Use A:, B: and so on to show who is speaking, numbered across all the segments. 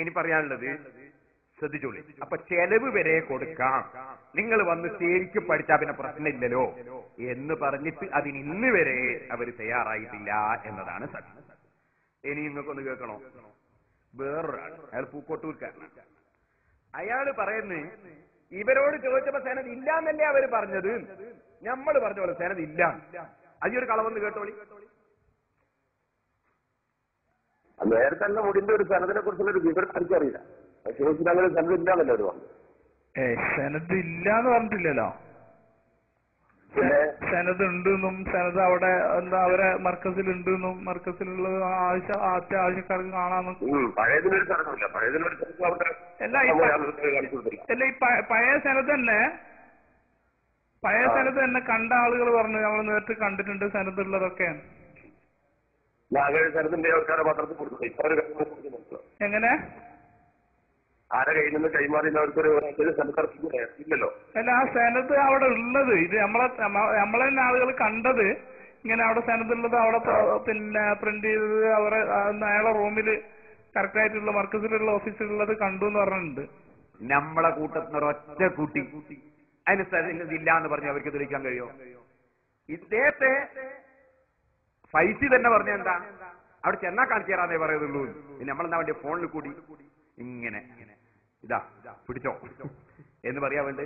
A: ഇനി പറയാനുള്ളത് ശ്രദ്ധിച്ചോളി. അപ്പൊ ചെലവ് വരെ കൊടുക്കാം, നിങ്ങൾ വന്ന് ശരിക്കും പഠിച്ചാ പിന്നെ പ്രശ്നമില്ലല്ലോ എന്ന് പറഞ്ഞിട്ട് അതിന് ഇന്ന് വരെ അവർ തയ്യാറായിട്ടില്ല എന്നതാണ് സത്യം. ഇനി നിങ്ങൾക്കൊന്ന് കേൾക്കണോ? വേറൊരാൾ, അയാൾ പൂക്കോട്ടൂർക്കാരനാണ്. അയാള് പറയുന്നത് ഇവരോട് ചോദിച്ചപ്പോ സനത് ഇല്ലാന്നല്ലേ അവര് പറഞ്ഞത്, നമ്മൾ പറഞ്ഞ പോലെ സനത് ഇല്ല. അതിയൊരു കളവെന്ന് കേട്ടോളി.
B: നേരത്തെ തന്നെ മുടിന്റെ ഒരു സനതിനെ കുറിച്ചുള്ള ഒരു വിവരം എനിക്കറിയില്ല. ചോദിച്ചിട്ട് അങ്ങനെ സനത് ഇല്ലാന്നല്ലേ ഒരു പറഞ്ഞു.
C: സനത് ഇല്ലാന്ന് പറഞ്ഞിട്ടില്ലല്ലോ. സനത് ഉണ്ടെന്നും സനത് അവിടെ എന്താ അവരെ മർക്കസിലുണ്ടെന്നും മർക്കസിലുള്ളത് അത്യാവശ്യക്കാർക്ക് കാണാമെന്നും.
B: പഴയതിനൊരു സനമില്ല, പഴയതിനൊരു
C: അല്ല ഈ പഴയ സനത് തന്നെ കണ്ട ആളുകൾ പറഞ്ഞു നമ്മൾ നേരിട്ട് കണ്ടിട്ടുണ്ട് സനത് ഉള്ളതൊക്കെ. എങ്ങനെ
B: ആരെ കയ്യിൽ നിന്ന് കൈമാറിയവർക്കൊരു ഇല്ലല്ലോ.
C: അല്ല, ആ സനത് അവിടെ ഉള്ളത്, ഇത് നമ്മളെ തന്നെ ആളുകൾ കണ്ടത് ഇങ്ങനെ അവിടെ സനത് ഉള്ളത് അവിടെ പിന്നെ പ്രിന്റ് ചെയ്തത് അവരെ അയാളെ റൂമിൽ കറക്റ്റ് ആയിട്ടുള്ള മർക്കസിലുള്ള ഓഫീസിലുള്ളത് കണ്ടു എന്ന് പറഞ്ഞിട്ടുണ്ട്.
A: നമ്മളെ കൂട്ടത്തിന് ഒരൊറ്റ കൂട്ടി അതിന് ഇല്ല എന്ന് പറഞ്ഞ് അവർക്ക് തെളിയിക്കാൻ കഴിയോ? ഇദ്ദേഹത്തെ ഫൈസി തന്നെ പറഞ്ഞ എന്താ, അവിടെ ചെന്നാ കാണിച്ചു തരാന്നേ പറയുന്നുള്ളൂ. പിന്നെ നമ്മളെന്താ വേണ്ടി ഫോണിൽ കൂടി ഇങ്ങനെ ഇതാ പിടിച്ചോ എന്ന് പറയാ വേണ്ടേ?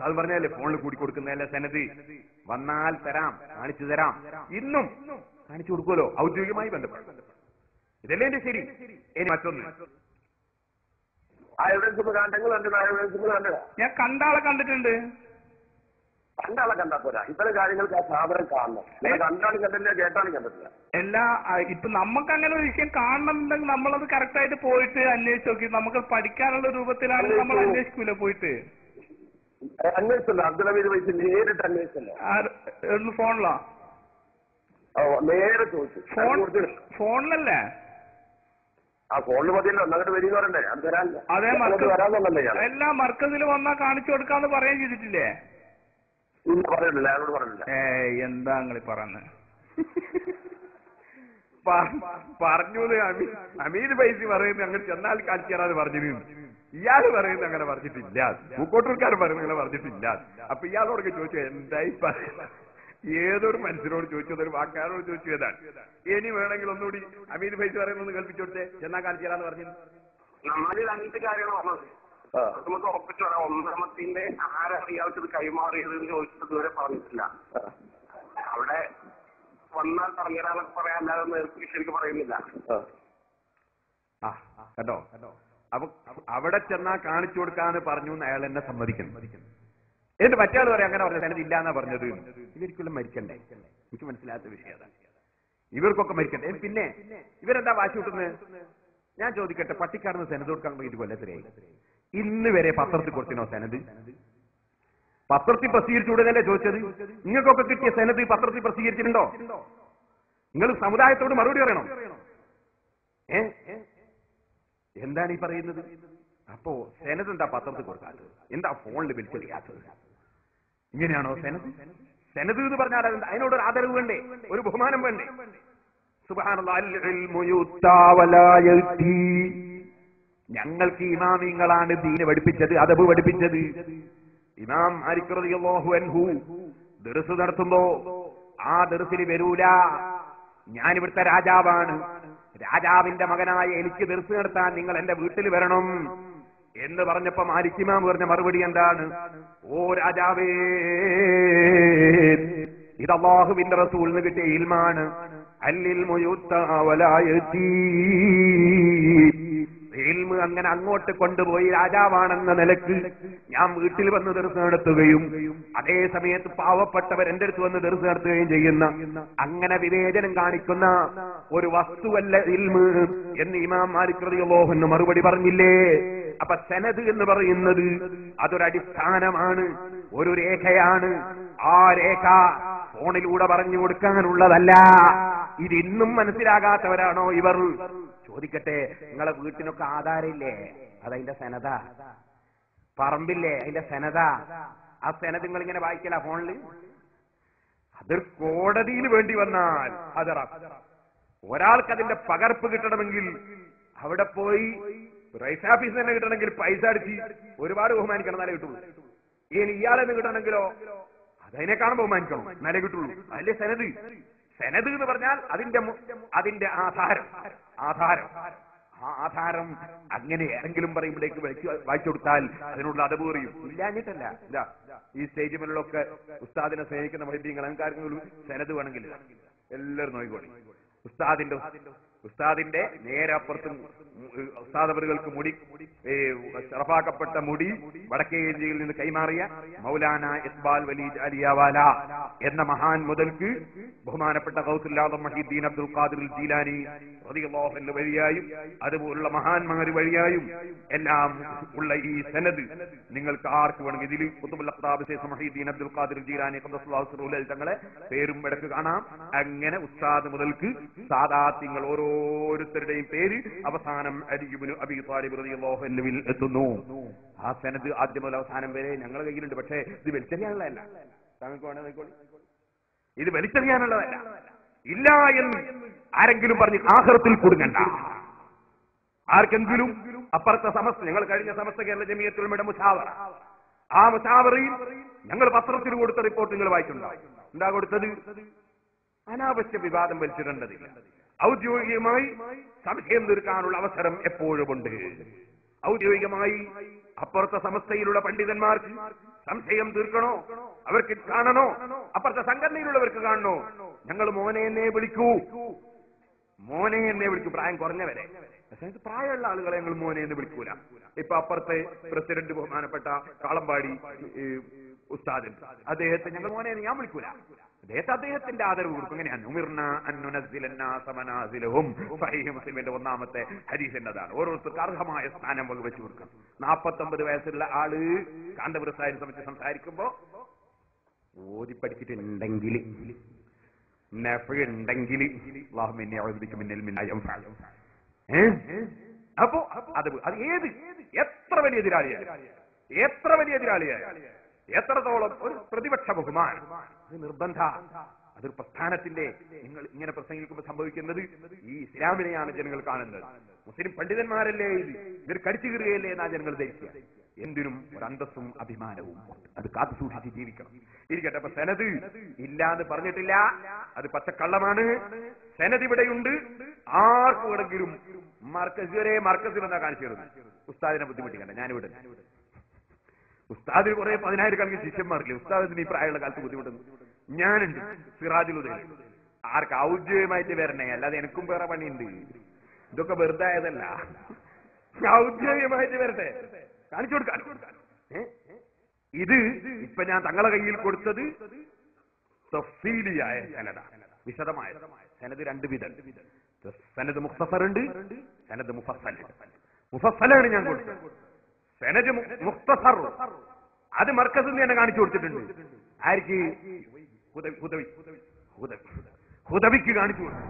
A: അത് പറഞ്ഞല്ലേ ഫോണിൽ കൂടി കൊടുക്കുന്നതല്ലേ സനത്, വന്നാൽ തരാം, കാണിച്ചു തരാം, ഇന്നും കാണിച്ചു കൊടുക്കുമല്ലോ ഔദ്യോഗികമായി ബന്ധപ്പെട്ടു. ഇതല്ലേ എന്റെ ശരി. ഇനി മറ്റൊന്ന്,
C: ഞാൻ കണ്ടാളെ കണ്ടിട്ടുണ്ട്.
B: കണ്ടാളെ കണ്ടാ പോരാ, ഇത്തരം കാര്യങ്ങൾക്ക് ആ സാധനം കാണണം. കണ്ടാലും കണ്ടില്ല, കേട്ടാലും കണ്ടിട്ടില്ല.
C: എല്ലാ ഇപ്പൊ നമുക്ക് അങ്ങനെ ഒരു വിഷയം കാണണമെന്നുണ്ടെങ്കിൽ നമ്മളത് കറക്റ്റ് ആയിട്ട് പോയിട്ട് അന്വേഷിച്ച് നോക്കി. നമുക്ക് പഠിക്കാനുള്ള രൂപത്തിലാണെങ്കിൽ നമ്മൾ അന്വേഷിക്കൂല പോയിട്ട്.
B: അന്വേഷിച്ചല്ലോ, അബ്ദുൽ ഹമീദ് വൈസ് നേരിട്ട് അന്വേഷിച്ചല്ലോ.
C: ഫോണിലോ?
B: നേരെ ചോദിച്ചു.
C: ഫോണിലല്ലേ?
B: ആ ഫോണിൽ മതിയല്ലോ, അങ്ങോട്ട് വരിക പറയണ്ടേ? അത് തരാനില്ല.
C: അതേ വരാന്നല്ലേ എല്ലാ മർക്കസിൽ വന്നാ കാണിച്ചു കൊടുക്കാന്ന് പറയുകയും ചെയ്തിട്ടില്ലേ?
B: പറഞ്ഞില്ല, അയാളോട് പറഞ്ഞില്ല.
C: എന്താ നിങ്ങളീ പറയുന്നത്?
A: പറഞ്ഞു അമീദ് പൈസ പറയുന്നത് അങ്ങനെ ചെന്നാൽ കാണിച്ചു തരാന്ന് പറഞ്ഞിരുന്നു. ഇയാള് പറയുന്നത് അങ്ങനെ പറഞ്ഞിട്ടില്ല, പൂക്കോട്ടൂർക്കാർ പറയുന്നത് അങ്ങനെ പറഞ്ഞിട്ടില്ല. അപ്പൊ ഇയാളോടൊക്കെ ചോദിച്ചു എന്തായി ഏതൊരു മനുഷ്യനോട് ചോദിച്ചതൊരു വാക്കാരോട് ചോദിച്ചു ഏതാണ്. ഇനി വേണമെങ്കിൽ ഒന്നുകൂടി അമീദ് പൈസ പറയുന്നത് കേൾപ്പിച്ചു കൊടുത്തേ, ചെന്നാ കാണിച്ചു തരാന്ന് പറഞ്ഞു.
B: നമ്മളിത് അങ്ങനത്തെ കാര്യങ്ങൾ പറഞ്ഞത് നമുക്ക് ഉറപ്പിച്ചു പറയാം. ഒന്നാമത്തിന്റെ ആരറിയാത്തത് കൈമാറിയത് ചോദിച്ചത് ഇതുവരെ പറഞ്ഞിട്ടില്ല. അവിടെ വന്നാൽ പറഞ്ഞുതരാന്നൊക്കെ പറയാൻ അല്ലാതെ നേരത്തെ ശരിക്കും പറയുന്നില്ല.
A: കേട്ടോ, അപ്പൊ അവിടെ ചെന്നാ കാണിച്ചു കൊടുക്കാന്ന് പറഞ്ഞു എന്ന് അയാൾ എന്നെ സമ്മതിക്കണം. എന്നിട്ട് മറ്റേ പറയാം അങ്ങനെ പറഞ്ഞത് സനത് ഇല്ല എന്നാ പറഞ്ഞത്. ഇവർക്കുള്ള മരിക്കണ്ടേ? എനിക്ക് മനസ്സിലാത്ത വിഷയം അതാണ്. ഇവർക്കൊക്കെ മരിക്കണ്ടേ? പിന്നെ ഇവരെന്താ വാശി കൂട്ടുന്നത്? ഞാൻ ചോദിക്കട്ടെ, പട്ടിക്കാരന് സനത് കൊടുക്കാൻ വേണ്ടിയിട്ട് കൊല്ലത്തിലായി ഇന്ന് വരെ പത്രത്തിൽ കൊടുത്തിനോ സനത്? പത്രത്തിൽ പ്രസിദ്ധീകരിച്ചുകൂടെന്നല്ലേ ചോദിച്ചത്? നിങ്ങൾക്കൊക്കെ കിട്ടിയ സനത് പത്രത്തിൽ പ്രസിദ്ധീകരിച്ചിട്ടുണ്ടോ? നിങ്ങൾ സമുദായത്തോട് മറുപടി പറയണം. എന്താണ് ഈ പറയുന്നത്? അപ്പോ സനത് എന്താ പത്രത്തിൽ കൊടുക്കാത്തത്? എന്താ ഫോണിൽ വിളിച്ചറിയാത്തത്? ഇങ്ങനെയാണോ സനത്? സനത് എന്ന് പറഞ്ഞാൽ അതിനോടൊരു ആദരവ് വേണ്ടേ, ഒരു ബഹുമാനം വേണ്ടേ? ഞങ്ങൾക്ക് ഇമാമിങ്ങളാണ് ദീന് പഠിപ്പിച്ചത്, അദബ് പഠിപ്പിച്ചത്. ഇമാം മാലിക് റളിയല്ലാഹു അൻഹു ദർസ് നടത്തുമ്പോ ആ ദർസിൽ വരൂല. ഞാൻ ഇവിടുത്തെ രാജാവാണ്, രാജാവിന്റെ മകനായ എനിക്ക് ദർസ് നടത്താൻ നിങ്ങൾ എന്റെ വീട്ടിൽ വരണം എന്ന് പറഞ്ഞപ്പോ മാലിക് ഇമാം പറഞ്ഞ മറുപടി എന്താണ്? ഓ രാജാവേ, ഇത് അല്ലാഹുവിന്റെ റസൂലിന് കിട്ടിയ ഇൽമാണ്. അല്ലിൽ ഇൽമ് അങ്ങനെ അങ്ങോട്ട് കൊണ്ടുപോയി രാജാവാണെന്ന നിലക്ക് ഞാൻ വീട്ടിൽ വന്ന് ദർസ് നടത്തുകയും അതേ സമയത്ത് പാവപ്പെട്ടവർ എന്റെ അടുത്ത് വന്ന് ദർസ് നടത്തുകയും ചെയ്യുന്ന അങ്ങനെ വിവേചനം കാണിക്കുന്ന ഒരു വസ്തുവല്ല ഇൽമ് എന്ന് ഇമാം മാലിക് റളിയല്ലാഹു അൻഹു മറുപടി പറഞ്ഞില്ലേ? അപ്പൊ സനദ് എന്ന് പറയുന്നത് അതൊരടിസ്ഥാനമാണ്, ഒരു രേഖയാണ്. ആ രേഖ ഫോണിലൂടെ പറഞ്ഞു കൊടുക്കാനുള്ളതല്ല. ഇത് ഇന്നും മനസ്സിലാകാത്തവരാണോ ഇവർ? ചോദിക്കട്ടെ, നിങ്ങളെ വീട്ടിനൊക്കെ ആധാരമില്ലേ? അതതിന്റെ സനദ. പറമ്പില്ലേ? അതിന്റെ സനദ. ആ സനദ് നിങ്ങൾ ഇങ്ങനെ വായിക്കല ഫോണില്? അത് കോടതിയിൽ വേണ്ടി വന്നാൽ അതറ. ഒരാൾക്ക് അതിന്റെ പകർപ്പ് കിട്ടണമെങ്കിൽ അവിടെ പോയി റൈസ് ഓഫീസ് തന്നെ കിട്ടണമെങ്കിൽ പൈസ അടിച്ച് ഒരുപാട് ബഹുമാനിക്കണം എന്നാലേ കിട്ടുള്ളൂ. ഇനി ഇയാളെന്ന് കിട്ടണമെങ്കിലോ അതിനേക്കാളും ബഹുമാനിക്കണം എന്നാലേ കിട്ടുള്ളൂ. അതിലെ സെനത് എന്ന് പറഞ്ഞാൽ അതിന്റെ ആധാരം ആ ആധാരം അങ്ങനെ ഏതെങ്കിലും പറയുമ്പോഴേക്ക് വായിച്ചു കൊടുത്താൽ അതിനുള്ള അതവ് പറയും. ഇല്ലാഞ്ഞിട്ടല്ല. ഇതാ ഈ സ്റ്റേജ് മേലൊക്കെ ഉസ്താദിനെ സ്നേഹിക്കുന്ന മഹിദ്യങ്ങൾ അഹങ്കാരങ്ങളും സെനത് വേണമെങ്കിൽ എല്ലാവരും നോക്കിക്കോളി. ഉസ്താദിന്റെ നേരെ അപ്പുറത്തും ഉസ്താദവറുകൾക്ക് മുടി ഷറഫാക്കപ്പെട്ട മുടി വടക്കേ ഇന്ത്യയിൽ നിന്ന് കൈമാറിയ മൗലാന ഇഖ്ബാൽ വലീദ് അലിയാവാല എന്ന മഹാൻ മുതൽക്ക് ബഹുമാനപ്പെട്ട ഗൗസുൽ ആദം മഹീദ്ദീൻ അബ്ദുൽ ഖാദിർ ജീലാനി റളിയല്ലാഹു അൻഹു വഴിയായും അതുപോലുള്ള മഹാന്മാർ വഴിയായും എല്ലാം ഉള്ള ഈ സനദ് നിങ്ങൾക്ക് ആർക്ക് വേണമെങ്കിൽ ഇതിൽ ഖുതുബുൽ അഖ്താബ് ശൈഖ് മഹീദ്ദീൻ അബ്ദുൽ ഖാദിർ ജീലാനി ഖദ്ദസല്ലാഹു സിറഹുൽ തങ്ങളെ പേരും ഇടക്ക് കാണാം. അങ്ങനെ ഉസ്താദ് മുതൽക്ക് സാദാത്യങ്ങൾ ഓരോരുത്തരുടെയും പേര് അവസാനം അലി ഇബ്നു അബീ ത്വാലിബ് റളിയല്ലാഹു അൻഹുവിൽ എത്തുന്നു. ആ സനദ് ആദ്യം മുതൽ അവസാനം വരെ ഞങ്ങളുടെ കയ്യിലുണ്ട്. പക്ഷേ ഇത് വലിച്ചെറിയാനുള്ളതല്ല. താങ്കൾക്ക് വേണമെങ്കിൽ ഇത് വലിച്ചെറിയാനുള്ളതല്ല. ഇല്ല എന്ന് ആരെങ്കിലും പറഞ്ഞ് ആഖിറത്തിൽ കുടുങ്ങണ്ട. ആർക്കെങ്കിലും അപ്പുറത്തെ സമസ്ത, ഞങ്ങൾ കഴിഞ്ഞ സമസ്ത കേരള ജമിയത്തുൽ ഉലമയുടെ മുശാവറ, ആ മുശാവറയിൽ ഞങ്ങൾ പത്രത്തിൽ കൊടുത്ത റിപ്പോർട്ട് നിങ്ങൾ വായിച്ചിട്ടുണ്ടാവും. എന്താ കൊടുത്തത്? അനാവശ്യ വിവാദം വലിച്ചിടേണ്ടതില്ല. ഔദ്യോഗികമായി സംശയം തീർക്കാനുള്ള അവസരം എപ്പോഴുമുണ്ട്. ഔദ്യോഗികമായി അപ്പുറത്തെ സമസ്തയിലുള്ള പണ്ഡിതന്മാർക്ക് സംശയം തീർക്കണോ, അവർക്ക് കാണണോ, അപ്പുറത്തെ സംഘടനയിലുള്ളവർക്ക് കാണണോ, ഞങ്ങൾ മോനെ എന്നെ വിളിക്കൂ, പ്രായം കുറഞ്ഞവരെ. പക്ഷേ പ്രായമുള്ള ആളുകളെ ഞങ്ങൾ മോനെ എന്ന് വിളിക്കൂല. ഇപ്പൊ അപ്പുറത്തെ പ്രസിഡന്റ് ബഹുമാനപ്പെട്ട കാളമ്പാടി ഉസ്താദ്, അദ്ദേഹത്തെ ഞങ്ങൾ മോനെ എന്ന് ഞാൻ വിളിക്കൂല. അദ്ദേഹത്തിന്റെ ആദരവ് കൊടുക്കും. എങ്ങനെയാണ്? മുസ്ലിമിന്റെ ഒന്നാമത്തെ ഹദീസിന്റെതാണ്. ഓരോരുത്തർക്ക് അർഹമായ സ്ഥാനം വകുവെച്ചു കൊടുക്കണം. 49 വയസ്സുള്ള ആള് കാന്തപുര സാഹിബിനെ സംബന്ധിച്ച് സംസാരിക്കുമ്പോ ഓതി പഠിച്ചിട്ടുണ്ടെങ്കിൽ ഉണ്ടെങ്കിൽ അപ്പോ അത് ഏത് എത്ര വലിയ എതിരാളിയായ എത്രത്തോളം ഒരു പ്രതിപക്ഷ ബഹുമാനം അത് നിർബന്ധ. അതൊരു പ്രസ്ഥാനത്തിന്റെ നിങ്ങൾ ഇങ്ങനെ പ്രസംഗിക്കുമ്പോൾ സംഭവിക്കുന്നത് ഈ ഇസ്ലാമിനെയാണ് ജനങ്ങൾ കാണുന്നത്. മുസ്ലിം പണ്ഡിതന്മാരല്ലേ ഇതൊരു കടിച്ചു കീറുകയല്ലേ എന്നാ ജനങ്ങൾ ധരിക്കുക. എന്തിനും ഒരു അന്തസ്സും അഭിമാനവും അത് കാത്തു സൂക്ഷിച്ച് ജീവിക്കണം. ഇരിക്കട്ടെ. അപ്പൊ സെനത് ഇല്ലാന്ന് പറഞ്ഞിട്ടില്ല, അത് പച്ചക്കള്ളമാണ്. സെനത് ഇവിടെയുണ്ട്. ആർക്കും എവിടെങ്കിലും മർക്കസിൽ എന്നാ കാണിച്ചു തരുന്നു. ഉസ്താദിനെ ബുദ്ധിമുട്ടിക്കണ്ട, ഞാനിവിടെ ഉസ്താദിന് കുറെ 10,000 ശിഷ്യന്മാരില്ലേ. ഉസ്താദിന് ഈ പ്രായമുള്ള കാലത്ത് ബുദ്ധിമുട്ടുന്നു. ഞാനുണ്ട് സിറാജുൽ ഹുദ. ആർക്ക് ഔദ്യോഗികമായിട്ട് വരണേ, അല്ലാതെ എനിക്കും വേറെ പണിയുണ്ട്. ഇതൊക്കെ വെറുതെ ആയതല്ല, ഔദ്യോഗികമായിട്ട് വരട്ടെ, കാണിച്ചു കൊടുക്കാൻ. ഇത് ഇപ്പൊ ഞാൻ തങ്ങളെ കയ്യിൽ കൊടുത്തത് തഫ്സീലിയായ സനദ, വിശദമായ സനദ്. 2 വിധം സനദ് മുഖ്തസറുണ്ട്, സനദ് മുഫസ്സൽ. മുഫസ്സലാണ് ഞാൻ കൊടുത്തത്. സനദ് മുഖ്തസർ അത് മർക്കസിൽ നിന്ന് തന്നെ കാണിച്ചു കൊടുത്തിട്ടുണ്ട്. ആർക്ക്? ഹുദവിക്ക് കാണിച്ചു കൊടുത്തു.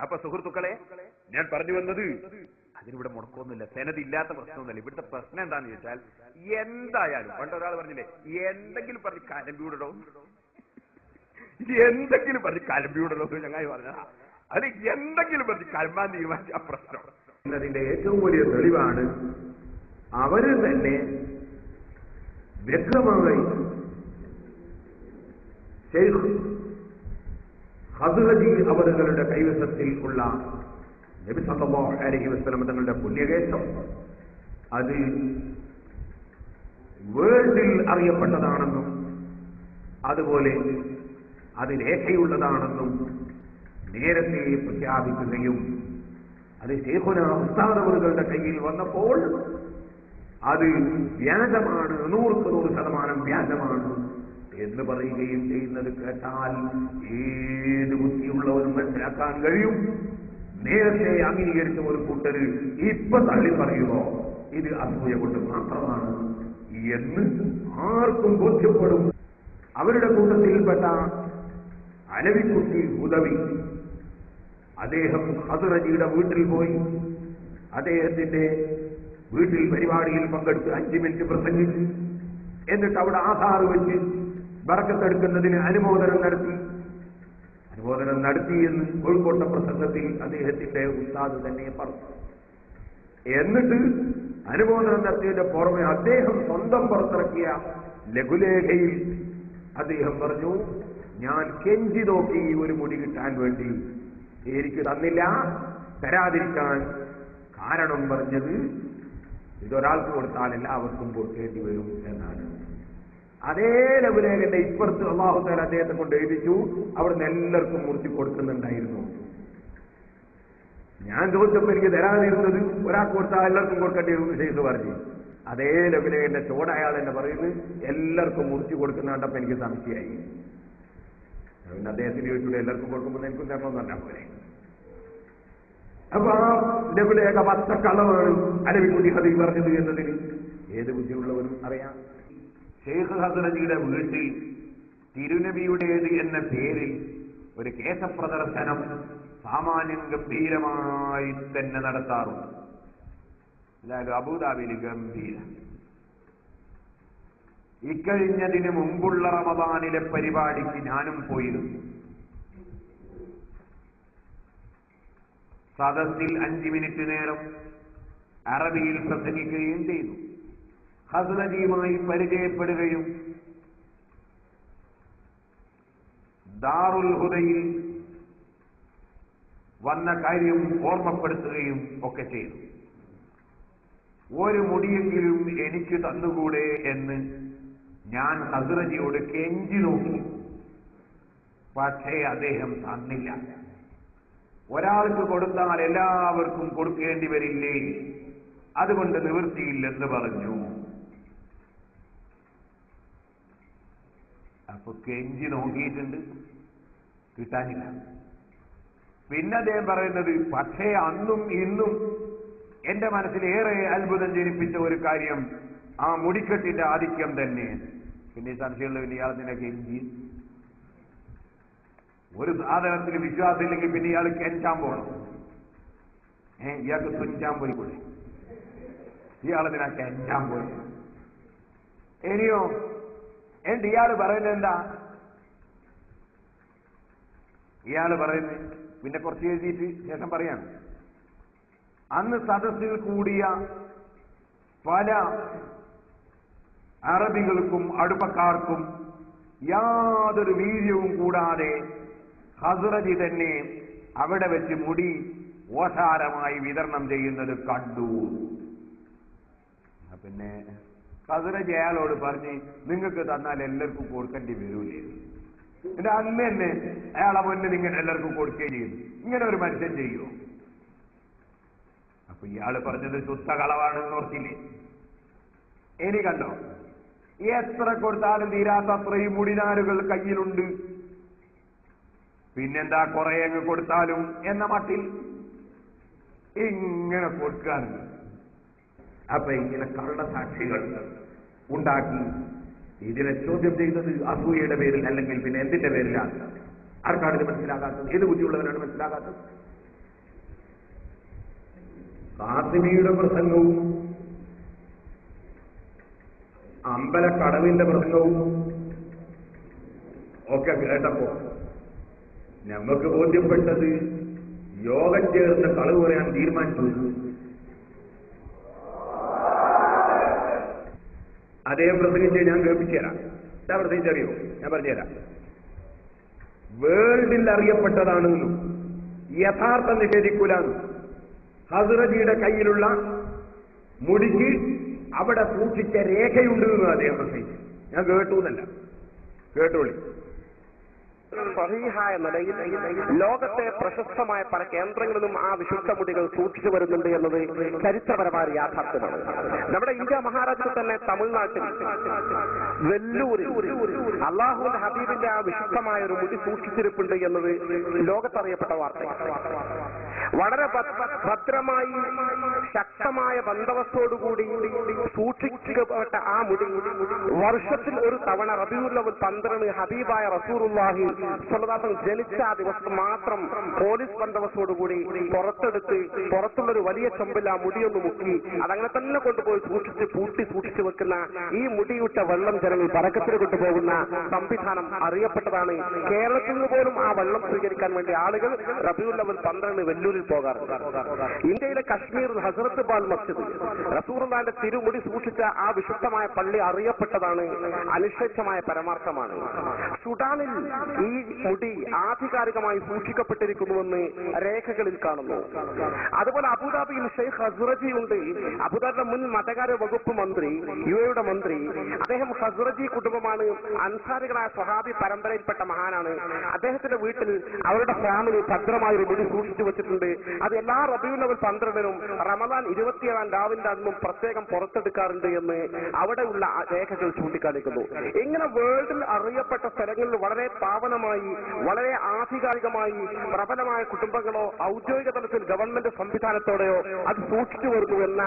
A: അപ്പൊ സുഹൃത്തുക്കളെ, ഞാൻ പറഞ്ഞു വന്നത് അതിനിവിടെ മുടക്കമൊന്നുമില്ല. സെനത് ഇല്ലാത്ത പ്രശ്നമൊന്നുമില്ല. ഇവിടുത്തെ പ്രശ്നം എന്താണെന്ന് ചോദിച്ചാൽ, എന്തായാലും പണ്ട് ഒരാൾ പറഞ്ഞില്ലേ, എന്തെങ്കിലും പറഞ്ഞ് കലമ്പിവിടണോ, എന്തെങ്കിലും പറഞ്ഞ് കലമ്പിവിടണോ ചങ്ങായി പറഞ്ഞ അത് എന്തെങ്കിലും പറഞ്ഞ് കലമ്പാൻ തീരുമാനിച്ച ആ പ്രശ്നം എന്നതിന്റെ ഏറ്റവും വലിയ തെളിവാണ് അവര് തന്നെ വ്യക്തമായി ശൈഖ് ഹദ്റജി അവരുടെ കൈവശത്തിൽ ഉള്ള നബി സല്ലല്ലാഹു അലൈഹി വസല്ലം തങ്ങളുടെ പുണ്യകേശം അത് വേൾഡിൽ അറിയപ്പെട്ടതാണെന്നും അതുപോലെ അത് രേഖയുള്ളതാണെന്നും നേരത്തെ പ്രഖ്യാപിക്കുകയും അത് ശൈഖുനാ ഉസ്താദ് അവരുടെ കയ്യിൽ വന്നപ്പോൾ അത് വ്യാജമാണ്, 100% വ്യാജമാണ് എന്ന് പറയുകയും ചെയ്യുന്നത് കേട്ടാൽ ഏത് ബുദ്ധിയുള്ളവരും മനസ്സിലാക്കാൻ കഴിയും. നേരത്തെ അംഗീകരിച്ച ഒരു കൂട്ടര് ഇപ്പൊ തള്ളി പറയുമോ ഇത് അസൂയ കൊണ്ട് മാത്രമാണ് എന്ന് ആർക്കും ബോധ്യപ്പെടും. അവരുടെ കൂട്ടത്തിൽപ്പെട്ട അലവിക്കുട്ടി ഉദവി, അദ്ദേഹം ഹസ്റജിയുടെ വീട്ടിൽ പോയി അദ്ദേഹത്തിന്റെ വീട്ടിൽ പരിപാടിയിൽ പങ്കെടുത്ത് 5 മിനിറ്റ് പ്രസംഗിച്ചു. എന്നിട്ട് അവിടെ ആധാർ വെച്ച് ബറക്കത്തെടുക്കുന്നതിന് അനുമോദനം നടത്തി എന്ന് കോഴിക്കോട്ടെ പ്രസംഗത്തിൽ അദ്ദേഹത്തിന്റെ ഉസ്താദ് തന്നെ പറഞ്ഞു. എന്നിട്ട് അനുമോദനം നടത്തിയതിന്റെ പുറമെ അദ്ദേഹം സ്വന്തം പുറത്തിറക്കിയ ലഘുലേഖയിൽ അദ്ദേഹം പറഞ്ഞു, ഞാൻ കെഞ്ചി നോക്കി ഒരു മുടി കിട്ടാൻ വേണ്ടി, എനിക്ക് തന്നില്ല. തരാതിരിക്കാൻ കാരണം പറഞ്ഞത് ഇതൊരാൾക്ക് കൊടുത്താൽ എല്ലാവർക്കും കൊടുക്കേണ്ടി വരും എന്നാണ്. അതേ ലഘുലേഖന്റെ ഇപ്പുറത്ത് അല്ലാഹു തആല അദ്ദേഹത്തെ കൊണ്ട് എഴുതിച്ചു, അവിടുന്ന് എല്ലാവർക്കും മുറിച്ച് കൊടുക്കുന്നുണ്ടായിരുന്നു. ഞാൻ ചോദിച്ചപ്പോൾ എനിക്ക് തരാതിരുന്നത് ഒരാൾക്ക് കൊടുത്താൽ എല്ലാവർക്കും കൊടുക്കേണ്ടി വരും ചെയ്തു പറഞ്ഞു. അതേ ലഘുലേഖന്റെ ചോട് അയാൾ തന്നെ പറയുന്നത് എല്ലാവർക്കും മുറിച്ച് കൊടുക്കുന്ന കണ്ടപ്പോൾ എനിക്ക് സംശയമായി. പിന്നെ അദ്ദേഹത്തിന് ചോദിച്ചൂടെ എല്ലാവർക്കും കൊടുക്കുമ്പോൾ എനിക്കും തരണമെന്ന് പറഞ്ഞാൽ പോലെ. അപ്പൊ ആ ലഘുലേഖ പച്ചക്കളവാണ് അലവിക്കുട്ടി ഹദീസ് പറഞ്ഞത് എന്നതിന് ഏത് ബുദ്ധിയുള്ളവരും അറിയാം. ഷെയ്ഖ് ഹസ്റജിയുടെ വീട്ടിൽ തിരുനബിയുടേത് എന്ന പേരിൽ ഒരു കേശപ്രദർശനം സാമാന്യം ഗംഭീരമായി തന്നെ നടത്താറുണ്ട്. അതായത് അബൂദാബിയിൽ ഗംഭീരം. ഇക്കഴിഞ്ഞതിന് മുമ്പുള്ള റമദാനിലെ പരിപാടിക്ക് ഞാനും പോയിരുന്നു. സദസ്സിൽ 5 മിനിറ്റ് നേരം അറബിയിൽ പ്രസംഗിക്കുകയും ചെയ്തു. ഹസ്റജിയുമായി പരിചയപ്പെടുകയും ദാറുൽ ഹുദയിൽ വന്ന കാര്യം ഓർമ്മപ്പെടുത്തുകയും ഒക്കെ ചെയ്തു. ഒരു മുടിയെങ്കിലും എനിക്ക് തന്നുകൂടെ എന്ന് ഞാൻ ഹസ്റജിയോട് കെഞ്ചി നോക്കി. പക്ഷേ അദ്ദേഹം തന്നില്ല. ഒരാൾക്ക് കൊടുത്താൽ എല്ലാവർക്കും കൊടുക്കേണ്ടി വരില്ലേ, അതുകൊണ്ട് നിവൃത്തിയില്ലെന്ന് പറഞ്ഞു. അപ്പൊ കെഞ്ചി നോക്കിയിട്ടുണ്ട്, കിട്ടാനില്ല. പിന്നെ അദ്ദേഹം പറയുന്നത്, പക്ഷേ അന്നും ഇന്നും എന്റെ മനസ്സിൽ ഏറെ അത്ഭുതം ജനിപ്പിച്ച ഒരു കാര്യം ആ മുടിക്കെട്ടിന്റെ ആധിക്യം തന്നെ. പിന്നെ ഈ സംശയമുള്ള ഇയാളത്തിനെ കെഞ്ചി ഒരു സാധനത്തിൽ വിശ്വാസമില്ലെങ്കിൽ പിന്നെ ഇയാൾ കെഞ്ചാൻ പോകണം. ഇയാൾക്ക് തുഞ്ചാൻ പോയിക്കൂടെ? ഇയാളതിനാ കെഞ്ചാൻ പോയി. ഇനിയോ എന്നിട്ട് ഇയാള് പറയുന്നത് എന്താ? ഇയാള് പറയുന്നത് പിന്നെ കുറച്ച് എഴുതിയിട്ട് ശേഷം പറയാണ്, അന്ന് സദസ്സിൽ കൂടിയ പല അറബികൾക്കും അടുപ്പക്കാർക്കും യാതൊരു വീര്യവും കൂടാതെ ഹസ്റജി തന്നെ അവിടെ വെച്ച് മുടി ഓശാരമായി വിതരണം ചെയ്യുന്നത് കണ്ടു. പിന്നെ ഹസ്റജി അയാളോട് പറഞ്ഞ്, നിങ്ങൾക്ക് തന്നാൽ എല്ലാവർക്കും കൊടുക്കേണ്ടി വരൂലേ? എന്റെ അന്ന് തന്നെ അയാളെ മുന്നിൽ നിങ്ങൾ എല്ലാവർക്കും കൊടുക്കുകയും ചെയ്യുന്നു. ഇങ്ങനെ ഒരു മനുഷ്യൻ ചെയ്യുമോ? അപ്പൊ ഇയാള് പറഞ്ഞത് ശുദ്ധ കളവാണെന്ന് ഓർത്തില്ലേ? ഇനി കണ്ടോ, എത്ര കൊടുത്താലും തീരാത്ത അത്രയും മുടിനാരുകൾ കയ്യിലുണ്ട്. പിന്നെന്താ കുറെ അങ്ങ് കൊടുത്താലും എന്ന മട്ടിൽ ഇങ്ങനെ കൊടുക്കാറുണ്ട്. അപ്പൊ ഇങ്ങനെ കള്ളസാക്ഷികൾ ഉണ്ടാക്കി ഇതിനെ ചോദ്യം ചെയ്യുന്നത് അസൂയയുടെ പേരിൽ അല്ലെങ്കിൽ പിന്നെ എന്തിന്റെ പേരിലാണ്? ആർക്കാണ് ഇത് മനസ്സിലാകാത്തത്? ഏത് ബുദ്ധിയുള്ളവരാണ് മനസ്സിലാകാത്തത്? ഖാസിമിയുടെ പ്രസംഗവും അമ്പലക്കടവിന്റെ പ്രസംഗവും ഒക്കെ കേട്ടപ്പോ നമുക്ക് ബോധ്യപ്പെട്ടത് യോഗം ചേർന്ന് കളവ് പറയാൻ തീരുമാനിച്ചു. അദ്ദേഹം പ്രസംഗിച്ച് ഞാൻ കേൾപ്പിച്ചു തരാം. എന്താ പ്രസംഗിച്ചറിയോ? ഞാൻ പറഞ്ഞുതരാം. വേൾഡിൽ അറിയപ്പെട്ടതാണെന്നും യഥാർത്ഥം നിഷേധിക്കൂലെന്നും ഹസ്റജിയുടെ കയ്യിലുള്ള മുടിക്ക് അവിടെ സൂക്ഷിച്ച രേഖയുണ്ട് എന്ന് അദ്ദേഹം പ്രസംഗിച്ചു. ഞാൻ കേട്ടു എന്നല്ല, കേട്ടോളി.
B: സഹീഹായ നിലയിൽ ലോകത്തെ പ്രശസ്തമായ പല കേന്ദ്രങ്ങളിലും ആ വിശുദ്ധ മുടികൾ സൂക്ഷിച്ചു വരുന്നുണ്ട് എന്നത് ചരിത്രപരമായ യാഥാർത്ഥ്യമാണ്. നമ്മുടെ ഇന്ത്യ മഹാരാജ്യത്തിൽ തന്നെ തമിഴ്നാട്ടിൽ വെല്ലൂരിൽ അള്ളാഹുവിന്റെ ഹബീബിന്റെ ആ വിശുദ്ധമായ ഒരു മുടി സൂക്ഷിച്ചിരിപ്പുണ്ട് എന്നത് ലോകത്തറിയപ്പെട്ട വാർത്ത. വളരെ ഭദ്രമായി ശക്തമായ ബന്ദോബസ്തോടുകൂടി സൂക്ഷിക്കപ്പെട്ട ആ മുടി വർഷത്തിൽ ഒരു തവണ റബീഉൽ അവ്വൽ 12 ഹബീബായ റസൂലുള്ളാഹി സ്വല്ലല്ലാഹു അലൈഹി വസല്ലം ജനിച്ച ആ ദിവസം മാത്രം പോലീസ് ബന്ദോബസ്തോടുകൂടി പുറത്തെടുത്ത് പുറത്തുള്ളൊരു വലിയ ചെമ്പിൽ ആ മുടിയൊന്ന് മുക്കി അതങ്ങനെ തന്നെ കൊണ്ടുപോയി സൂക്ഷിച്ചു വെക്കുന്ന ഈ മുടിയിട്ട വെള്ളം ജനങ്ങൾ ബറക്കത്തിന് കൊണ്ടുപോകുന്ന സംവിധാനം അറിയപ്പെട്ടതാണ്. കേരളത്തിൽ നിന്ന് പോലും ആ വെള്ളം സ്വീകരിക്കാൻ വേണ്ടി ആളുകൾ റബീഉൽ അവ്വൽ 12 വെല്ലൂരിൽ പോകാറുണ്ട്. ഇന്ത്യയിലെ കശ്മീർ ഹസ്രത്ത് ബാൽ മസ്ജിദ് റസൂലുള്ളാഹിന്റെ തിരുമുടി സൂക്ഷിച്ച ആ വിശുദ്ധമായ പള്ളി അറിയപ്പെട്ടതാണ്, അനിശ്ചിതമായ പരമാർത്ഥമാണ്. സുഡാനിൽ ഈ മുടി ആധികാരികമായി സൂക്ഷിക്കപ്പെട്ടിരിക്കുന്നുവെന്ന് രേഖകളിൽ കാണുന്നു. അതുപോലെ അബുദാബിയിൽ ഷെയ്ഖ് ഹസ്റജി ഉണ്ട്. അബുദാബിയുടെ മുൻ മതകാര്യ വകുപ്പ് മന്ത്രി, യുഎയുടെ മന്ത്രി. അദ്ദേഹം ഹസ്റജി കുടുംബമാണ്, അൻസാരികളായ സ്വഹാബി പരമ്പരയിൽപ്പെട്ട മഹാനാണ്. അദ്ദേഹത്തിന്റെ വീട്ടിൽ അവരുടെ ഫാമിലി ഭദ്രമായ ഒരു മുടി സൂക്ഷിച്ചു വെച്ചിട്ടുണ്ട്. അത് എല്ലാ റബീഉൽ അവ്വൽ 12-നും റമദാൻ 27-ാം രാവിന്റെ അന്നും പ്രത്യേകം പുറത്തെടുക്കാറുണ്ട് എന്ന് അവിടെയുള്ള രേഖകൾ ചൂണ്ടിക്കാണിക്കുന്നു. ഇങ്ങനെ വേൾഡിൽ അറിയപ്പെട്ട സ്ഥലങ്ങളിൽ വളരെ പാവനമായി, വളരെ ആധികാരികമായി പ്രബലമായ കുടുംബങ്ങളോ ഔദ്യോഗിക തലത്തിൽ ഗവൺമെന്റ് സംവിധാനത്തോടെയോ അത് സൂക്ഷിച്ചു വരുന്നു എന്ന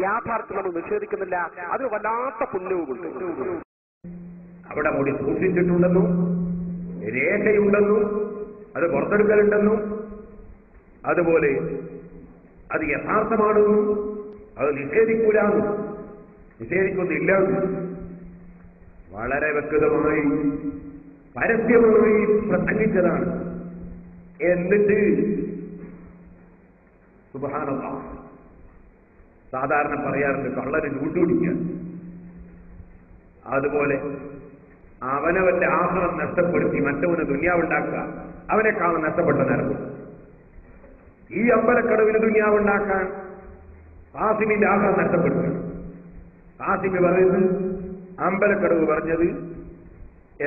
B: യാഥാർത്ഥ്യം നമ്മൾ നിഷേധിക്കുന്നില്ല. അത് വല്ലാത്ത പുണ്യവുമുണ്ട്.
A: അവിടെ മുടി സൂക്ഷിച്ചിട്ടുണ്ടെന്നും രേഖയുണ്ടെന്നും അത് പുറത്തെടുക്കലുണ്ടെന്നും അതുപോലെ അത് യഥാർത്ഥമാണെന്നും അത് നിഷേധിക്കുന്നില്ല വളരെ വ്യക്തമായി പരസ്യമായി പ്രസംഗിച്ചതാണ്. എന്നിട്ട് സുബ്ഹാനല്ലാഹ്, സാധാരണ പറയാറുണ്ട് കള്ളന് ചൂട്ടുപിടിക്കുക. അതുപോലെ അവനവന്റെ ആഹ്റം നഷ്ടപ്പെടുത്തി മറ്റവന് ദുനിയാവുണ്ടാക്കുക, അവനെക്കാളും നഷ്ടപ്പെട്ട നരകം. ഈ അമ്പലക്കടവിന് ദുനിയാവുണ്ടാക്കാൻ ഖാസിമിന്റെ ആഹ്റം നഷ്ടപ്പെടുത്തുക. ഖാസിമി പറയുന്നത്, അമ്പലക്കടവ് പറഞ്ഞത്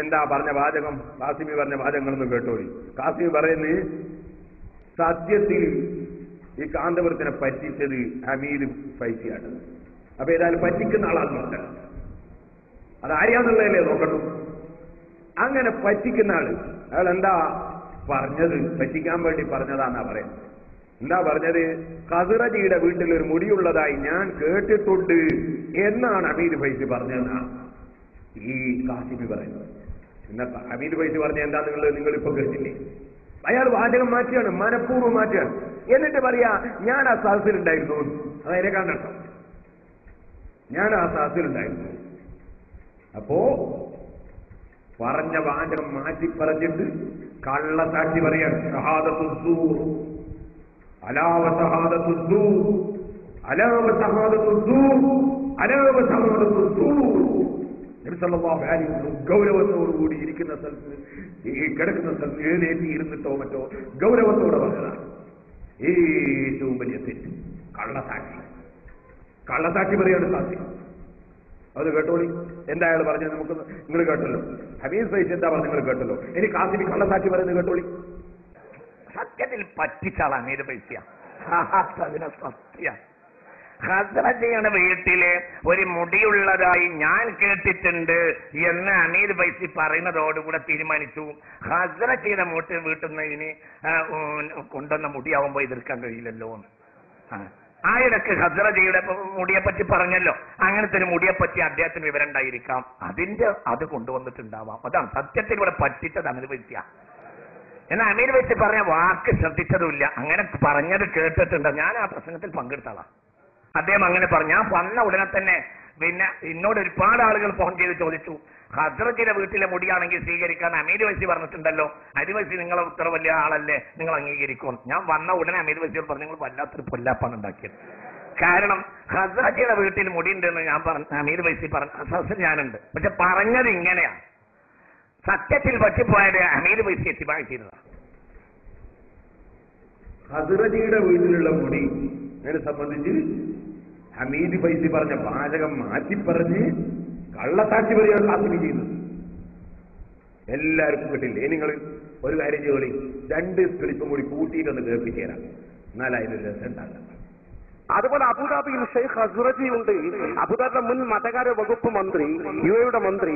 A: എന്താ പറഞ്ഞ വാചകം, ഖാസിമി പറഞ്ഞ വാചകങ്ങളൊന്നും കേട്ടോളി. ഖാസിമി പറയുന്നത്, സത്യത്തിൽ ഈ കാന്തപുരത്തിനെ പറ്റിച്ചത് ഹമീദ് ഫൈസിയാണ്. അപ്പൊ ഏതായാലും പറ്റിക്കുന്ന ആളാണെന്നുണ്ട്, അത് ആര്യാന്നുള്ളതല്ലേ നോക്കട്ടു. അങ്ങനെ പറ്റിക്കുന്ന ആള് അയാൾ എന്താ പറഞ്ഞത്, പറ്റിക്കാൻ വേണ്ടി പറഞ്ഞതാന്നാ പറയുന്നത്. എന്താ പറഞ്ഞത്, ഖസ്റജിയുടെ വീട്ടിൽ ഒരു മുടിയുള്ളതായി ഞാൻ കേട്ടിട്ടുണ്ട് എന്നാണ് ഹമീദ് ഫൈസി പറഞ്ഞതെന്നാണ് ഈ ഖാസിമി പറയുന്നത്. പിന്നെ ഹമീദ് ഫൈസി പറഞ്ഞ എന്താ നിങ്ങളിപ്പോ കേട്ടില്ലേ? അയാൾ വാചകം മാറ്റിയാണ്, മനഃപൂർവ്വം മാറ്റിയാണ്. എന്നിട്ട് പറയാ ഞാൻ ആ സദസ്സിലുണ്ടായിരുന്നു. അതതിനെ കണ്ടോ, ഞാൻ ആ സദസ്സിലുണ്ടായിരുന്നു. അപ്പോ പറഞ്ഞ വാചകം മാറ്റി പറഞ്ഞിട്ട് കള്ളസാക്ഷി പറയാണ്. ഷഹാദത്തുസ്സൂർ, അലാവ ഷഹാദത്തുസ്സൂർ, അലാവ ഷഹാദത്തുസ്സൂർ, അലാവ ഷഹാദത്തുസ്സൂർ. നബി സല്ലല്ലാഹു അലൈഹി വസല്ലം ഗൗരവത്തോടുകൂടി ഇരിക്കുന്ന സ്ഥലത്ത്, ഈ കിടക്കുന്ന സ്ഥലത്ത് എഴുന്നേറ്റി ഇരുന്നിട്ടോ മറ്റോ ഗൗരവത്തോടെ പറഞ്ഞതാണ് ഏറ്റവും വലിയ തെറ്റ്. കള്ളസാക്ഷി പറയാണ് സാക്ഷി. അത് കേട്ടോളി. എന്താ അയാൾ പറഞ്ഞത് നമുക്ക് നിങ്ങൾ കേട്ടല്ലോ. ഹമീദ് ഫൈസി എന്താ പറഞ്ഞത് നിങ്ങൾ കേട്ടല്ലോ. ഇനി ഖാസിമി കള്ളസാക്ഷി പറയുന്നത് കേട്ടോളി.
D: സത്യത്തിൽ പറ്റിച്ചാളാ ഹമീദ് ഫൈസിയ. അതിനെ സത്യ ഖസ്റജിയുടെ വീട്ടില് ഒരു മുടിയുള്ളതായി ഞാൻ കേട്ടിട്ടുണ്ട് എന്ന് ഹമീദ് ഫൈസി പറയുന്നതോടുകൂടെ തീരുമാനിച്ചു ഖസ്റജിയുടെ വീട്ടിൽ നിന്ന് ഇനി കൊണ്ടുവന്ന മുടിയാവുമ്പോ എതിർക്കാൻ കഴിയില്ലല്ലോ. ആ ഇടക്ക് ഖസ്റജിയുടെ മുടിയെപ്പറ്റി പറഞ്ഞല്ലോ. അങ്ങനത്തെ ഒരു മുടിയെപ്പറ്റി അദ്ദേഹത്തിന് വിവരം ഉണ്ടായിരിക്കാം, അത് കൊണ്ടുവന്നിട്ടുണ്ടാവാം. അതാണ് സത്യത്തിൽ ഇവിടെ പറ്റിച്ചത് ഹമീദ് ഫൈസിയ. എന്നാൽ ഹമീദ് ഫൈസി പറഞ്ഞ വാക്ക് ശ്രദ്ധിച്ചതുമില്ല, അങ്ങനെ പറഞ്ഞത് കേട്ടിട്ടുണ്ട്. ഞാൻ ആ പ്രസംഗത്തിൽ പങ്കെടുത്താളാ. അദ്ദേഹം അങ്ങനെ പറഞ്ഞു. ഞാൻ വന്ന ഉടനെ തന്നെ പിന്നെ എന്നോട് ഒരുപാട് ആളുകൾ ഫോൺ ചെയ്ത് ചോദിച്ചു, ഖസ്റജിയുടെ വീട്ടിലെ മുടിയാണെങ്കിൽ സ്വീകരിക്കാൻ ഹമീദ് ഫൈസി പറഞ്ഞിട്ടുണ്ടല്ലോ, ഹമീദ് ഫൈസി നിങ്ങളെ ഇത്ര വലിയ ആളല്ലേ, നിങ്ങൾ അംഗീകരിക്കും. ഞാൻ വന്ന ഉടനെ ഹമീദ് ഫൈസിയോട് പറഞ്ഞു, നിങ്ങൾ വല്ലാത്തൊരു പൊല്ലാപ്പാണ് ഉണ്ടാക്കിയത്. കാരണം ഖസ്റജിയുടെ വീട്ടിൽ മുടി ഉണ്ടെന്ന് ഞാൻ പറഞ്ഞു, ഹമീദ് ഫൈസി പറഞ്ഞു, സദസ്സിൽ ഞാനുണ്ട്. പക്ഷെ പറഞ്ഞത് ഇങ്ങനെയാണ്. സത്യത്തിൽ പറ്റിപ്പോയത് ഹമീദ് ഫൈസി എത്തിപ്പായി ചെയ്തതാണ്.
A: ഖസ്റജിയുടെ വീട്ടിലുള്ള മുടി അതിനെ സംബന്ധിച്ച് ഹമീദ് ഫൈസി പറഞ്ഞ വാചകം മാറ്റിപ്പറഞ്ഞ് കള്ളസാക്ഷി പറയുകയാണ് ഖാസിമി ചെയ്യുന്നത്. എല്ലാവർക്കും കിട്ടില്ലേ? നിങ്ങൾ ഒരു കാര്യം ചെയ്തോളി, 2 ക്ലിപ്പും കൂടി കൂട്ടിയിട്ടൊന്ന് കേൾപ്പിച്ചേരാം, എന്നാലും അതിനൊരു രസം ഉണ്ടാകാം.
B: അതുപോലെ അബുദാബിയിൽ ഷെയ്ഖ് ഹസ്റജി ഉണ്ട്. അബുദാബിയുടെ മുൻ മതകാര്യ വകുപ്പ് മന്ത്രി, യുഎയുടെ മന്ത്രി.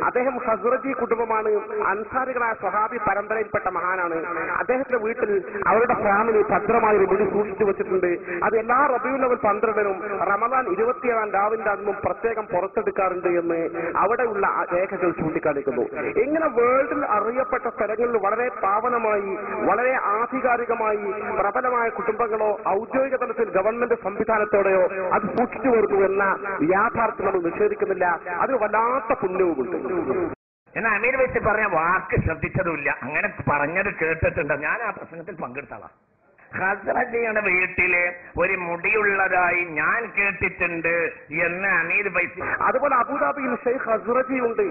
B: അദ്ദേഹം ഹസ്റജി കുടുംബമാണ്. അൻസാരികളായ സ്വഹാബി പരമ്പരയിൽപ്പെട്ട മഹാനാണ്. അദ്ദേഹത്തിന്റെ വീട്ടിൽ അവരുടെ ഫാമിലി ഭദ്രമായി ഒരു മുടി സൂക്ഷിച്ചു വെച്ചിട്ടുണ്ട്. അത് എല്ലാ റബീഉൽ അവ്വൽ 12-നും റമദാൻ 27-ാം രാവിന്റെ അന്നും പ്രത്യേകം പുറത്തെടുക്കാറുണ്ട് എന്ന് അവിടെയുള്ള രേഖകൾ ചൂണ്ടിക്കാണിക്കുന്നു. ഇങ്ങനെ വേൾഡിൽ അറിയപ്പെട്ട സ്ഥലങ്ങളിൽ വളരെ പാവനമായി, വളരെ ആധികാരികമായി പ്രബലമായ കുടുംബങ്ങളോ ഔദ്യോഗിക തലത്തിൽ ഗവൺമെന്റ് സംവിധാനത്തോടെയോ അത് സൂക്ഷിച്ചു വരുന്നു എന്ന യാഥാർത്ഥ്യം നമ്മൾ നിഷേധിക്കുന്നില്ല. അതിന് വല്ലാത്ത പുണ്യവുമുണ്ട്.
D: എന്നാൽ അമീർ വെച്ച് പറഞ്ഞ വാക്ക് ശ്രദ്ധിച്ചതുമില്ല. അങ്ങനെ പറഞ്ഞത് കേട്ടിട്ടുണ്ട്. ഞാൻ ആ പ്രസംഗത്തിൽ പങ്കെടുത്തതാ. ഹസ്റജിയുടെ വീട്ടില് ഒരു മുടിയുള്ളതായി ഞാൻ കേട്ടിട്ടുണ്ട് എന്ന് അമീർ പൈസ.
B: അതുപോലെ അബുദാബിയിൽ ഷെയ്ഖ് ഹസ്റജി ഉണ്ട്.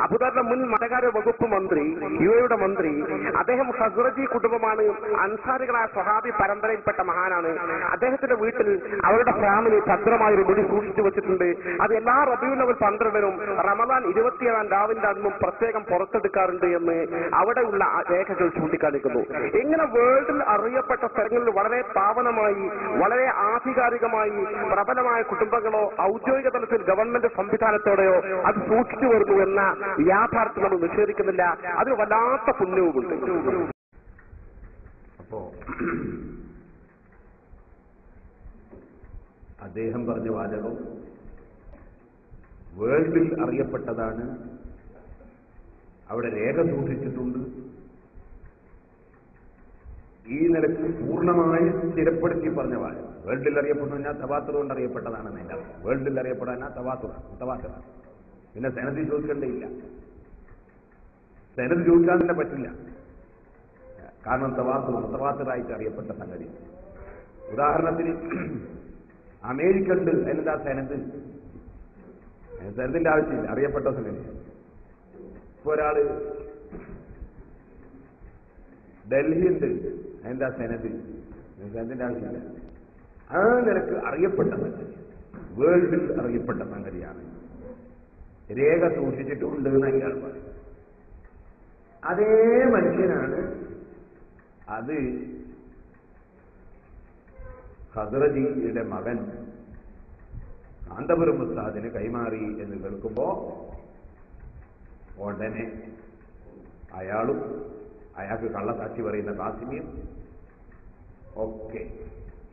B: അബുദാബിയുടെ മുൻ മതകാര്യ വകുപ്പ് മന്ത്രി, യുഎയുടെ മന്ത്രി. അദ്ദേഹം ഹസ്റജി കുടുംബമാണ്. അൻസാരികളായ സ്വഹാബി പരമ്പരയിൽപ്പെട്ട മഹാനാണ്. അദ്ദേഹത്തിന്റെ വീട്ടിൽ അവരുടെ ഫാമിലി ഭദ്രമായി ഒരു മുടി സൂക്ഷിച്ചു വെച്ചിട്ടുണ്ട്. അത് എല്ലാ റബീഉൽ അവ്വൽ 12-നും റമദാൻ 27-ാം രാവിന്റെ അന്നും പ്രത്യേകം പുറത്തെടുക്കാറുണ്ട് എന്ന് അവിടെയുള്ള രേഖകൾ ചൂണ്ടിക്കാണിക്കുന്നു. ഇങ്ങനെ വേൾഡിൽ അറിയപ്പെട്ട സ്ഥലങ്ങളിൽ വളരെ പാവനമായി, വളരെ ആധികാരികമായി പ്രബലമായ കുടുംബങ്ങളോ ഔദ്യോഗിക തലത്തിൽ ഗവൺമെന്റ് സംവിധാനത്തോടെയോ അത് സൂക്ഷിച്ചു വരുന്നു എന്ന യാഥാർത്ഥ്യം നമ്മൾ നിഷേധിക്കുന്നില്ല. അതിന് വല്ലാത്ത പുണ്യവുമുണ്ട്.
A: അപ്പോ അദ്ദേഹം പറഞ്ഞ വാചകം വേൾഡിൽ അറിയപ്പെട്ടതാണ്, അവിടെ രേഖ സൂക്ഷിച്ചിട്ടുണ്ട്. ഈ നിലക്ക് പൂർണ്ണമായി സ്ഥിരപ്പെടുത്തി പറഞ്ഞ വാചകം. വേൾഡിൽ അറിയപ്പെടുന്ന തവാത്തുർ കൊണ്ട് അറിയപ്പെട്ടതാണെന്ന് എൻ്റെ അർത്ഥം. വേൾഡിൽ അറിയപ്പെടാൻ തവാത്തുർ. പിന്നെ സെനത് ചോദിക്കേണ്ടയില്ല. സെനത് ചോദിക്കാൻ തന്നെ പറ്റില്ല. കാരണം തവാത്തുറായിട്ട് അറിയപ്പെട്ട സംഗതി. ഉദാഹരണത്തിന് അമേരിക്ക ഉണ്ട്, അതിനെന്താ സെനത്? സെനത്തിന്റെ ആവശ്യമില്ല, അറിയപ്പെട്ട സംഗതി. ഇപ്പൊ ഒരാള് ഡൽഹി ഉണ്ട്, അതിന്റെ സെനത്, സെനത്തിന്റെ ആവശ്യമില്ല. ആ നിലക്ക് അറിയപ്പെട്ട സംഗതി, വേൾഡിൽ അറിയപ്പെട്ട സംഗതിയാണ്. രേഖ സൂക്ഷിച്ചിട്ടുണ്ട് എന്ന് അയാൾ പറയും. അതേ മനുഷ്യനാണ് അത് ഹസ്റജിയുടെ മകൻ കാന്തപുരം ഉസ്താദിന് കൈമാറി എന്ന് കേൾക്കുമ്പോ ഉടനെ അയാളും അയാൾക്ക് കള്ളസാക്ഷി പറയുന്ന കാസിമിയും ഒക്കെ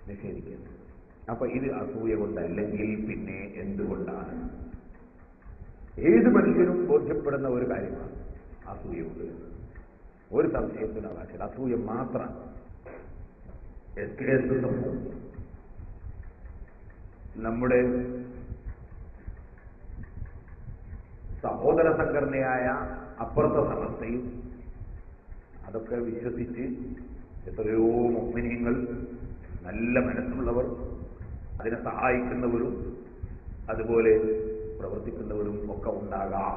A: നിഷേധിക്കുന്നു. അപ്പൊ ഇത് അസൂയ കൊണ്ടല്ലെങ്കിൽ പിന്നെ എന്തുകൊണ്ടാണ്? ഏത് മനുഷ്യനും ബോധ്യപ്പെടുന്ന ഒരു കാര്യമാണ് അസൂയുണ്ട്. ഒരു സംശയത്തിന് അവകാശം അസൂയ മാത്രമാണ്. നമ്മുടെ സഹോദര സംഘടനയായ അപ്പുറത്തെ സമസ്തയും അതൊക്കെ വിശ്വസിച്ച് എത്രയോ മുഅ്മിനീങ്ങൾ, നല്ല മനസ്സുള്ളവർ, അതിനെ സഹായിക്കുന്നവരും അതുപോലെ പ്രവർത്തിക്കുന്നവരും ഒക്കെ ഉണ്ടാകാം.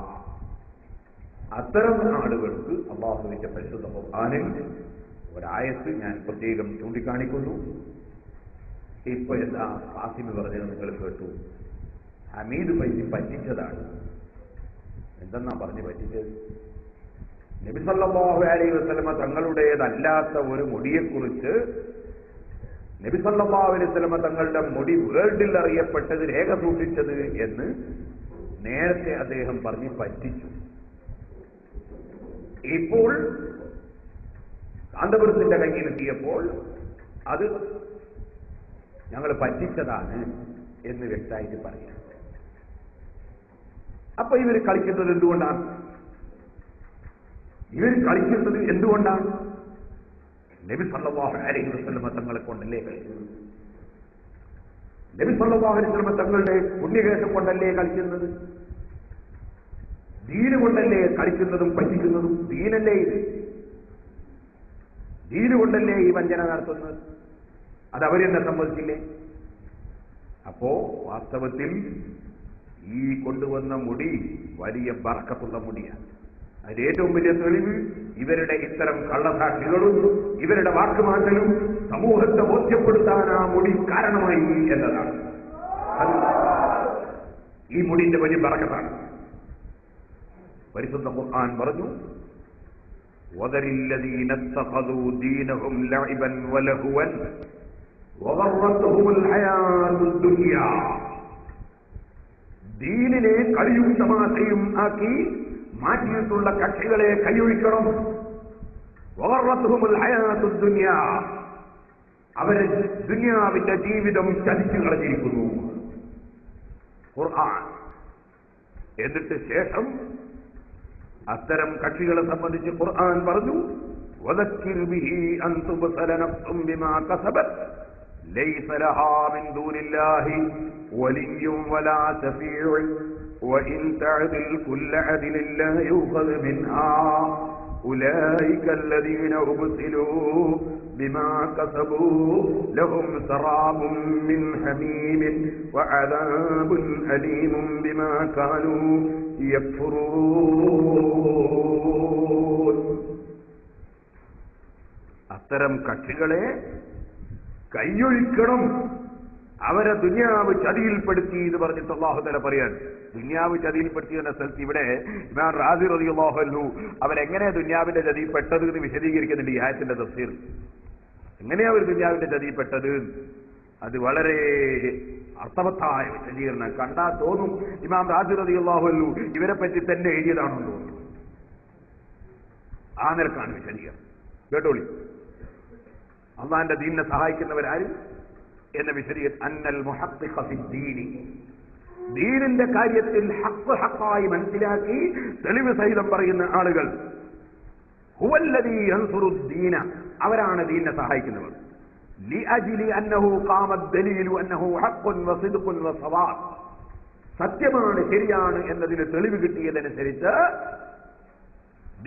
A: അത്തരം ആളുകൾക്ക് അല്ലാഹുവിന്റെ പരിശുദ്ധ ഖുർആനിൽ ഒരായത്ത് ഞാൻ പ്രത്യേകം ചൂണ്ടിക്കാണിക്കുന്നു. ഇപ്പൊ എന്താ ഖാസിമി പറഞ്ഞത് നിങ്ങൾ കേട്ടു. ഹമീദ് ഫൈസി പറ്റിച്ചതാണ്. എന്തെന്നാ പറഞ്ഞു പറ്റിച്ചത്? നബി സല്ലല്ലാഹു അലൈഹി വസല്ലമ തങ്ങളുടേതല്ലാത്ത ഒരു മുടിയെക്കുറിച്ച് നബി സല്ലല്ലാഹു അലൈഹി വസല്ലമ തങ്ങളുടെ മുടി വേൾഡിൽ അറിയപ്പെട്ടത്, രേഖ സൂക്ഷിച്ചത് എന്ന് നേരത്തെ അദ്ദേഹം പറഞ്ഞ് പറ്റിച്ചു. ഇപ്പോൾ കാന്തപുരത്തിന്റെ കയ്യിലെത്തിയപ്പോൾ അത് ഞങ്ങൾ പറ്റിച്ചതാണ് എന്ന് വ്യക്തമായിട്ട് പറയാം. അപ്പൊ ഇവർ കളിക്കുന്നത് എന്തുകൊണ്ടാണ്? നബി സല്ലല്ലാഹു അലൈഹി വസല്ലമ തങ്ങളെ കൊണ്ടല്ലേ കളിക്കുന്നത്? നബി സല്ലല്ലാഹു അലൈഹി വസല്ലമ തങ്ങളുടെ പുണ്യകേശം കൊണ്ടല്ലേ കളിക്കുന്നത്? ദീന് കൊണ്ടല്ലേ കളിക്കുന്നതും പറ്റിക്കുന്നതും? ദീനല്ലേ ഇത്? ദീന് കൊണ്ടല്ലേ ഈ വഞ്ചന നടത്തുന്നത്? അത് അവരെന്നെ സമ്മതിച്ചില്ലേ? അപ്പോ വാസ്തവത്തിൽ ഈ കൊണ്ടുവന്ന മുടി വലിയ ബർക്കത്തുള്ള മുടിയാണ്. അതിന്റെ ഏറ്റവും വലിയ തെളിവ് ഇവരുടെ ഇത്തരം കള്ളസാക്ഷികളും ഇവരുടെ വാക്കുമാറ്റലും സമൂഹത്തെ ബോധ്യപ്പെടുത്താൻ ആ മുടി കാരണമായി എന്നതാണ്. ഈ മുടിന്റെ വലിയ ബർക്കത്താണ്. പരിശുദ്ധ ഖുർആൻ പറഞ്ഞു, وَذَرِ الَّذِينَ اتَّخَذُوا دِينَهُمْ لَعِبًا وَلَهْوًا വഗറത്തുഹുൽ ഹയാത്തുദ് ദുനിയ, ദീനിനെ കളിയും തമാശയും ആക്കി മാറ്റിയിട്ടുള്ള കക്ഷികളെ കൈയൊഴിക്കണം. വഗറത്തുഹുൽ ഹയാത്തുദ് ദുനിയ, അവര് ദുനിയാവിന്റെ ജീവിതം ചതിച്ചു കളഞ്ഞിരിക്കുന്നു. ഖുർആൻ. എന്നിട്ട് ശേഷം അത്തരം കക്ഷികളെ സംബന്ധിച്ച് ഖുർആൻ പറഞ്ഞു, വദക്കിർ ബിഹി അൻ തുബ്സല നഫ്സും ബിമാ കസബത് ലൈസ ലഹാ മിൻ ദൂനില്ലാഹി വലിയ്യുൻ വലാ ശഫീഉൻ വഇൻ തഅദിൽ കുല്ല അദിലിൻ ലാ യുഖദ് മിൻഹാ ഉലൈക അല്ലദീന ഉബ്സിലൂ ബിമാ കസബൂ ലഹും സറാബുൻ മിൻ ഹമീമിൻ വഅദാബുൻ അലീമുൻ ബിമാ കാനൂ യക്ഫുറൂൻ. അത്തരം കക്ഷികളെ കൈയൊഴിക്കണം, അവരെ ദുനിയാവ് ചതിയിൽപ്പെടുത്തി എന്ന് പറഞ്ഞിട്ട് അല്ലാഹു തആല പറയാൻ. ദുനിയാവ് ചതിയിൽപ്പെടുത്തി എന്ന സ്ഥലത്ത് ഇവിടെ ഇമാം റാസി റളിയല്ലാഹു അൻഹു അവരെങ്ങനെ ദുനിയാവിന്റെ ചതിയിൽപ്പെട്ടത് എന്ന് വിശദീകരിക്കുന്നുണ്ട് ഈ ആയത്തിന്റെ തഫ്സീർ. എങ്ങനെയാ അവർ ദുനിയാവിന്റെ ചതിയിൽപ്പെട്ടത്? അത് വളരെ അർത്ഥവത്തായ വിശദീകരണം. കണ്ടാ തോന്നും ഇമാം റാസി റളിയല്ലാഹു അൻഹു ഇവരെ പറ്റി തന്നെ എഴുതിയതാണെന്ന് തോന്നുന്നു. ആ നിലക്കാണ് വിശദീകരണം. കേട്ടോളി. അള്ളാന്റെ ദീനിനെ സഹായിക്കുന്നവരാരും എന്ന വിശദീകരണം. അന്നൽ മുഹഖ്ഖിഖ ഫിദ്ദീനി, ദീനിന്റെ കാര്യത്തിൽ ഹഖ് ഹഖായി മനസ്സിലാക്കി തെളിവ് സഹിതം പറയുന്ന ആളുകൾ, ഹുവല്ലദീ യൻസുറുദ്ദീന, അവരാണ് ദീനിനെ സഹായിക്കുന്നവർ. ലിഅജ്ലി അന്നഹു ഖാമദ് ദലീലു അന്നഹു ഹഖ്ഖുൻ വസിദ്ഖുൻ വസവാബ്, സത്യമാണ് ശരിയാണ് എന്നതിന് തെളിവ് കിട്ടിയതനുസരിച്ച്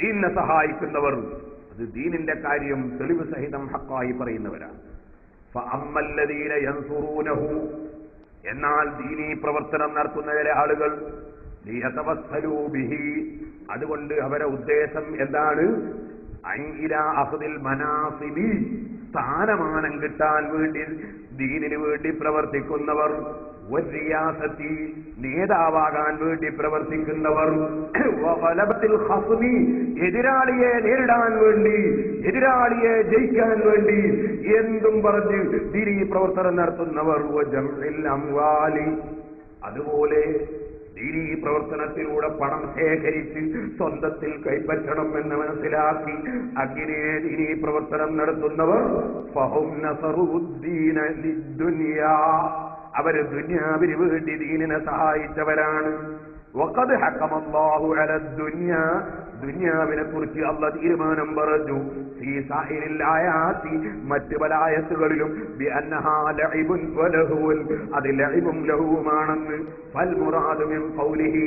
A: ദീനിനെ സഹായിക്കുന്നവർ അത് ദീനിന്റെ കാര്യം തെളിവ് സഹിതം ഹഖായി പറയുന്നവരാണ്. ഫഅമ്മല്ലദീന യൻസുറൂനഹു, എന്നാൽ ദീനീ പ്രവർത്തനം നടത്തുന്ന ചില ആളുകൾ ലിയതവസ്സലൂ ബിഹി, അതുകൊണ്ട് അവരുടെ ഉദ്ദേശം എന്താണ്? അൻ ഇലാ അഖ്ദിൽ മനാസിബി, സ്ഥാനമാനം കിട്ടാൻ വേണ്ടി ദീനിന് വേണ്ടി പ്രവർത്തിക്കുന്നവർ, വരിയാസത്തി, നേതാവാകാൻ വേണ്ടി പ്രവർത്തിക്കുന്നവർ, വഗലബത്തിൽ ഖസ്മി, എതിരാളിയെ നേരിടാൻ വേണ്ടി, എതിരാളിയെ ജയിക്കാൻ വേണ്ടി എന്തും പറഞ്ഞ് ദീനീ പ്രവർത്തനം നടത്തുന്നവർ, വജംഇൽ അംവാലി, അതുപോലെ ദീനീ പ്രവർത്തനത്തിലൂടെ പണം ശേഖരിച്ച് സ്വന്തത്തിൽ കൈപ്പറ്റണം എന്ന് മനസ്സിലാക്കി അങ്ങനെ ദീനീ പ്രവർത്തനം നടത്തുന്നവർ, ഫഹും നസറുദ്ദീന ലിദ്ദുനിയാ, അവര് ദുനിയാവിന് വേണ്ടി ദീനിനെ സഹായിച്ചവരാണ്. വഖദ് ഹഖമല്ലാഹു അല ദുനിയാ, ദുനിയാവിനെ കുറിച്ച് അല്ലാഹു തീരുമാനം പറഞ്ഞു. ഫീ സായിരിൽ ആയാതി, മറ്റ് പല ആയത്തുകളിലും ബിഅന്നഹാ ലഇബുൻ വലഹുൻ, അത് ലഇബും ലഹുവുമാണെന്ന്. ഫൽ മുറാദു മിൻ ഖൗലിഹി,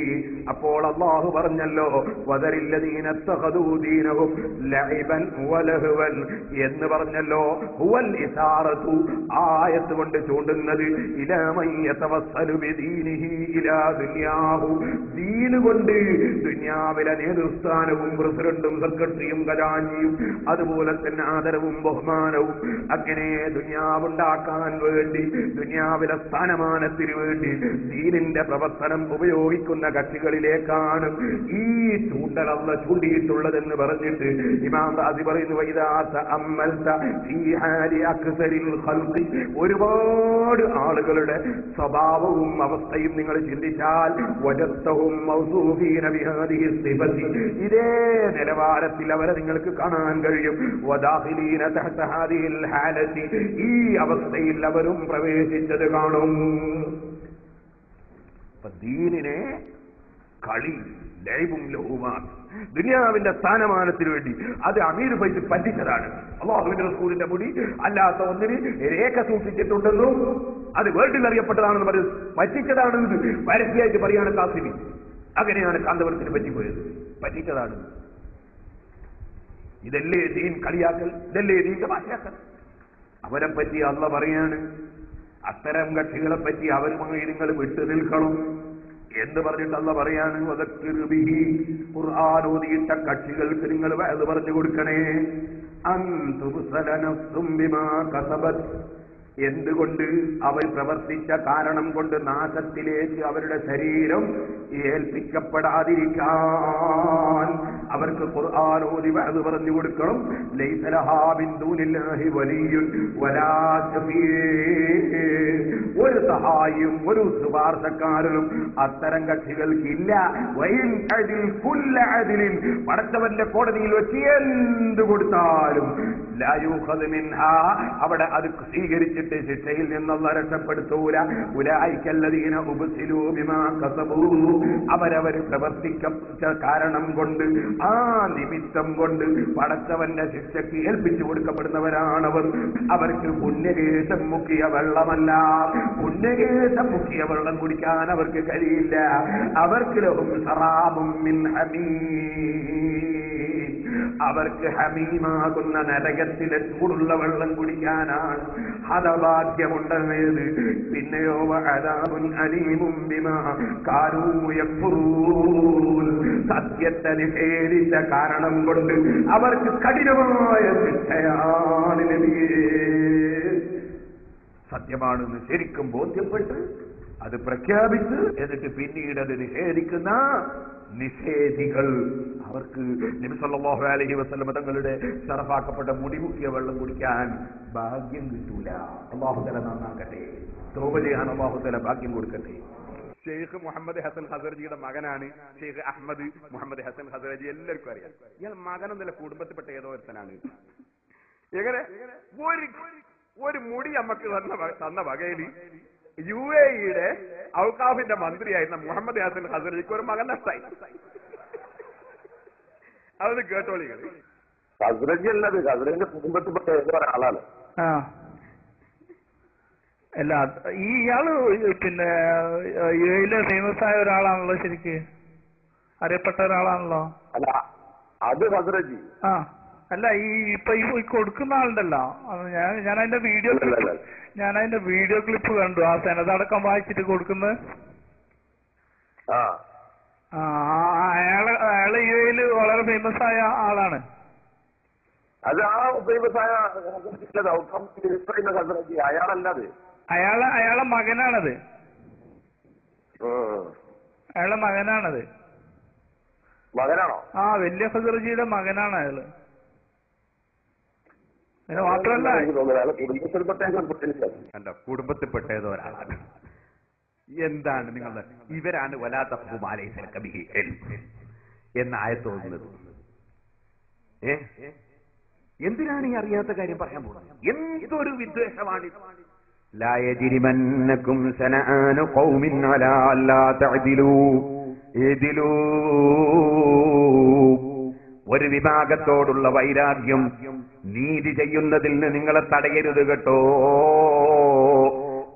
A: അപ്പോൾ അല്ലാഹു പറഞ്ഞല്ലോ വദരില്ലദീന തഖദൂ ദീനഹും ലഇബൻ വലഹുവൻ എന്ന് പറഞ്ഞല്ലോ. ഹുവൽ ഇസാറതു, ആയത്ത് കൊണ്ട് ചൂണ്ടുന്നത് ഇലാ മൻ യതവസ്സലു ബിദീനിഹി ഇലാ ദുനിയാഹു, ദീന് കൊണ്ട് ദുനിയാവിലെ നേതൃസ്ഥാനവും പ്രസിഡന്റും സെക്രട്ടറിയും ഖജാൻജിയും അതുപോലെ തന്നെ ആദരവും ബഹുമാനവും അങ്ങനെ ദുനിയാവുണ്ടാക്കാൻ വേണ്ടി, ദുനിയാവിലെ സ്ഥാനമാനത്തിന് വേണ്ടി ദീനിന്റെ പ്രവർത്തനം ഉപയോഗിക്കുന്ന കക്ഷികളിലേക്കാണ് ഈ ചൂണ്ടൽ അല്ലാഹു ചൂണ്ടിയിട്ടുള്ളതെന്ന് പറഞ്ഞിട്ട് ഇമാം റാസി പറയുന്നു, വഇദാ തഅമ്മൽത ഫീ ഹാലി അക്സരിൽ ഖൽഖി, ഒരുപാട് ആളുകളുടെ സ്വഭാവവും അവസ്ഥയും നിങ്ങൾ ചിന്തിച്ചാൽ വജത്തഹും മൗസൂഫീന ബിഹാദിഹി സിഫതി, ഇതേ നിലവാരത്തിൽ അവരെ നിങ്ങൾക്ക് കാണാൻ കഴിയും. വദാഖിലീന തഹത ഹാദിഹിൽ ഹാലതി, ഈ അവസ്ഥയിൽ അവരും പ്രവേശിച്ചത് കാണും. ദീനിനെ കളി ലൈബും ലഹുമാണ്, ദുനിയാവിന്റെ സ്ഥാനമാനത്തിന് വേണ്ടി അത് അമീർ പൈസ പറ്റിച്ചതാണ്. അല്ലാഹുവിന്റെ റസൂലിന്റെ മുടി അല്ലാത്ത ഒന്നിന് രേഖ സൂക്ഷിച്ചിട്ടുണ്ടെന്നും അത് വേൾഡിൽ അറിയപ്പെട്ടതാണെന്ന് പറഞ്ഞ് പറ്റിച്ചതാണെന്ന് പരസ്യമായിട്ട് പറയാണ് കാസിമി. അങ്ങനെയാണ് കാന്തപുരത്തിന് പറ്റിപ്പോയത്, പറ്റിച്ചതാണ്. ഇതല്ലേ ദീൻ കളിയാക്കൽ, ഇതല്ലേ ദീൻ തമാശയാക്കൽ? അവരെ പറ്റി അല്ലാഹു പറയാണ്, അത്തരം കക്ഷികളെ പറ്റി അവരുമായി നിങ്ങൾ വിട്ടു നിൽക്കണം എന്ന് പറഞ്ഞിട്ട് അല്ലാഹു പറയാണ്, വദക്കിർ ബിഹി, ഖുർആൻ ഓതിയിട്ട കക്ഷികൾക്ക് നിങ്ങൾ വഅദ് പറഞ്ഞു കൊടുക്കണേ. അൻ തുബ്സല നഫ്സും ബിമാ കസബത്, എന്തുകൊണ്ട്? അവർ പ്രവർത്തിച്ച കാരണം കൊണ്ട് നാശത്തിലേക്ക് അവരുടെ ശരീരം ഏൽപ്പിക്കപ്പെടാതിരിക്കാൻ അവർക്ക് ഖുർആൻ ഓതി വഅദ് പറഞ്ഞു കൊടുക്കണം. ലൈസ ലഹാ മിൻ ദൂനില്ലാഹി വലിയ്യുൻ വലാ ശഫീഅ്. ഒരു സഹായിയും ഒരു ശുപാർശക്കാരനും അത്തരം കക്ഷികൾക്കില്ല. വഇൻ അദിൽ കുല്ല അദിലിൻ, പടച്ചവന്റെ കോടതിയിൽ വെച്ച് എന്ത് കൊടുത്താലും ലാ യുഖദ് മിൻഹാ, അവിടെ അത് സ്വീകരിച്ചിട്ട് ശിക്ഷയിൽ നിന്നുള്ള രക്ഷപ്പെടുത്തൂല. ഉലൈകല്ലദീന ഉബ്സിലൂ ബിമാ കസബൂ, അവരവർ പ്രവർത്തിച്ച കാരണം കൊണ്ട് ആ നിമിത്തം കൊണ്ട് പടച്ചവന്റെ ശിക്ഷയ്ക്ക് ഏൽപ്പിച്ചു കൊടുക്കപ്പെടുന്നവരാണവർ. അവർക്ക് പുണ്യകേശം മുക്കിയ വെള്ളമല്ല, പുണ്യകേശം മുക്കിയ വെള്ളം കുടിക്കാൻ അവർക്ക് കഴിയില്ല. അവർക്ക് ലഹും ശറാബും മിൻ ഹമീം, അവർക്ക് ഹമീമാകുന്ന നരകത്തിലെ ചൂടുള്ള വെള്ളം കുടിക്കാനാണ് ഹതഭാഗ്യമുണ്ടായത്. പിന്നെയോ അദാബുൻ അലീമും ബിമാ കാനൂ യക്ഫുറൂൻ, സത്യത്തെ നിഷേധിച്ച കാരണം കൊണ്ട് അവർക്ക് കഠിനമായ ശിക്ഷയാണ് നബിയേ. സത്യമാണെന്ന് ശരിക്കും ബോധ്യപ്പെട്ട് അത് പ്രഖ്യാപിച്ച് എന്നിട്ട് പിന്നീട് അത് നിഷേധിക്കുന്ന നിഷേധികൾ, അവർക്ക് നബി സല്ലല്ലാഹു അലൈഹി വസല്ലം തങ്ങളുടെ ശറഫാക്കപ്പെട്ട മുടിമുക്കിയ വെള്ളം കുടിക്കാൻ ഭാഗ്യം കിട്ടൂല. അല്ലാഹു തആല നന്നാക്കട്ടെ, തൗബ ചെയ്യാൻ അല്ലാഹു തആല ഭാഗ്യം കൊടുക്കട്ടെ. ഷെയ്ഖ് മുഹമ്മദ് ഹസൻ ഖസറജിയുടെ മകനാണ് ഷെയ്ഖ് അഹമ്മദ് മുഹമ്മദ് ഹസൻ ഖസറജി. എല്ലാവർക്കും അറിയാം. ഇയാൾ മകനൊന്നുമില്ല, കുടുംബത്തിൽപ്പെട്ട ഏതോ ഒരുത്തനാണ്. എങ്ങനെ ഒരു മുടി അമ്മക്ക് തന്ന വകയിൽ UAE-യുടെ ഔഖാഫിന്റെ മന്ത്രിയായിരുന്ന മുഹമ്മദ് ഹസൻ ഖസറജിക്ക് ഒരു മകൻ നഷ്ടായി. അത് കേട്ടോളികൾ.
B: ഖസറജി അല്ലത്, ഖസറജിന്റെ കുടുംബത്തിൽപ്പെട്ട ഏതോ ഒരാളാണ്.
C: അല്ല, ഇയാള് പിന്നെ UAE-യിലെ ഫേമസ് ആയ ഒരാളാണല്ലോ, ശരിക്ക് അറിയപ്പെട്ട ഒരാളാണല്ലോ.
B: അല്ല, അത് ഖസറജി.
C: അല്ല, ഇപ്പൊ കൊടുക്കുന്ന ആളുണ്ടല്ലോ, ഞാൻ അതിന്റെ വീഡിയോ ക്ലിപ്പ് കണ്ടു. ആ സെനതടക്കം വായിച്ചിട്ട് കൊടുക്കുന്നത്. അയാള് UAE-യിൽ വളരെ ഫേമസ് ആയ ആളാണ്.
B: അത് ആ ഫേമസ് ആയ ഖസറജി അയാളല്ലത്.
C: അയാളെ മകനാണത്. അയാളെ മകനാണത്.
B: മകനാണോ?
C: വലിയ ഖസറജിയുടെ മകനാണ് അയാള്. മാത്രല്ല
A: കുടുംബത്തിൽപ്പെട്ട ഏതോ ഒരാളാണ്. എന്താണ് നിങ്ങളുടെ ഇവരാണ് എന്ന ആയത്ത് തോന്നുന്നത്. എന്തിനാണ് ഈ അറിയാത്ത കാര്യം പറയാൻ പോകുന്നത്? എന്തൊരു വിദ്വേഷമാണ്. ലാ യജ്രിമന്നകും സനആനു ഖൗമിൻ അലാ അല്ലാ തഅദിലൂ ഇദിലൂ. ഒരു വിഭാഗത്തോടുള്ള വൈരാഗ്യം നീതി ചെയ്യുന്നതിൽ നിന്ന് നിങ്ങളെ തടയരുത് കേട്ടോ.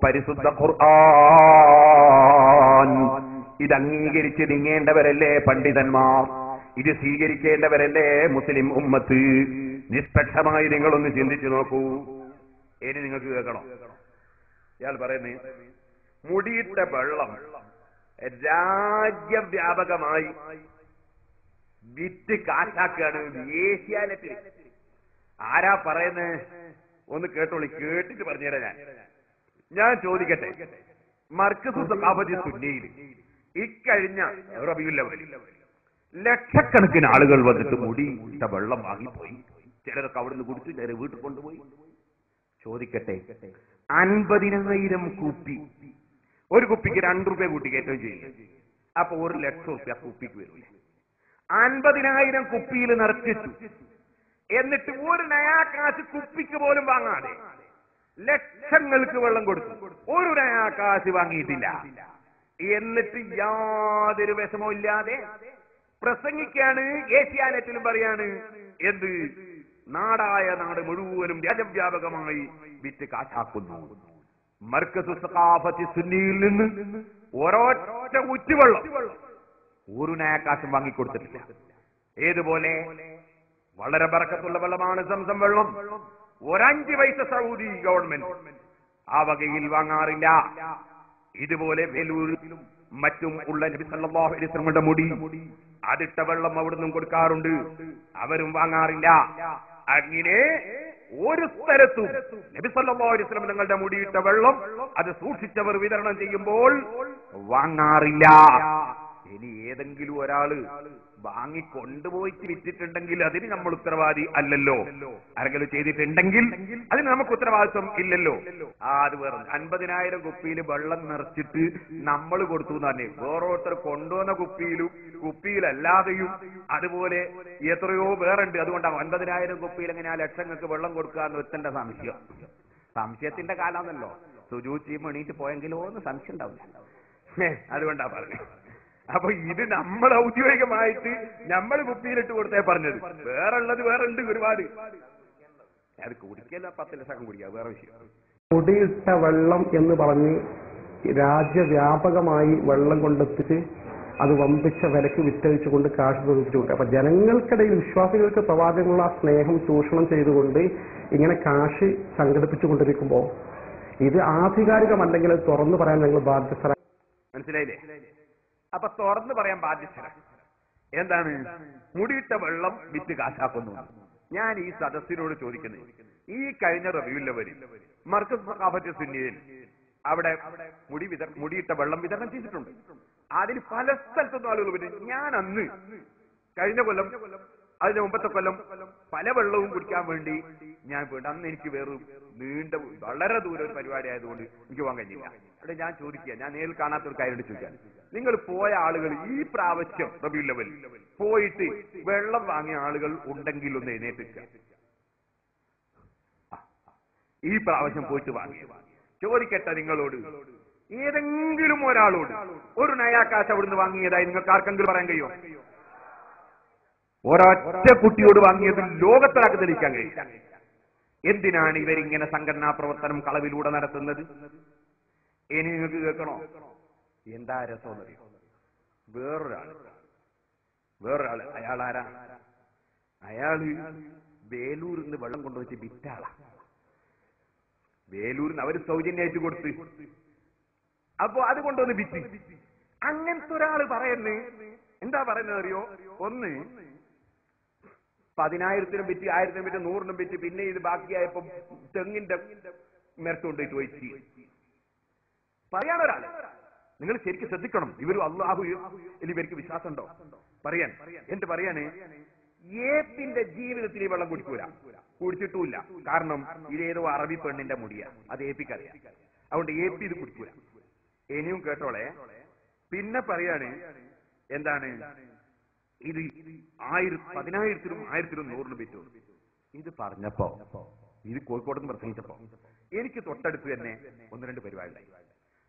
A: പരിശുദ്ധ ഖുർആൻ ഇത് അംഗീകരിച്ച് നീങ്ങേണ്ടവരല്ലേ പണ്ഡിതന്മാർ, ഇത് സ്വീകരിക്കേണ്ടവരല്ലേ മുസ്ലിം ഉമ്മത്ത്. നിഷ്പക്ഷമായി നിങ്ങളൊന്ന് ചിന്തിച്ചു നോക്കൂ. ഇനി നിങ്ങൾക്ക് കേൾക്കണോ? ഇയാൾ പറയുന്നേ മുടിയിട്ട വെള്ളം രാജ്യവ്യാപകമായി വിറ്റ് കാശാക്കുകയാണ് ഏഷ്യാനെറ്റിൽ. ആരാ പറയുന്നേ? ഒന്ന് കേട്ടോളി, കേട്ടിട്ട് പറഞ്ഞുതരാം. ഞാൻ ചോദിക്കട്ടെ, മർക്കസ് സഖാഫത്തി സുന്നിയിൽ ഇക്കഴിഞ്ഞ റബീഉൽ അവ്വൽ ലക്ഷക്കണക്കിന് ആളുകൾ വന്നിട്ട് മുടിയിട്ട വെള്ളം വാങ്ങിപ്പോയി. ചിലരൊക്കെ അവിടുന്ന് കുടിച്ചു, ചിലർ വീട്ടിൽ കൊണ്ടുപോയി. ചോദിക്കട്ടെ, 50,000 കുപ്പി, ഒരു കുപ്പിക്ക് 2 രൂപ കൂട്ടി കയറ്റവും ചെയ്യും. അപ്പൊ 1,00,000 രൂപ കുപ്പിക്ക് വരൂലേ? 50,000 കുപ്പിയിൽ നിറച്ചിട്ടു. എന്നിട്ട് ഒരു നയാ കാശ് കുപ്പിക്ക് പോലും വാങ്ങാതെ ലക്ഷങ്ങൾക്ക് വെള്ളം കൊടുത്തു. ഒരു നയാ കാശ് വാങ്ങിയിട്ടില്ല. എന്നിട്ട് യാതൊരു വിഷമവും ഇല്ലാതെ പ്രസംഗിക്കാണ്. ഏഷ്യാനെറ്റിലും പറയാണ് എന്ത്? നാടായ നാട് മുഴുവനും രാജ്യവ്യാപകമായി വിറ്റ് കാശാക്കുന്നു. മർക്കസ് സഖാഫത്തി സുന്നിയിൽ നിന്ന് ഒരൊറ്റ ഉറ്റുവെള്ളം ഒരു നയാകാശം വാങ്ങിക്കൊടുത്തിട്ടില്ല. ഏതുപോലെ വളരെ ബറക്കത്തുള്ള വെള്ളമാണ് സംസം വെള്ളം. 5 പൈസ സൗദി ഗവൺമെന്റ് ആ വകയിൽ വാങ്ങാറില്ല. ഇതുപോലെ വേലൂരിലും മറ്റും ഉള്ള നബി സല്ലല്ലാഹു അലൈഹി വസല്ലമയുടെ മുടി അതിട്ട വെള്ളം അവിടുന്ന് കൊടുക്കാറുണ്ട്, അവരും വാങ്ങാറില്ല. അങ്ങനെ ഒരു സ്ഥലത്തും നബി സല്ലല്ലാഹു അലൈഹി വസല്ലം തങ്ങളുടെ മുടിയിട്ട വെള്ളം അത് സൂക്ഷിച്ചവർ വിതരണം ചെയ്യുമ്പോൾ വാങ്ങാറില്ല. ഇനി ഏതെങ്കിലും ഒരാള് വാങ്ങി കൊണ്ടുപോയിട്ട് വിറ്റിട്ടുണ്ടെങ്കിൽ അതിന് നമ്മൾ ഉത്തരവാദി അല്ലല്ലോ. ആരെങ്കിലും ചെയ്തിട്ടുണ്ടെങ്കിൽ അതിന് നമുക്ക് ഉത്തരവാദിത്വം ഇല്ലല്ലോ. അത് വേറെ 50,000 കുപ്പിയിൽ വെള്ളം നിറച്ചിട്ട് നമ്മൾ കൊടുത്തു തന്നെ വേറോട്ടർ കൊണ്ടുവന്ന കുപ്പിയിലല്ലാതെയും അതുപോലെ എത്രയോ വേറുണ്ട്. അതുകൊണ്ടാണ് 50,000 കുപ്പിയിൽ എങ്ങനെ ലക്ഷങ്ങൾക്ക് വെള്ളം കൊടുക്കുക എന്ന് വെച്ചെന്റെ സംശയത്തിന്റെ കാലാന്നല്ലോ. സുജൂച്ചി മണീറ്റ് പോയെങ്കിലോ എന്ന് സംശയം ഉണ്ടാവില്ല. അതുകൊണ്ടാ പറഞ്ഞത്. അപ്പൊ ഇത് നമ്മൾ ഔദ്യോഗികമായിട്ട് നമ്മൾ കുപ്പിയിലിട്ട് കൊടുത്തേ പറഞ്ഞത്. വേറുള്ളത് വേറെ ഉണ്ട് ഒരുപാട്. അത് കുടിക്കല്ല 10 ലക്ഷം കുടിക്കുക വേറെ വിഷയം.
E: മുടിയിട്ട വെള്ളം എന്ന് പറഞ്ഞ് രാജ്യവ്യാപകമായി വെള്ളം കൊണ്ടെത്തിച്ച് അത് വമ്പിച്ച വിലക്ക് വിറ്റഴിച്ചുകൊണ്ട് കാശ് ചോദിച്ചുകൊണ്ട് അപ്പൊ ജനങ്ങൾക്കിടയിൽ വിശ്വാസികൾക്ക് പ്രവാചകനുള്ള സ്നേഹം ചൂഷണം ചെയ്തുകൊണ്ട് ഇങ്ങനെ കാശ് സംഘടിപ്പിച്ചുകൊണ്ടിരിക്കുമ്പോൾ ഇത് ആധികാരികമല്ലെങ്കിൽ തുറന്നു പറയാൻ ഞങ്ങൾ ബാധ്യസ്ഥരാണ്.
A: മനസ്സിലായില്ലേ? അപ്പൊ തുറന്നു പറയാൻ ബാധ്യസ്ഥരാണ്. എന്താണ് മുടിയിട്ട വെള്ളം വിറ്റ് കാശാക്കുന്നു? ഞാൻ ഈ സദസ്സിനോട് ചോദിക്കുന്നത്, ഈ കഴിഞ്ഞ റബീഉൽ അവ്വലിൽ മർക്കസ് സഖാഫത്ത് സുന്നിയിൽ അവിടെ മുടിയിട്ട വെള്ളം വിതരണം ചെയ്തിട്ടുണ്ട്. അതിൽ പല സ്ഥലത്തുനിന്നും ആളുകൾ വരും. ഞാൻ അന്ന് കഴിഞ്ഞ കൊല്ലം അതിന് മുമ്പത്തെ കൊല്ലം പല വെള്ളവും കുടിക്കാൻ വേണ്ടി ഞാൻ പോയിട്ട് അന്ന് എനിക്ക് വേറും വളരെ ദൂരം ഒരു പരിപാടി ആയതുകൊണ്ട് എനിക്ക് പോകാൻ കഴിഞ്ഞില്ല. അവിടെ ഞാൻ ചോദിക്കുക, ഞാൻ നേരിൽ കാണാത്തൊരു കാര്യം ചോദിക്കാൻ, നിങ്ങൾ പോയ ആളുകൾ ഈ പ്രാവശ്യം റബീഉൽ അവ്വൽ പോയിട്ട് വെള്ളം വാങ്ങിയ ആളുകൾ ഉണ്ടെങ്കിൽ ഒന്ന് എഴുന്നേൽപ്പിക്കുക. ഈ പ്രാവശ്യം പോയിട്ട് വാങ്ങിയ ചോദിക്കട്ടെ നിങ്ങളോട്, ഏതെങ്കിലും ഒരാളോട് ഒരു നയാക്കാശ് അവിടുന്ന് വാങ്ങിയതായി നിങ്ങൾക്ക് ആർക്കെങ്കിലും പറയാൻ കഴിയുമോ? ഒരൊറ്റ കുട്ടിയോട് വാങ്ങിയത് ലോകത്തിലാക്കി തെളിയിക്കാൻ കഴിയില്ല. എന്തിനാണ് ഇവരിങ്ങനെ സംഘടനാ പ്രവർത്തനം കളവിലൂടെ നടത്തുന്നത്? ഇനി നിങ്ങൾക്ക് കേൾക്കണോ? എന്താ രസം? വേറൊരാള് അയാളാരാ? അയാള് വേലൂരിൽ നിന്ന് വെള്ളം കൊണ്ടുവച്ച് വിറ്റാളാ. വേലൂരിൽ നിന്ന് അവര് സൗജന്യമായിട്ട് കൊടുത്ത്, അപ്പൊ അത് കൊണ്ടുവന്ന് വിറ്റ്. അങ്ങനത്തെ ഒരാള് പറയുന്നത് എന്താ പറയുന്നത് അറിയോ? ഒന്ന് 10,000-നും വിറ്റ്, 1,000-നും വിറ്റ്, 100-നും വിറ്റ്, പിന്നെ ഇത് ബാക്കിയായപ്പോ തെങ്ങിന്റെ മെരത്തുകൊണ്ടിട്ട് വെച്ച് പറയാനൊരാള്. നിങ്ങൾ ശരിക്കും ശ്രദ്ധിക്കണം. ഇവരും അള്ളാഹു ഇവർക്ക് വിശ്വാസം ഉണ്ടോ പറയാൻ? എന്ത് പറയാണ്? ഏപ്പിന്റെ ജീവിതത്തിൽ ഈ വെള്ളം കുടിക്കൂല, കുടിച്ചിട്ടുമില്ല. കാരണം ഇതേതോ അറബി പെണ്ണിന്റെ മുടിയാ, അത് ഏപ്പിക്കറിയാം. അതുകൊണ്ട് ഏപ്പി ഇത് കുടിക്കൂല. ഇനിയും കേട്ടോളെ. പിന്നെ പറയാണ് എന്താണ് ഇത് 10,000-നും 1,000-നും 100-നും വിറ്റു. ഇത് പറഞ്ഞപ്പോ, ഇത് കോഴിക്കോട് നിന്ന് പ്രസംഗിച്ചപ്പോ എനിക്ക് തൊട്ടടുത്ത് തന്നെ 1-2 പരിപാടി.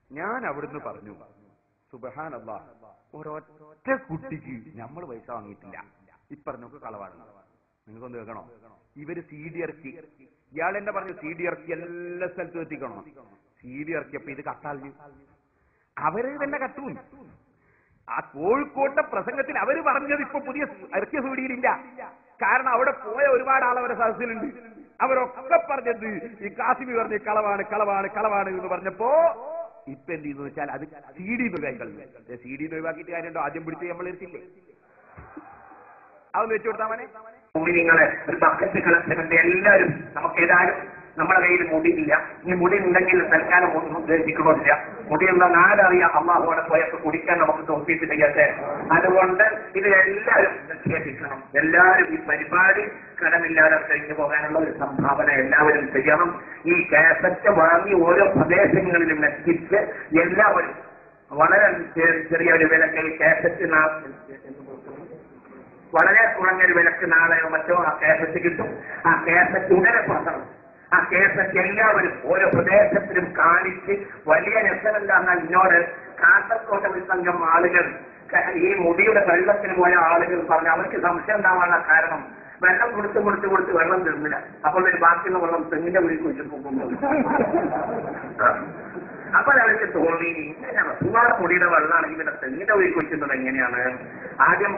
A: ഞാൻ അവിടുന്ന് പറഞ്ഞു, സുബ്ഹാനല്ലാഹ്, ഒരൊറ്റ കുട്ടിക്ക് നമ്മൾ പൈസ വാങ്ങിയിട്ടില്ല. ഇപ്പറഞ്ഞൊക്കെ കളവാണ്. നിങ്ങൾക്കൊന്ന് കേൾക്കണോ? ഇവര് CD ഇറക്കി. ഇയാൾ എന്നെ പറഞ്ഞു CD ഇറക്കി എല്ലാ സ്ഥലത്തും എത്തിക്കണോ. CD ഇറക്കിയപ്പോ ഇത് കട്ടാളിഞ്ഞു. അവര് തന്നെ കട്ടും. ആ കോഴിക്കോട്ടെ പ്രസംഗത്തിൽ അവര് പറഞ്ഞത് ഇപ്പൊ പുതിയ ഇറക്കിയ സൂടിയിലില്ല. കാരണം അവിടെ പോയ ഒരുപാട് ആളവരെ സദസ്സിലുണ്ട്. അവരൊക്കെ പറഞ്ഞത് ഈ കാസിമി പറഞ്ഞ് കളവാണ് കളവാണ് കളവാണ് എന്ന് പറഞ്ഞപ്പോ ഇപ്പൊ എന്ത് ചെയ്യുന്നു വെച്ചാൽ അത് CD ഒഴിവാക്കി. CD ഒഴിവാക്കിയിട്ട് കാര്യമുണ്ടോ? ആദ്യം പിടിച്ച് നമ്മൾ എടുത്തില്ലേ? അതൊന്ന് വെച്ചു കൊടുത്താൽ മതി.
D: നിങ്ങളെ ഒരു ബക്കറ്റ് കളക്ടറിന്റെ എല്ലാവരും നമുക്ക് ഏതായാലും നമ്മുടെ കയ്യിൽ മുടിയില്ല. ഈ മുടി ഉണ്ടെങ്കിൽ തൽക്കാലം ഒന്നും ഉദ്ദേശിക്കണമെന്നില്ല. മുടിയുള്ള നാടറിയാം അള്ളാഹുവിടെ പോയൊക്കെ കുടിക്കാൻ നമുക്ക് തോന്നിയിട്ടില്ലാതെ. അതുകൊണ്ട് ഇത് എല്ലാവരും നിക്ഷേപിക്കണം. എല്ലാവരും ഈ പരിപാടി കടമില്ലാതെ കഴിഞ്ഞു പോകാനുള്ള ഒരു സംഭാവന എല്ലാവരും ചെയ്യണം. ഈ കാസറ്റ് വാങ്ങി ഓരോ പ്രദേശങ്ങളിലും എത്തിച്ച് എല്ലാവരും വളരെ ചെറിയൊരു വിലക്ക് ഈ കാസറ്റ് വളരെ കുറഞ്ഞൊരു വിലക്ക് നാളെയോ മറ്റോ ആ കേസറ്റ് കിട്ടും. ആ കേസറ്റ് ഉടനെ പുറത്തണം. ആ കേസറ്റ് എല്ലാവരും ഓരോ പ്രദേശത്തിലും കാണിച്ച് വലിയ രസമല്ല. എന്നാൽ ഇന്നോട് കാസർകോട്ടെ ഒരു സംഘം ആളുകൾ ഈ മുടിയുടെ വെള്ളത്തിന് പോയ ആളുകൾ പറഞ്ഞു അവർക്ക് സംശയം ഉണ്ടാവാനുള്ള കാരണം വെള്ളം കൊടുത്ത് വെള്ളം തീർന്നില്ല. അപ്പോൾ ഒരു ബാക്കിയുള്ള വെള്ളം തെങ്ങിന്റെ വീട്ടിൽ കുഴിച്ചു പോകുമ്പോൾ അപ്പോൾ അവർക്ക് തോന്നി ഇങ്ങനെയാണ് ഒരുപാട് മുടിയുടെ വെള്ളമാണെങ്കിൽ പിന്നെ തെങ്ങിന്റെ വീട്ടിൽ കുഴിക്കുന്നത് എങ്ങനെയാണ്? ആദ്യം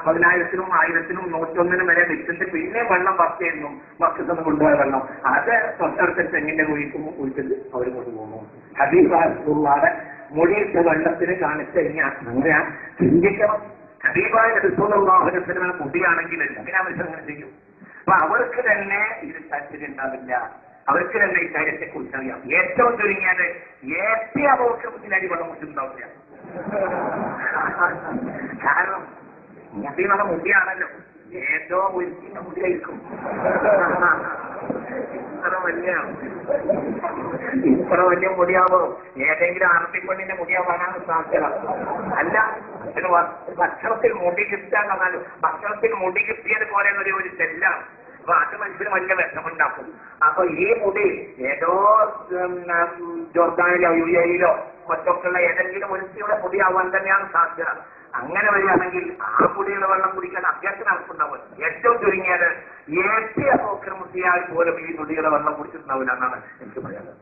D: 10,000-നും 1,000-നും 101-നും വരെ വിറ്റിട്ട് പിന്നെ വെള്ളം വർക്കായിരുന്നു. വർക്കത്തൊന്ന് കൊണ്ടുപോയ വെള്ളം അത് തൊട്ടടുത്ത തെങ്ങിന്റെ കുഴിച്ചിട്ട് അവർ കൊണ്ടുപോകുന്നു. ഹബീബായുടെ മുടിയിട്ട വെള്ളത്തിന് കാണിച്ചു കഴിഞ്ഞാൽ അങ്ങനെ ചിന്തിക്കണം. ഹബീബായ റസൂലുള്ളാഹിയുടെ മുടിയാണെങ്കിൽ എന്തിനാ മനുഷ്യൻ അങ്ങനെ ചെയ്യും? അപ്പൊ അവർക്ക് തന്നെ ഇത് താല്പര്യം ഉണ്ടാവില്ല. അവർക്ക് തന്നെ ഇക്കാര്യത്തെ കുറിച്ച് അറിയാം. ഏറ്റവും ചുരുങ്ങിയത് ഏറ്റവും അപകടത്തിൽ അടിവെള്ളം കുറിച്ചുണ്ടാവില്ല. കാരണം മുടി നല്ല മുടിയാണല്ലോ, ഏതോ ഒരിക്കലും മുടിയായിരിക്കും. ഇത്ര വലിയ മുടിയാവോ? ഏതെങ്കിലും അറബിപ്പെണ്ണിന്റെ മുടിയാവാനാണ് സാധ്യത. അല്ല, ഭക്ഷണത്തിൽ മുടി കിട്ടാൻ പറഞ്ഞാൽ ഭക്ഷണത്തിൽ മുടി കിട്ടിയത് പോലെ ഒരു ചെല്ലാണ്. അപ്പൊ അത് മനുഷ്യന് വലിയ വിഷമുണ്ടാക്കും. അപ്പൊ ഈ മുടി ഏതോ ജോർദാനിലോ യു എയിലോ മറ്റൊക്കെയുള്ള ഏതെങ്കിലും ഒരുത്തിയുടെ മുടിയാവാൻ തന്നെയാണ് സാധ്യത. അങ്ങനെ വരികയാണെങ്കിൽ ആ മുടിയുടെ വെള്ളം കുടിക്കാൻ അഭ്യാസത്തിന് ആവശ്യമുണ്ടാവും. ഏറ്റവും ചുരുങ്ങിയത് ഏറ്റവും അപക്രമത്തിയാൽ പോലും ഈ മുടിയുടെ വെള്ളം കുടിച്ചിട്ടുണ്ടാവില്ല എന്നാണ് എനിക്ക് പറയുന്നത്.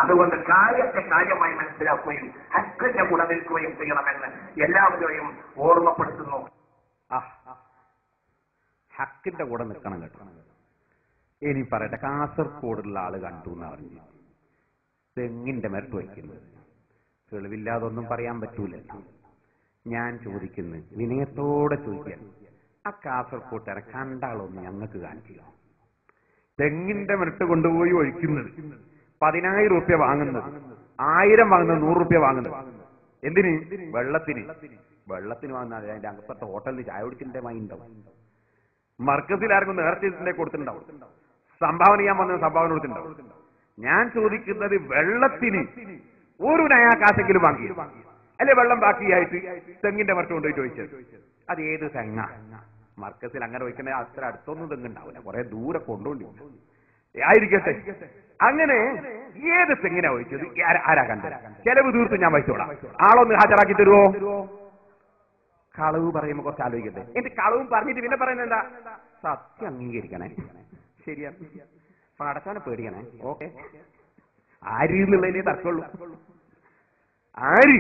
D: അതുകൊണ്ട് കാര്യത്തെ കാര്യമായി മനസ്സിലാക്കുകയും ഹക്കിന്റെ കൂടെ നിൽക്കുകയും ചെയ്യണമെന്ന് എല്ലാവരെയും ഓർമ്മപ്പെടുത്തുന്നു.
A: ഹക്കിന്റെ കൂടെ നിൽക്കണം കേട്ടോ. ഇനി പറയട്ടെ, കാസർഗോഡുള്ള ആള് കണ്ടു എന്ന് പറഞ്ഞു തെങ്ങിന്റെ മരത്ത് വയ്ക്കുന്നത്. തെളിവില്ലാതൊന്നും പറയാൻ പറ്റൂലല്ലോ. ഞാൻ ചോദിക്കുന്നു, വിനയത്തോടെ ചോദിക്കാൻ, ആ കാസർകോട്ടുകാരെ കണ്ടാളൊന്ന് ഞങ്ങൾക്ക് കാണിക്കുക. തെങ്ങിന്റെ മരത്ത് കൊണ്ടുപോയി ഒഴിക്കുന്നത്, 10,000 രൂപ വാങ്ങുന്നത്, 1000 വാങ്ങുന്നത്, 100 രൂപ വാങ്ങുന്നത്. എന്തിന്? വെള്ളത്തിന്. വെള്ളത്തിന് വാങ്ങുന്നത് അതിന്റെ അകപ്പത്തെ ഹോട്ടലിൽ ചായ കുടിച്ചിന്റെ വാങ്ങിണ്ടാവും. മർക്കസിൽ ആർക്കും നേർച്ചയുടെ കൊടുത്തിട്ടുണ്ടാവും. സംഭാവന ചെയ്യാൻ വന്ന സംഭാവന കൊടുത്തിട്ടുണ്ടാവും. ഞാൻ ചോദിക്കുന്നത്, വെള്ളത്തിന് ഒരു നയാകാശെങ്കിലും വാങ്ങി അല്ലെ വെള്ളം ബാക്കിയായിട്ട് തെങ്ങിന്റെ മരത്ത് കൊണ്ടുപോയി ചോദിച്ചത്? അത് ഏത് തെങ്ങ? മർക്കസിൽ അങ്ങനെ വയ്ക്കുന്ന അത്ര അടുത്തൊന്നും തെങ്ങുണ്ടാവില്ല, കുറെ ദൂരെ കൊണ്ടുപോയി ആയിരിക്കട്ടെ. അങ്ങനെ ഏത് തെങ്ങിനാ ഒഴിച്ചത്? ആരാ കണ്ടത്? ചെലവ് തീർത്ത് ഞാൻ വഹിച്ചോളാം. ആളൊന്ന് ഹാജരാക്കി തരുമോ? കളവ് പറയുമ്പോ കുറച്ച് ആലോചിക്കട്ടെ. എന്നിട്ട് കളവും പറഞ്ഞിട്ട് പിന്നെ പറയുന്നത് എന്താ? സത്യം അംഗീകരിക്കണേ. ശരിയാ, പടച്ചാനെ പേടിക്കണേ. ഓക്കെ, ആര് എന്നുള്ളതിനെ തർക്കമുള്ളൂ. ആര്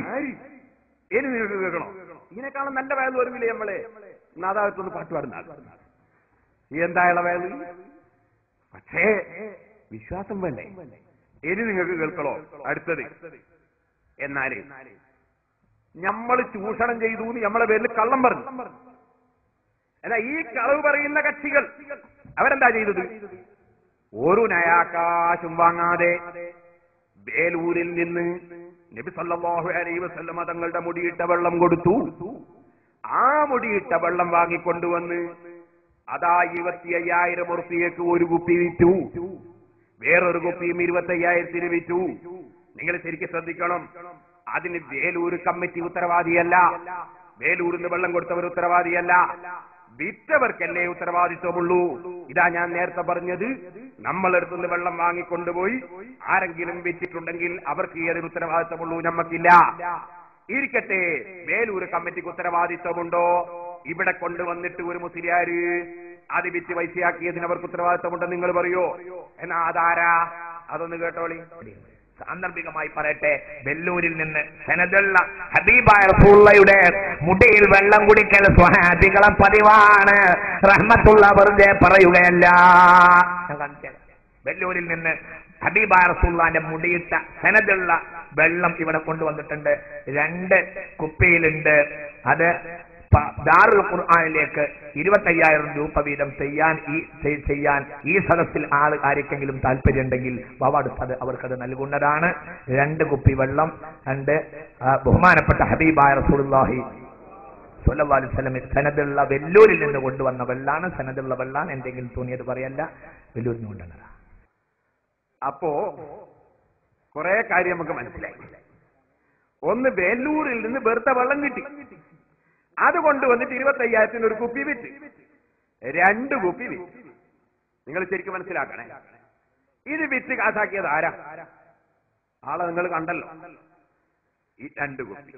A: ഇനി നിങ്ങൾക്ക് കേൾക്കണോ? ഇതിനേക്കാളും നല്ല വയൽ വരുമില്ലേ നമ്മളെ നാദാകത്തൊന്ന് പാട്ട് പാടുന്ന എന്തായുള്ള വയൽ? പക്ഷേ വിശ്വാസം വേണ്ടേ? ഇനി നിങ്ങൾക്ക് കേൾക്കണോ? അടുത്തത്, എന്നാല് നമ്മൾ ചൂഷണം ചെയ്തു നമ്മളെ പേരിൽ കള്ളം പറഞ്ഞു. അല്ല, ഈ കളവ് പറയുന്ന കക്ഷികൾ അവരെന്താ ചെയ്തത്? ഒരു നയാകാശും വാങ്ങാതെ ബേലൂരിൽ നിന്ന് നബി സല്ലല്ലാഹു അലൈഹി വസല്ലമ തങ്ങളുടെ മുടിയിട്ട വെള്ളം കൊടുത്തു. ആ മുടിയിട്ട വെള്ളം വാങ്ങിക്കൊണ്ടുവന്ന് അതാ 25,000 ഉറുപ്പികയ്ക്ക് ഒരു കുപ്പി വിറ്റു. വേറൊരു കുപ്പിയും 25,000-ന് വിറ്റു. നിങ്ങൾ ശരിക്കും ശ്രദ്ധിക്കണം. അതിന് വേലൂർ കമ്മിറ്റി ഉത്തരവാദിയല്ല, വേലൂരിൽ നിന്ന് വെള്ളം കൊടുത്തവർ ഉത്തരവാദിയല്ല, വിറ്റവർക്കല്ലേ ഉത്തരവാദിത്വമുള്ളൂ. ഇതാ ഞാൻ നേരത്തെ പറഞ്ഞത്, നമ്മളെടുത്തുനിന്ന് വെള്ളം വാങ്ങിക്കൊണ്ടുപോയി ആരെങ്കിലും വിറ്റിട്ടുണ്ടെങ്കിൽ അവർക്ക് ഏതൊരു ഉത്തരവാദിത്വമുള്ളൂ, നമ്മക്കില്ല. ഇരിക്കട്ടെ, വേലൂർ കമ്മിറ്റിക്ക് ഉത്തരവാദിത്വമുണ്ടോ? ഇവിടെ കൊണ്ടുവന്നിട്ട് ഒരു മുസ്ലിയാര് അത് വിറ്റ് പൈസയാക്കിയതിന് അവർക്ക് ഉത്തരവാദിത്വമുണ്ടെന്ന് നിങ്ങൾ പറയോ? എന്നാ അതാരാ? അതൊന്ന് കേട്ടോളി.
D: സാന്ദർഭികമായി പറയട്ടെ, വെല്ലൂരിൽ നിന്ന് സനദുള്ള ഹബീബായ റസൂലുള്ളാഹിയുടെ മുടിയിൽ വെള്ളം കുടിക്കൽ സ്വഹാബികളെ പതിവാണ്. റഹ്മത്തുള്ള വെറുതെ പറയുകയല്ല. വെല്ലൂരിൽ നിന്ന് ഹബീബായ റസൂലുള്ളാഹിന്റെ മുടിയിട്ട സനദുള്ള വെള്ളം ഇവിടെ കൊണ്ടുവന്നിട്ടുണ്ട്. 2 കുപ്പിയിലുണ്ട്. അത് ദാറുൽ ഖുർആനിലേക്ക് 25,000 രൂപ വീതം ചെയ്യാൻ ഈ സദസ്സിൽ ആർക്കെങ്കിലും താല്പര്യമുണ്ടെങ്കിൽ അത് അവർക്കത് നൽകുന്നതാണ്. 2 കുപ്പി വെള്ളം, 2 ബഹുമാനപ്പെട്ട ഹബീബായ റസൂലുള്ളാഹി സ്വല്ലല്ലാഹു അലൈഹി വസല്ലം സനദുള്ള വെല്ലൂരിൽ നിന്ന് കൊണ്ടുവന്ന വെള്ളാണ്. സനദുള്ള വെള്ളാണ്, എന്തെങ്കിലും തോന്നിയത് പറയല്ല, വെല്ലൂരിൽ നിന്ന് കൊണ്ടുവന്നതാണ്.
A: അപ്പോ കുറെ കാര്യം നമുക്ക് മനസ്സിലായി. ഒന്ന്, വെല്ലൂരിൽ നിന്ന് വെറുതെ വെള്ളം കിട്ടി, അത് കൊണ്ടുവന്നിട്ട് 25,000-ന് ഒരു കുപ്പി വിറ്റ്, 2 കുപ്പി വിറ്റ്. നിങ്ങൾ ശരിക്കും മനസ്സിലാക്കണേ, ഇത് വിറ്റ് കാശാക്കിയത് ആരാ? ആളെ നിങ്ങൾ കണ്ടല്ലോ. ഈ 2 കുപ്പി.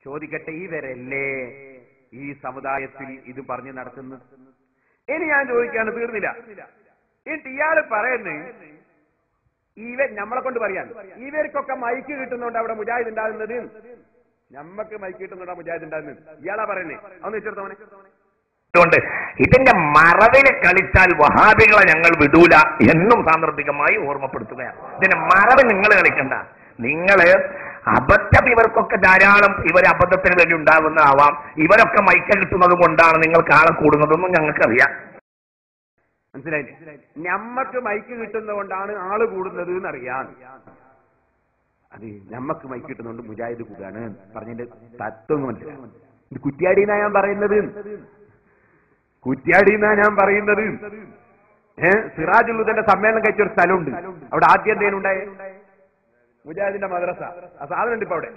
A: ചോദിക്കട്ടെ, ഇവരല്ലേ ഈ സമുദായത്തിൽ ഇത് പറഞ്ഞു നടത്തുന്നത്? ഇനി ഞാൻ ചോദിക്കാണ്, തീർന്നില്ല. എന്നിട്ട് ഇയാള് പറയുന്നത്, നമ്മളെ കൊണ്ട് പറയാൻ ഇവർക്കൊക്കെ മൈക്ക് കിട്ടുന്നുണ്ട് അവിടെ മുജാഹിദ് ഉണ്ടാകുന്നത്, നമ്മക്ക് മൈക്ക് കിട്ടുന്നുണ്ടോ മുജാഹിദ് ഉണ്ടാകുന്നത്? ഇയാളാ പറയുന്നേ. അതൊന്ന് വെച്ചെടുത്തോനെ.
D: അതുകൊണ്ട് ഇതിന്റെ മറവിൽ കളിച്ചാൽ വഹാബികളെ ഞങ്ങൾ വിടൂല എന്നും സാന്ദർഭികമായി ഓർമ്മപ്പെടുത്തുകയാണ്. ഇതിന്റെ മറവ് നിങ്ങൾ കളിക്കണ്ട. നിങ്ങള് അബദ്ധം ഇവർക്കൊക്കെ ധാരാളം, ഇവർ അബദ്ധത്തിന് വേണ്ടി ഉണ്ടാകുന്നതാവാം. ഇവരൊക്കെ മൈക്ക് കിട്ടുന്നത് കൊണ്ടാണ് നിങ്ങൾക്ക് ആളെ കൂടുന്നതെന്നും ഞങ്ങൾക്കറിയാം.
A: മനസ്സിലായില്ലേ? ഞമ്മക്ക് മൈക്ക് കിട്ടുന്നതുകൊണ്ടാണ് ആള് കൂടുന്നത് എന്നറിയാം. അത് ഞമ്മക്ക് മൈക്ക് കിട്ടുന്നതുകൊണ്ട് മുജാഹിദ് കൂടാണ് പറഞ്ഞതിന്റെ തത്വം മനസ്സിലാവും. ഇത് കുറ്റ്യാടിന്നാ ഞാൻ പറയുന്നത്, കുറ്റ്യാടിന്നാ ഞാൻ പറയുന്നത്. സിറാജുൽ ഹുദന്റെ സമ്മേളനം കഴിച്ചൊരു സ്ഥലമുണ്ട്. അവിടെ ആദ്യം എന്തേനുണ്ടായേ? മുജാഹിദിന്റെ മദ്രസ. ആ സാധനം ഉണ്ട് ഇപ്പൊ അവിടെ.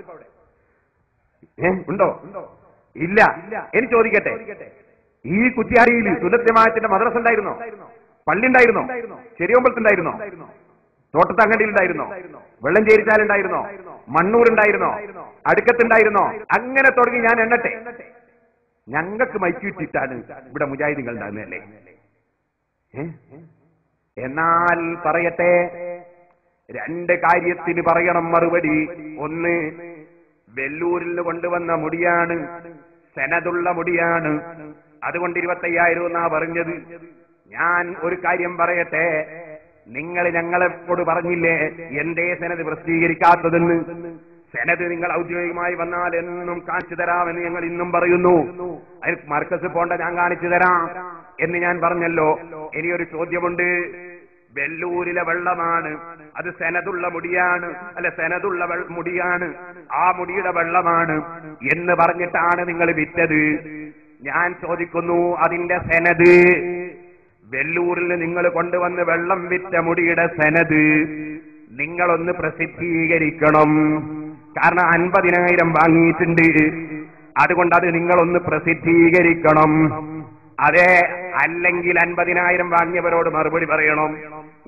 A: ഉണ്ടോ? ഇല്ല. എനിക്ക് ചോദിക്കട്ടെ, ഈ കുറ്റ്യാടിയിൽ സുന്നത്ത് മദ്രസ ഉണ്ടായിരുന്നോ? പള്ളി ഉണ്ടായിരുന്നോ? ചെറിയോമ്പലത്തുണ്ടായിരുന്നോ? തോട്ടത്തങ്ങണ്ടിയിലുണ്ടായിരുന്നോ? വെള്ളഞ്ചേരിച്ചാലുണ്ടായിരുന്നോ? മണ്ണൂരുണ്ടായിരുന്നോ? അടുക്കത്തുണ്ടായിരുന്നോ? അങ്ങനെ തുടങ്ങി ഞാൻ എണ്ണട്ടെ. ഞങ്ങൾക്ക് മൈക്ക് കിട്ടിയിട്ടാണ് ഇവിടെ മുജാഹിദുകൾ ഉണ്ടാകുന്നതല്ലേ? എന്നാൽ പറയട്ടെ, രണ്ട് കാര്യത്തിന് പറയണം മറുപടി. ഒന്ന്, വെല്ലൂരിൽ നിന്ന് കൊണ്ടുവന്ന മുടിയാണ്, സെനതുള്ള മുടിയാണ്, അതുകൊണ്ട് 25,000 എന്നാ പറഞ്ഞത്. ഞാൻ ഒരു കാര്യം പറയട്ടെ, നിങ്ങൾ ഞങ്ങളെപ്പോട് പറഞ്ഞില്ലേ എന്തേ സെനത് പ്രസിദ്ധീകരിക്കാത്തതെന്ന്? സെനത് നിങ്ങൾ ഔദ്യോഗികമായി വന്നാൽ എന്നും കാണിച്ചു തരാമെന്ന് ഞങ്ങൾ ഇന്നും പറയുന്നു. അതിന് മർക്കസ് പോണ്ട, ഞാൻ കാണിച്ചു തരാം എന്ന് ഞാൻ പറഞ്ഞല്ലോ. ഇനിയൊരു ചോദ്യമുണ്ട്. വെല്ലൂരിലെ വെള്ളമാണ്, അത് സെനതുള്ള മുടിയാണ്, അല്ല സെനതുള്ള മുടിയാണ്, ആ മുടിയുടെ വെള്ളമാണ് എന്ന് പറഞ്ഞിട്ടാണ് നിങ്ങൾ വിറ്റത്. ഞാൻ ചോദിക്കുന്നു, അതിന്റെ സെനത്, വെല്ലൂരിൽ നിങ്ങൾ കൊണ്ടുവന്ന് വെള്ളം വിറ്റ മുടിയുടെ സെനത് നിങ്ങളൊന്ന് പ്രസിദ്ധീകരിക്കണം. കാരണം 50,000 വാങ്ങിയിട്ടുണ്ട്, അതുകൊണ്ട് അത് നിങ്ങളൊന്ന് പ്രസിദ്ധീകരിക്കണം. അതെ, അല്ലെങ്കിൽ 50,000 വാങ്ങിയവരോട് മറുപടി പറയണം,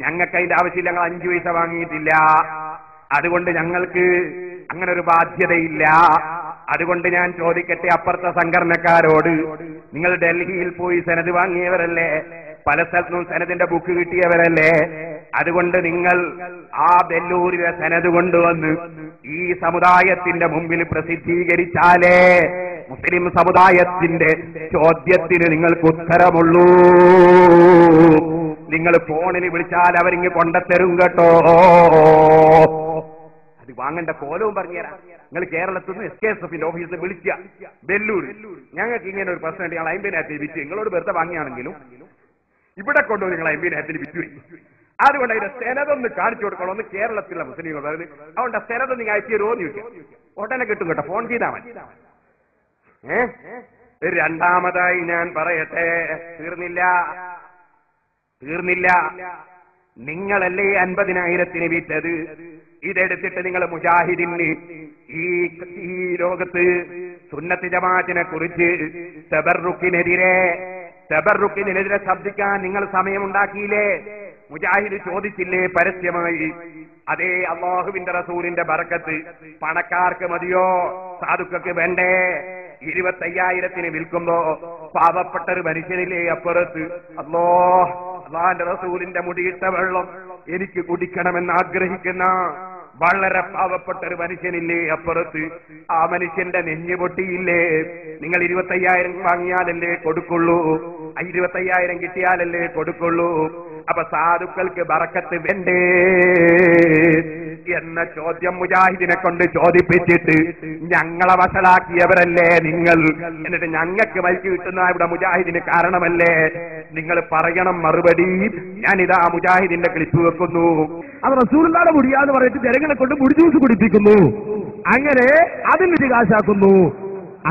A: ഞങ്ങൾക്ക് അതിന്റെ ആവശ്യമില്ല, ഞങ്ങൾ 5 പൈസ വാങ്ങിയിട്ടില്ല, അതുകൊണ്ട് ഞങ്ങൾക്ക് അങ്ങനെ ഒരു ബാധ്യതയില്ല. അതുകൊണ്ട് ഞാൻ ചോദിക്കട്ടെ അപ്പുറത്തെ സംഘടനക്കാരോട്, നിങ്ങൾ ഡൽഹിയിൽ പോയി സെനത് വാങ്ങിയവരല്ലേ, പല സ്ഥലത്തും സെനതിന്റെ ബുക്ക് കിട്ടിയവരല്ലേ, അതുകൊണ്ട് നിങ്ങൾ ആ വെല്ലൂരിലെ സെനത് കൊണ്ടുവന്ന് ഈ സമുദായത്തിന്റെ മുമ്പിൽ പ്രസിദ്ധീകരിച്ചാലേ മുസ്ലിം സമുദായത്തിന്റെ ചോദ്യത്തിന് നിങ്ങൾക്ക് ഉത്തരമുള്ളൂ. നിങ്ങൾ ഫോണിൽ വിളിച്ചാൽ അവരിങ്ങ് കൊണ്ടത്തരും കേട്ടോ. അത് വാങ്ങേണ്ട കോലവും പറഞ്ഞുതരാം. നിങ്ങൾ കേരളത്തിൽ നിന്ന് SKSF ഓഫീസിൽ വിളിക്കുക, വെല്ലൂർ ഞങ്ങൾക്ക് ഇങ്ങനെ ഒരു പ്രശ്നം, ഞങ്ങൾ 50,000 വിറ്റ്, നിങ്ങളോട് വെറുതെ വാങ്ങിയാണെങ്കിലും ഇവിടെ കൊണ്ടുപോയി നിങ്ങൾ 50,000 വിറ്റ്. അതുകൊണ്ട് അതിന്റെ സെനതൊന്ന് കാണിച്ചു കൊടുക്കണം. ഒന്ന് കേരളത്തിലുള്ള മുസ്ലിങ്ങൾ പറയുന്നത്, അതുകൊണ്ട് സെനത് നിങ്ങൾ അയച്ചു തരുമോന്ന് ചോദിക്കാം. ഉടനെ കിട്ടും കേട്ടോ, ഫോൺ ചെയ്താൽ മതി. രണ്ടാമതായി ഞാൻ പറയട്ടെ, തീർന്നില്ല. നിങ്ങളല്ലേ 50,000 വിറ്റത്. ഇതെടുത്തിട്ട് നിങ്ങൾ മുജാഹിദിന് ഈ ലോകത്ത് സുന്നത്ത് ജമാഅത്തിനെ കുറിച്ച് തബറുക്കിനെതിരെ ശബ്ദിക്കാൻ നിങ്ങൾ സമയമുണ്ടാക്കിയില്ലേ? മുജാഹിദ് ചോദിച്ചില്ലേ പരസ്യമായി, അതേ അല്ലാഹുവിന്റെ റസൂലിന്റെ ബറക്കത്ത് പണക്കാർക്ക് മതിയോ, സാധുക്കൾക്ക് വേണ്ടേ? 25,000 വിൽക്കുമ്പോ പാവപ്പെട്ട ഒരു മനുഷ്യനില്ലേ അപ്പുറത്ത്, അല്ലാഹുവിന്റെ റസൂലിന്റെ മുടിയിട്ട വെള്ളം എനിക്ക് കുടിക്കണമെന്ന് ആഗ്രഹിക്കുന്ന വളരെ പാവപ്പെട്ട ഒരു മനുഷ്യനില്ലേ അപ്പുറത്ത്, ആ മനുഷ്യന്റെ നെഞ്ഞു പൊട്ടിയില്ലേ? നിങ്ങൾ 25,000 വാങ്ങിയാലല്ലേ കൊടുക്കുള്ളൂ, 25,000 കിട്ടിയാലല്ലേ കൊടുക്കുള്ളൂ. അപ്പൊ സാധുക്കൾക്ക് ബറക്കത്ത് വേണ്ടേ എന്ന ചോദ്യം മുജാഹിദിനെ കൊണ്ട് ചോദിപ്പിച്ചിട്ട് ഞങ്ങളെ വഷളാക്കിയവരല്ലേ നിങ്ങൾ? എന്നിട്ട് ഞങ്ങൾക്ക് മൈക്ക് കിട്ടുന്ന ഇവിടെ മുജാഹിദിന് കാരണമല്ലേ? നിങ്ങൾ പറയണം മറുപടി. ഞാനിതാ മുജാഹിദിന്റെ ക്ലിപ്പ് വെക്കുന്നു.
F: അത് റസൂലുള്ളാഹിയുടെ മുടിയാന്ന് പറഞ്ഞിട്ട് ജനങ്ങളെ കൊണ്ട് മുടി ജ്യൂസ് കുടിപ്പിക്കുന്നു, അങ്ങനെ അതിൽ ഇത് കാശാക്കുന്നു.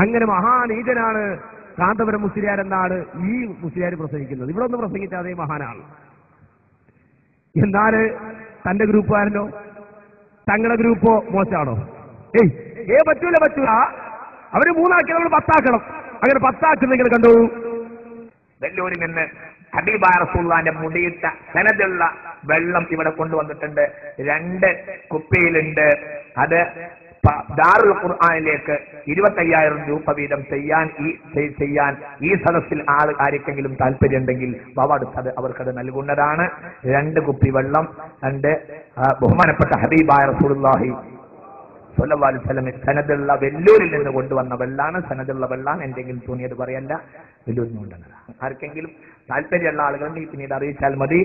F: അങ്ങനെ മഹാനീതനാണ് കാന്തപുരം മുസ്ലിയാർ എന്നാണ് ഈ മുസ്ലിയാർ പ്രസംഗിക്കുന്നത്. ഇവിടെ ഒന്ന് പ്രസംഗിച്ച അതേ മഹാനാണ്. എന്നാല് തന്റെ ഗ്രൂപ്പുകാരനോ തങ്ങളുടെ ഗ്രൂപ്പോ മോശമാണോ? പറ്റൂല. അവര് 3 ആക്കി, നമ്മൾ 10 ആക്കണം. അങ്ങനെ 10 ആക്കി നിങ്ങൾ കണ്ടു.
D: വെല്ലൂരിൽ നിന്ന് ഹബീബായ റസൂലുള്ളാഹിന്റെ മുടിയിട്ട സനദുള്ള വെള്ളം ഇവിടെ കൊണ്ടുവന്നിട്ടുണ്ട്. 2 കുപ്പിയിലുണ്ട്. അത് ദാറുൽ ഖുർആനിലേക്ക് 25,000 രൂപ വീതം ചെയ്യാൻ ഈ സദസ്സിൽ ആർക്കെങ്കിലും താല്പര്യമുണ്ടെങ്കിൽ അത് അവർക്കത് നൽകുന്നതാണ്. 2 കുപ്പി വെള്ളം, 2 ബഹുമാനപ്പെട്ട ഹബീബായ റസൂലുള്ളാഹി സ്വല്ലല്ലാഹു അലൈഹി വസല്ലം സനദുള്ള വെല്ലൂരിൽ നിന്ന് കൊണ്ടുവന്ന വെള്ളാണ്. സനദുള്ള വെള്ളാണ്, എന്തെങ്കിലും തോന്നിയത് പറയല്ല, വെല്ലൂരിൽ നിന്ന് കൊണ്ടുവന്നതാണ്. ആർക്കെങ്കിലും താല്പര്യമുള്ള ആളുകളുണ്ടെങ്കിൽ പിന്നീട് അറിയിച്ചാൽ മതി.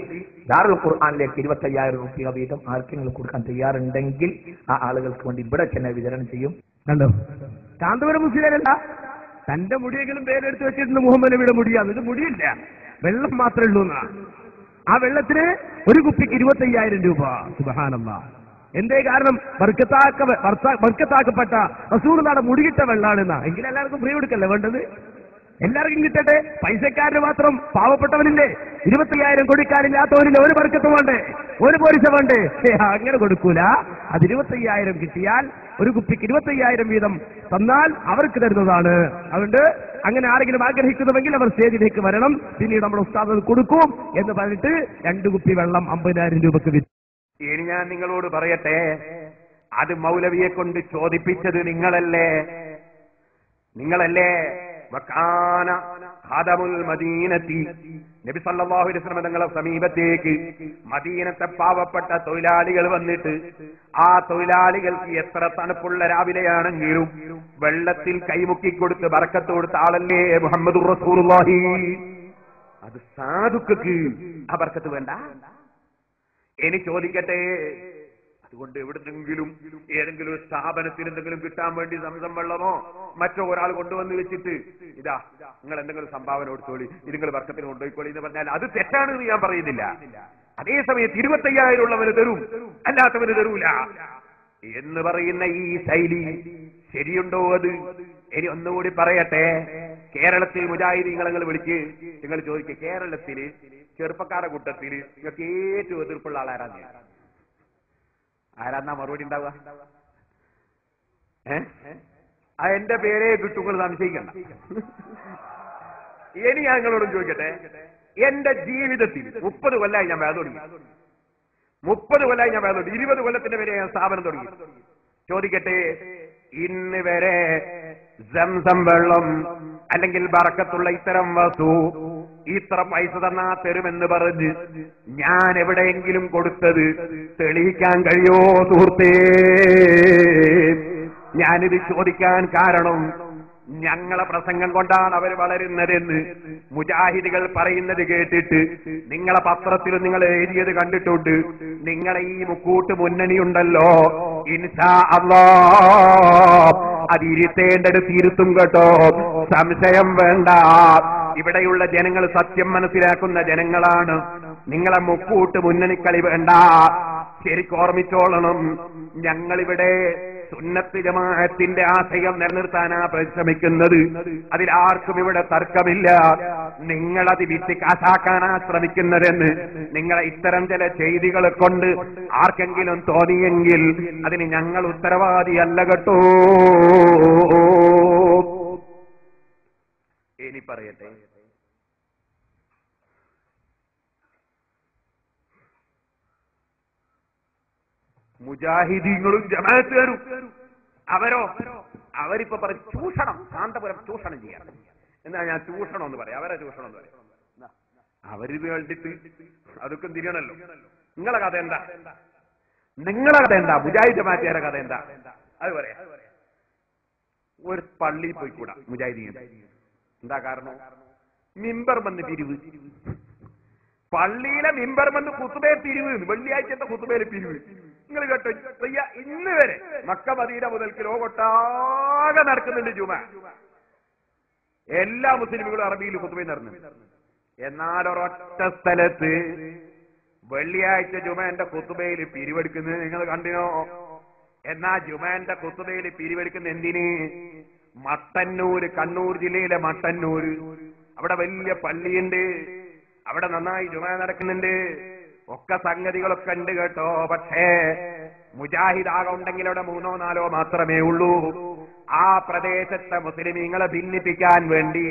D: ദാറുൽ ഖുർആനിലേക്ക് 25,000 രൂപ വീതം ആർക്കെങ്കിലും കൊടുക്കാൻ തയ്യാറുണ്ടെങ്കിൽ ആ ആളുകൾക്ക് വേണ്ടി ഇവിടെ തന്നെ വിതരണം ചെയ്യും.
F: കണ്ടോ, കാന്തപുരം മുസ്ലിമല്ല, തന്റെ മുടിയെങ്കിലും പേരെടുത്ത് വെച്ചിട്ടുണ്ട് മുഹമ്മദ് നബിയുടെ മുടിയാണ്. ഇത് മുടിയില്ല, വെള്ളം മാത്രമേ ഉള്ളൂ എന്നാ. ആ വെള്ളത്തിന് ഒരു കുപ്പിക്ക് 25,000 രൂപ. സുബ്ഹാനല്ലാഹ്. എന്തേ കാരണം? ബർക്കത്താക്കപ്പെട്ട റസൂലുള്ളാഹിയുടെ മുടികിട്ട വെള്ളാണെന്നാ. എങ്കിലും എല്ലാവർക്കും ഫ്രീ കൊടുക്കല്ലേ വേണ്ടത്? എല്ലാവർക്കും കിട്ടട്ടെ. പൈസക്കാരന് മാത്രം പാവപ്പെട്ടവനില്ലേ? 25,000 കൊടുക്കാനില്ലാത്തവനില്ല. ഒരു ബർക്കത്ത് വേണ്ടേ? ഒരു പോരിശ വേണ്ടേ? അങ്ങനെ കൊടുക്കൂല. അത് 25,000 കിട്ടിയാൽ ഒരു കുപ്പിക്ക് 25,000 വീതം തന്നാൽ അവർക്ക് തരുന്നതാണ്. അതുകൊണ്ട് അങ്ങനെ ആരെങ്കിലും ആഗ്രഹിക്കുന്നുവെങ്കിൽ അവർ സ്റ്റേജിലേക്ക് വരണം. പിന്നീട് നമ്മുടെ ഉസ്താദ് കൊടുക്കും എന്ന് പറഞ്ഞിട്ട് 2 കുപ്പി വെള്ളം 50,000 രൂപക്ക് വിറ്റ്.
A: ഇനി ഞാൻ നിങ്ങളോട് പറയട്ടെ, അത് മൗലവിയെ കൊണ്ട് ചോദിപ്പിച്ചത് നിങ്ങളല്ലേ? വകാന ഖാദമുൽ മദീനത്തി, നബി സല്ലല്ലാഹു അലൈഹി വസല്ലം തങ്ങളുടെ സമീപത്തേക്ക് മദീനത്തെ പാവപ്പെട്ട തൊഴിലാളികൾ വന്നിട്ട് ആ തൊഴിലാളികൾക്ക് എത്ര തണുപ്പുള്ള രാവിലെയാണെങ്കിലും വെള്ളത്തിൽ കൈമുക്കിക്കൊടുത്ത് ബർക്കത്ത് കൊടുത്ത ആളല്ലേ മുഹമ്മദുർ റസൂലുള്ളാഹി. അത് സാധുക്കൾക്ക് ആ ബർക്കത്ത് വേണ്ട? ഇനി ചോദിക്കട്ടെ, അതുകൊണ്ട് എവിടുന്നെങ്കിലും ഏതെങ്കിലും ഒരു സ്ഥാപനത്തിന് എന്തെങ്കിലും കിട്ടാൻ വേണ്ടി സംസം വെള്ളമോ മറ്റോ ഒരാൾ കൊണ്ടുവന്ന് വെച്ചിട്ട് ഇതാ നിങ്ങൾ എന്തെങ്കിലും സംഭാവന കൊടുത്തോളി, ഇത് നിങ്ങൾ വർക്കത്തിന് കൊണ്ടുപോയിക്കോളി എന്ന് പറഞ്ഞാൽ അത് തെറ്റാണെന്ന് ഞാൻ പറയുന്നില്ല. അതേ സമയത്ത് 25,000 ഉള്ളവന് തരും, അല്ലാത്തവന് തരൂല എന്ന് പറയുന്ന ഈ ശൈലി ശരിയുണ്ടോ? അത് ഇനി ഒന്നുകൂടി പറയട്ടെ. കേരളത്തിൽ മുജാഹിദീങ്ങളെ വിളിച്ച് നിങ്ങൾ ചോദിക്കുക, കേരളത്തില് ചെറുപ്പക്കാരുടെ കൂട്ടത്തിൽ നിങ്ങൾക്ക് ഏറ്റവും എതിർപ്പുള്ള ആരാന്നാ മറുപടി ഉണ്ടാവുക? എന്റെ പേരേ കിട്ടുങ്ങൾ സംശയിക്കണ്ട. ഇനി ഞാൻ നിങ്ങളോടും ചോദിക്കട്ടെ, എന്റെ ജീവിതത്തിൽ 30 കൊല്ലമായി ഞാൻ വേദ തുടങ്ങി. 30 കൊല്ലമായി ഞാൻ വേദ തുടങ്ങി. 20 കൊല്ലത്തിന്റെ വരെ ഞാൻ സ്ഥാപനം തുടങ്ങി. ചോദിക്കട്ടെ, ഇന്ന് വരെ സംസം വെള്ളം അല്ലെങ്കിൽ ബറക്കത്തുള്ള ഇത്തരം വസ്തു ഇത്ര പൈസ തന്നാ തരുമെന്ന് പറഞ്ഞ് ഞാൻ എവിടെയെങ്കിലും കൊടുത്തത് തെളിയിക്കാൻ കഴിയോ സുഹൃത്തേ? ഞാനിത് ചോദിക്കാൻ കാരണം ഞങ്ങളെ പ്രസംഗം കൊണ്ടാണ് അവർ വളരുന്നതെന്ന് മുജാഹിദുകൾ പറയുന്നത് കേട്ടിട്ട് നിങ്ങളെ പത്രത്തിൽ നിങ്ങൾ എഴുതിയത് കണ്ടിട്ടുണ്ട്. നിങ്ങളെ ഈ മുക്കൂട്ട് മുന്നണിയുണ്ടല്ലോ, ഇൻഷാ അല്ലാഹ് അത് ഇരുത്തേണ്ടടുത്ത് ഇരുത്തും കേട്ടോ, സംശയം വേണ്ട. ഇവിടെയുള്ള ജനങ്ങൾ സത്യം മനസ്സിലാക്കുന്ന ജനങ്ങളാണ്. നിങ്ങളെ മുക്കൂട്ട് മുന്നണിക്കളി വേണ്ട. ശരിക്കും ഓർമ്മിച്ചോളണം, ഞങ്ങളിവിടെ സുന്നത്ത് ജമാഅത്തിന്റെ ആശയം നിലനിർത്താനാ പരിശ്രമിക്കുന്നത്. അതിലാർക്കും ഇവിടെ തർക്കമില്ല. നിങ്ങളത് വിറ്റ് കാശാക്കാനാ ശ്രമിക്കുന്നതെന്ന് നിങ്ങളെ ഇത്തരം ചില ചെയ്തികളെ കൊണ്ട് ആർക്കെങ്കിലും തോന്നിയെങ്കിൽ അതിന് ഞങ്ങൾ ഉത്തരവാദിയല്ല കേട്ടോ. ഇനി പറയട്ടെ, മുജാഹിദീങ്ങളും ജമാഅത്തുകാരും അവരിപ്പോ പറയും ചൂഷണം, കാന്തപുരം ചൂഷണം ചെയ്യാറ്. എന്നാ ഞാൻ ചൂഷണം എന്ന് പറയാം, അവരെ ചൂഷണം എന്ന് പറയാം. അവരിത് കണ്ടിട്ട് അതൊക്കെ തിരിയണല്ലോ. നിങ്ങളെ കഥ എന്താ? മുജാഹിദ് ജമാഅത്തുകാരുടെ കഥ എന്താ? അത് പറയാം. ഒരു പള്ളിയിൽ പോയിക്കൂടാ മുജാഹിദീൻ. എന്താ കാരണം? മിമ്പർ വന്ന് പിരിവ്. പള്ളിയിലെ മിമ്പർ വന്ന് കുത്തുബേ പിരിവ്, വെള്ളിയാഴ്ചത്തെ കുത്തുബേല് പിരിവ്. നിങ്ങൾ കേട്ടോ, ഇന്ന് വരെ മക്ക മദീന മുതൽക്ക് ലോകൊട്ടാകെ നടക്കുന്നുണ്ട് ജുമ. എല്ലാ മുസ്ലിമുകളും അറബിയിൽ കുത്തുബേ നടന്നു. എന്നാൽ ഒരൊറ്റ സ്ഥലത്ത് വെള്ളിയാഴ്ച ജുമന്റെ കുത്തുബയിൽ പിരിവെടുക്കുന്നത് നിങ്ങൾ കണ്ടിനോ? എന്നാ ജുമന്റെ കുത്തുബയിൽ പിരിവെടുക്കുന്ന എന്തിന്? മട്ടന്നൂര്, കണ്ണൂർ ജില്ലയിലെ മട്ടന്നൂര്, അവിടെ വലിയ പള്ളിയുണ്ട്, അവിടെ നന്നായി ജുമ നടക്കുന്നുണ്ട്, ഒക്കെ സംഗതികളൊക്കെ ഉണ്ട് കേട്ടോ. പക്ഷേ മുജാഹിദ് ആകെ ഉണ്ടെങ്കിൽ അവിടെ 3ഓ 4ഓ മാത്രമേ ഉള്ളൂ. ആ പ്രദേശത്തെ മുസ്ലിമീങ്ങളെ ഭിന്നിപ്പിക്കാൻ വേണ്ടി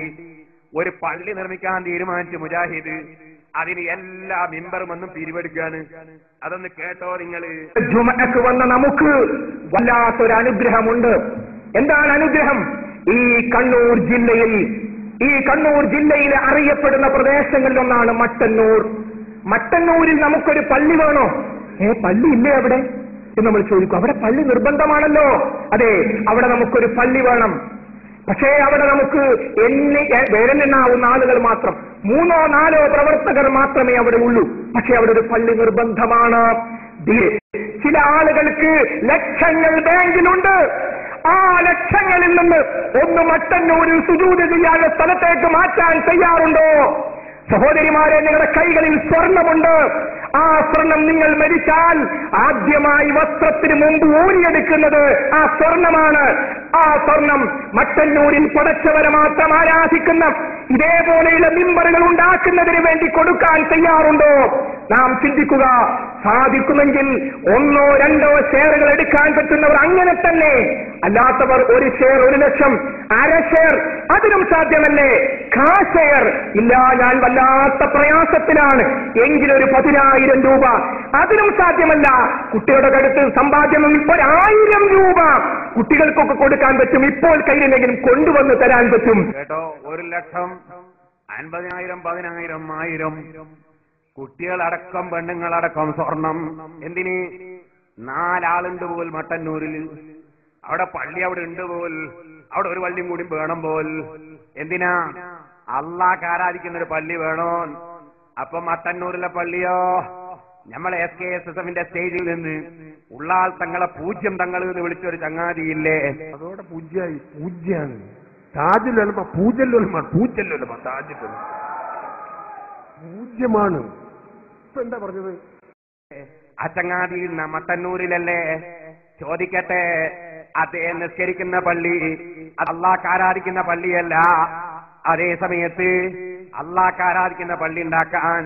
A: ഒരു പള്ളി നിർമ്മിക്കാൻ തീരുമാനിച്ചു മുജാഹിദ്. അതിന് എല്ലാ മിമ്പറും ഒന്നും പിരിവെടുക്കാണ്. അതൊന്ന് കേട്ടോ നിങ്ങൾ.
G: ജുമഅക്ക് വന്ന നമുക്ക് വല്ലാത്തൊരു അനുഗ്രഹമുണ്ട്. എന്താണ് അനുഗ്രഹം? ഈ കണ്ണൂർ ജില്ലയിലെ അറിയപ്പെടുന്ന പ്രദേശങ്ങളിലൊന്നാണ് മട്ടന്നൂർ. മട്ടന്നൂരിൽ നമുക്കൊരു പള്ളി വേണോ? പള്ളി ഇല്ലേ അവിടെ എന്ന് നമ്മൾ ചോദിക്കും. അവിടെ പള്ളി നിർബന്ധമാണല്ലോ. അതെ, അവിടെ നമുക്കൊരു പള്ളി വേണം. പക്ഷേ അവിടെ നമുക്ക് വിരലെണ്ണാവുന്ന ആളുകൾ മാത്രം, 3ഓ 4ഓ പ്രവർത്തകർ മാത്രമേ അവിടെ ഉള്ളൂ. പക്ഷെ അവിടെ ഒരു പള്ളി നിർബന്ധമാണ്. ചില ആളുകൾക്ക് ലക്ഷങ്ങൾ ബാങ്കിലുണ്ട്. ആ ലക്ഷങ്ങളിൽ നിന്ന് ഒന്ന് മട്ടന്നൂരിൽ സുജൂദ് ചെയ്യാനുള്ള സ്ഥലത്തേക്ക് മാറ്റാൻ തയ്യാറുണ്ടോ? സഹോദരിമാരെ, നിങ്ങളുടെ കൈകളിൽ സ്വർണമുണ്ട്. ആ സ്വർണം നിങ്ങൾ മരിച്ചാൽ ആദ്യമായി വസ്ത്രത്തിന് മുമ്പ് ഊരിയെടുക്കുന്നത് ആ സ്വർണമാണ്. ആ സ്വർണം മട്ടന്നൂരിൽ പടച്ചവരെ മാത്രം ആരാധിക്കുന്ന ഇതേപോലെയുള്ള മിമ്പറുകൾ ഉണ്ടാക്കുന്നതിന് വേണ്ടി കൊടുക്കാൻ തയ്യാറുണ്ടോ? നാം ചിന്തിക്കുക. സാധിക്കുമെങ്കിൽ 1 2 ഷെയറുകൾ എടുക്കാൻ പറ്റുന്നവർ അങ്ങനെ തന്നെ, അല്ലാത്തവർ 1 ഷെയർ 1 ലക്ഷം, 1/2 ഷെയർ, അതിനും സാധ്യമല്ലേ? ഷെയർ ഇല്ല, ഞാൻ വല്ലാത്ത പ്രയാസത്തിലാണ്, എങ്കിലൊരു 10,000 രൂപ, അതിനും സാധ്യമല്ല. കുട്ടികളുടെ കടുത്ത് സമ്പാദ്യം ഇപ്പോൾ 1000 രൂപ കുട്ടികൾക്കൊക്കെ കൊടുക്കാൻ പറ്റും. ഇപ്പോൾ കയ്യിലെങ്കിലും കൊണ്ടുവന്ന് തരാൻ പറ്റും.
A: കേട്ടോ, 1 ലക്ഷം, 50,000, 10,000, 1000, കുട്ടികളടക്കം പെണ്ണുങ്ങളടക്കം സ്വർണം. എന്തിന്? 4 ആളുണ്ട് പോൽ മട്ടന്നൂരിൽ, അവിടെ പള്ളി അവിടെ ഉണ്ട് പോൽ, അവിടെ ഒരു പള്ളിയും കൂടി വേണം പോൽ. എന്തിനാ? അള്ളാഹ് ആരാധിക്കുന്ന ഒരു പള്ളി വേണോ? അപ്പൊ മട്ടന്നൂരിലെ പള്ളിയോ നമ്മൾ SKSSFന്റെ സ്റ്റേജിൽ നിന്ന് ഉള്ളാൾ തങ്ങളെ പൂജ്യം തങ്ങൾ എന്ന് വിളിച്ചൊരു ചങ്ങാതിയില്ലേ,
F: അതോടെ പൂജ്യായി. പൂജ്യാണ് താജുലമ, പൂജല്ലുലമ, പൂജല്ലുലമ, താജുലമ പൂജ്യമാണ്. ഇപ്പൊ എന്താ പറഞ്ഞത്?
A: ആ ചങ്ങാതി മട്ടന്നൂരിലല്ലേ? ചോദിക്കട്ടെ, അദ്ദേഹം നിസ്കരിക്കുന്ന പള്ളി അള്ളാഹ് ആരാധിക്കുന്ന പള്ളിയല്ല. അതേ സമയത്ത് അള്ളാഹ് ആരാധിക്കുന്ന പള്ളി ഉണ്ടാക്കാൻ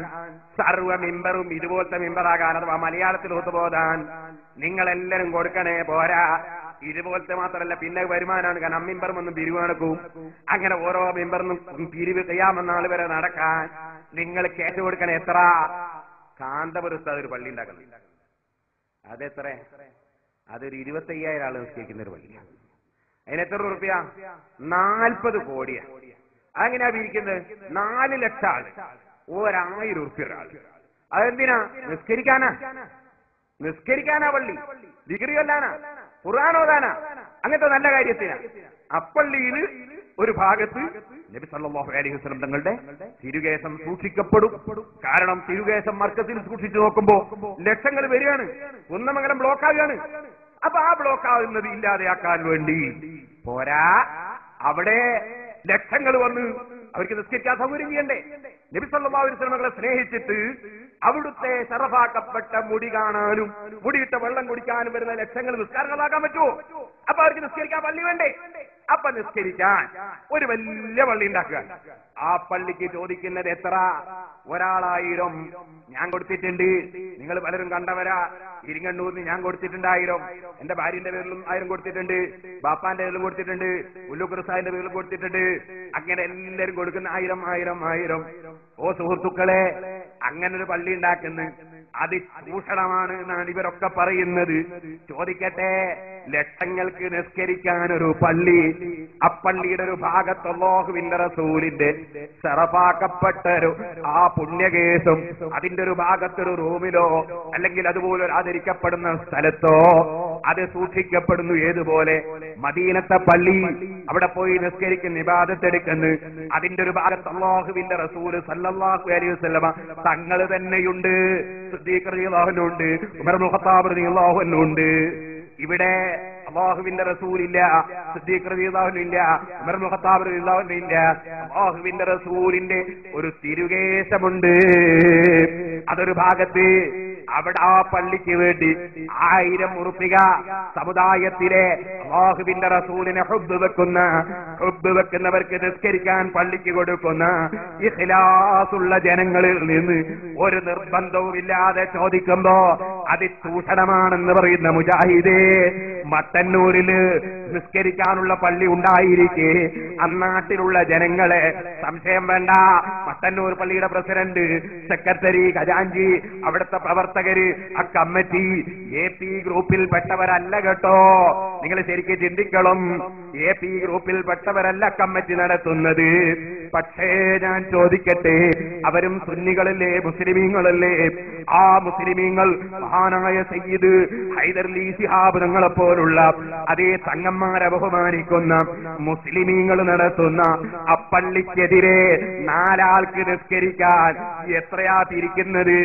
A: സർവ്വ മിമ്പറും ഇതുപോലത്തെ മിമ്പറാകാൻ, അഥവാ മലയാളത്തിൽ ഒത്തുപോകാൻ നിങ്ങളെല്ലാരും കൊടുക്കണേ. പോരാ, ഇതുപോലത്തെ മാത്രമല്ല, പിന്നെ വരുമാനമാണ്. കാരണം മിമ്പറും ഒന്നും പിരിവ് നടക്കും. അങ്ങനെ ഓരോ മിമ്പറിനും പിരിവ് ചെയ്യാമെന്നാൾ വരെ നടക്കാൻ നിങ്ങൾ കേട്ട് കൊടുക്കണേ. എത്ര? കാന്തപുരത്ത് അതൊരു പള്ളി ഉണ്ടാക്കണം. അതെത്ര? അതൊരു 25,000 ആള് നിസ്കരിക്കുന്ന ഒരു പള്ളിയാണ്. അതിന് എത്ര റുപ്യ? 40 കോടിയാ. അതെങ്ങനെയാ പിരിക്കുന്നത്? 4 ലക്ഷം ആള്, 1,000 റുപ്യ ഒരാൾ. അതെന്തിനാ? നിസ്കരിക്കാനാ പള്ളി, ദിക്റ് ചൊല്ലാനാ, ഖുർആൻ ഓതാനാ, അങ്ങനത്തെ നല്ല കാര്യത്തിനാ. അപ്പള്ളിയിൽ ഒരു ഭാഗത്ത് നബി സല്ലല്ലാഹു അലൈഹി വസല്ലം തങ്ങളുടെ തിരുകേശം സൂക്ഷിക്കപ്പെടും. കാരണം തിരുകേശം മർക്കസിൽ സൂക്ഷിച്ചു നോക്കുമ്പോ ലക്ഷങ്ങൾ വരികയാണ്, കുന്നമംഗലം ബ്ലോക്കാവുകയാണ്. അപ്പൊ ആ ബ്ലോക്ക് ആവുന്നത് ഇല്ലാതെയാക്കാൻ വേണ്ടി പോരാ, അവിടെ ലക്ഷങ്ങൾ വന്ന് അവർക്ക് നിസ്കരിക്കാൻ സൗകര്യം ചെയ്യണ്ടേ? നബി സല്ലല്ലാഹു അലൈഹി വസല്ലം തങ്ങളെ സ്നേഹിച്ചിട്ട് അവിടുത്തെ ശറഫാക്കപ്പെട്ട മുടി കാണാനും മുടിയിട്ട വെള്ളം കുടിക്കാനും വരുന്ന ലക്ഷങ്ങൾ നിസ്കാരങ്ങളാക്കാൻ പറ്റുമോ? അപ്പൊ അവർക്ക് നിസ്കരിക്കാൻ പള്ളി വേണ്ടേ? അപ്പൊ നിസ്കരിക്കാൻ ഒരു വലിയ പള്ളി ഉണ്ടാക്കുക. ആ പള്ളിക്ക് ചോദിക്കുന്നത് എത്ര? 1,000 ഞാൻ കൊടുത്തിട്ടുണ്ട്. നിങ്ങൾ പലരും കണ്ടവരാ. ഇരിങ്ങണ്ണൂരിന് ഞാൻ കൊടുത്തിട്ടുണ്ട് 1000. എന്റെ ഭാര്യന്റെ പേരിലും 1000 കൊടുത്തിട്ടുണ്ട്, ബാപ്പാന്റെ പേരിലും കൊടുത്തിട്ടുണ്ട്, ഉല്ലുഖുർസാഹിന്റെ പേരിലും കൊടുത്തിട്ടുണ്ട്. അങ്ങനെ എല്ലാവരും കൊടുക്കുന്ന 1000. ഓ സുഹൃത്തുക്കളെ, അങ്ങനെ ഒരു പള്ളി ഉണ്ടാക്കുന്നു, അത് ചൂഷണമാണ് എന്നാണ് ഇവരൊക്കെ പറയുന്നത്. ചോദിക്കട്ടെ, ലക്ഷങ്ങൾക്ക് നിസ്കരിക്കാൻ ഒരു പള്ളി, അപ്പള്ളിയുടെ ഒരു ഭാഗത്ത് അല്ലാഹുവിന്റെ റസൂലിന്റെ ശറഫാക്കപ്പെട്ട ആ പുണ്യകേശം അതിന്റെ ഒരു ഭാഗത്തൊരു റൂമിലോ അല്ലെങ്കിൽ അതുപോലെ ആദരിക്കപ്പെടുന്ന സ്ഥലത്തോ അത് സൂക്ഷിക്കപ്പെടുന്നു. ഏതുപോലെ മദീനത്തെ പള്ളി, അവിടെ പോയി നിസ്കരിക്കുന്ന ഇബാദത്തെടുക്കുന്നു, അതിന്റെ ഒരു ഭാഗത്ത് അല്ലാഹുവിന്റെ റസൂല് സല്ലല്ലാഹു അലൈഹി വസല്ലമ തങ്ങൾ തന്നെയുണ്ട്, സിദ്ദീഖ് റളിയല്ലാഹു അൻഹു ഉണ്ട്, ഉമർ ഇബ്നുൽ ഖത്താബ് റളിയല്ലാഹു അൻഹു ഉണ്ട്. ഇവിടെ അല്ലാഹുവിന്റെ റസൂലില്ല, സിദ്ദീഖ് റളിയല്ലാഹു അൻഹു ഇല്ല, ഉമർ ഇബ്നുൽ ഖത്താബ് റളിയല്ലാഹു അൻഹു ഇല്ല. അല്ലാഹുവിന്റെ റസൂലിന്റെ ഒരു തിരുകേശമുണ്ട്, അതൊരു ഭാഗത്ത്. അവിടെ ആ പള്ളിക്ക് വേണ്ടി 1000 ഉറുപ്പിക സമുദായത്തിലെ അല്ലാഹുവിന്റെ റസൂലിനെ ഹുബ്ബ് വെക്കുന്നവർക്ക് നിസ്കരിക്കാൻ പള്ളിക്ക് കൊടുക്കുന്ന ഇഖ്ലാസുള്ള ജനങ്ങളിൽ നിന്ന് ഒരു നിർബന്ധവുമില്ലാതെ ചോദിക്കുമ്പോ അത് ചൂഷണമാണെന്ന് പറയുന്ന മുജാഹിദേ, മട്ടന്നൂരില് നിസ്കരിക്കാനുള്ള പള്ളി ഉണ്ടായിരിക്കെ അന്നാട്ടിലുള്ള ജനങ്ങളെ സംശയം വേണ്ട. മട്ടന്നൂർ പള്ളിയുടെ പ്രസിഡന്റ്, സെക്രട്ടറി, ഖജാൻജി, അവിടുത്തെ പ്രവർത്തകര്, ആ കമ്മിറ്റി AP ഗ്രൂപ്പിൽ പെട്ടവരല്ല കേട്ടോ. നിങ്ങൾ ശരിക്കും ചിന്തിക്കണം, AP ഗ്രൂപ്പിൽ പെട്ടവരല്ല കമ്മിറ്റി നടത്തുന്നത്. പക്ഷേ ഞാൻ ചോദിക്കട്ടെ, അവരും സുന്നികളല്ലേ, മുസ്ലിമീങ്ങളല്ലേ? ആ മുസ്ലിമീങ്ങൾ മഹാനായ സയ്യിദ് ഹൈദർലി ശിഹാബ് തങ്ങളെ പോലുള്ള അതേ തങ്ങന്മാരെ ബഹുമാനിക്കുന്ന മുസ്ലിമീങ്ങൾ നടത്തുന്ന അപ്പള്ളിക്കെതിരെ 4 ആൾക്ക് നിസ്കരിക്കാൻ എത്രയാ തിരിക്കുന്നത്?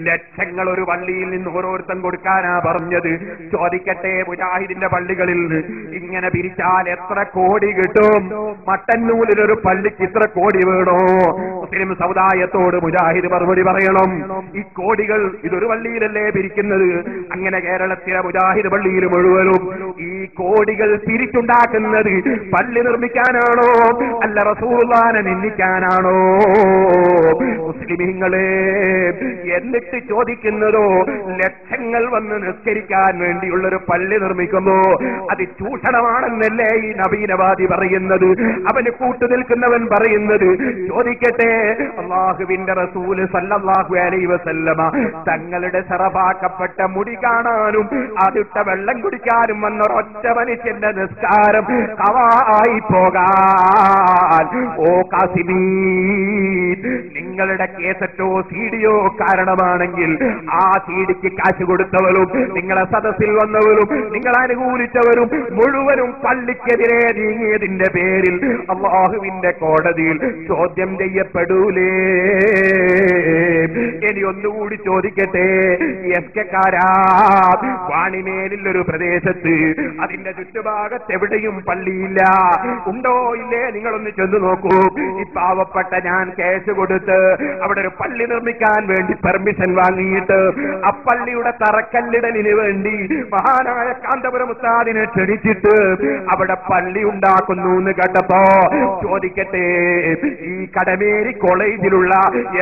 A: ലക്ഷങ്ങൾ ഒരു പള്ളിയിൽ നിന്ന് ഓരോരുത്തൻ കൊടുക്കാനാ പറഞ്ഞത്. ചോദിക്കട്ടെ, മുജാഹിദിന്റെ പള്ളികളിൽ മട്ടന്നൂരിൽ ഇങ്ങനെ പിരിച്ചാൽ എത്ര കോടി കിട്ടും? മട്ടന്നൂരിലൊരു പള്ളിക്ക് ഇത്ര കോടി വേണോ? മുസ്ലിം സമുദായത്തോട് മുജാഹിദ് മറുപടി പറയണം. ഈ കോടികൾ ഇതൊരു പള്ളിയിലല്ലേ പിരിക്കുന്നത്? അങ്ങനെ കേരളത്തിലെ മുജാഹിദ് പള്ളിയിൽ മുഴുവനും ഈ കോടികൾ പിരിച്ചുണ്ടാക്കുന്നത് പള്ളി നിർമ്മിക്കാനാണോ അല്ല റസൂലുള്ളാഹിനെ നിന്ദിക്കാനാണോ? മുസ്ലിമീങ്ങളെ, എന്നിട്ട് ചോദിക്കുന്നതോ ലക്ഷങ്ങൾ വന്ന് നിസ്കരിക്കാൻ വേണ്ടിയുള്ളൊരു പള്ളി നിർമ്മിക്കുന്നു. അത് ചൂഷണമാണെന്നല്ലേ ഈ നവീനവാദി പറയുന്നത്? അവന് കൂട്ടുനിൽക്കുന്നവൻ പറയുന്നത്? ചോദിക്കട്ടെ, അല്ലാഹുവിന്റെ റസൂൽ സല്ലല്ലാഹു അലൈഹി വസല്ലമ തങ്ങളുടെ ശറഫാക്കപ്പെട്ട മുടി കാണാനും അതിട്ട വെള്ളം കുടിക്കാനും വന്നൊരൊറ്റ മനുഷ്യന്റെ നിസ്കാരം ഖവായി പോകാൻ ഓ കാസിമീൻ, നിങ്ങളുടെ കേസറ്റോ സീഡിയോ കാരണമാണെങ്കിൽ ആ സീഡിക്ക് കാശ് കൊടുത്തവരും നിങ്ങളെ സദസ്സിൽ വന്നവരും നിങ്ങളെ അനുകൂലിച്ചവരും മുഴുവനും പള്ളിക്കെതിരെ നീങ്ങിയതിന്റെ പേരിൽ അല്ലാഹുവിന്റെ കോടതിയിൽ ചോദ്യം ചെയ്യപ്പെടൂലേ? ഇനി ഒന്നുകൂടി ചോദിക്കട്ടെ, എസ്കെക്കാരാ, വാണിമേലിൽ ഒരു പ്രദേശത്ത് അതിന്റെ ചുറ്റുഭാഗത്ത് എവിടെയും പള്ളിയില്ല, ഉണ്ടോ ഇല്ലേ? നിങ്ങളൊന്ന് ചെന്ന് നോക്കൂ. ഈ പാവപ്പെട്ട ഞാൻ കേസ് കൊടുത്ത് അവിടെ ഒരു പള്ളി നിർമ്മിക്കാൻ വേണ്ടി പെർമിഷൻ വാങ്ങിയിട്ട് ആ പള്ളിയുടെ തറക്കല്ലിടലിന് വേണ്ടി മഹാനായ കാന്തപുരം ഉസ്താദിനെ ക്ഷണിച്ചിട്ട് അവിടെ പള്ളി ഉണ്ടാക്കുന്നു എന്ന് കേട്ടപ്പോ ചോദിക്കട്ടെ, ഈ കടമേരി കോളേജിലുള്ള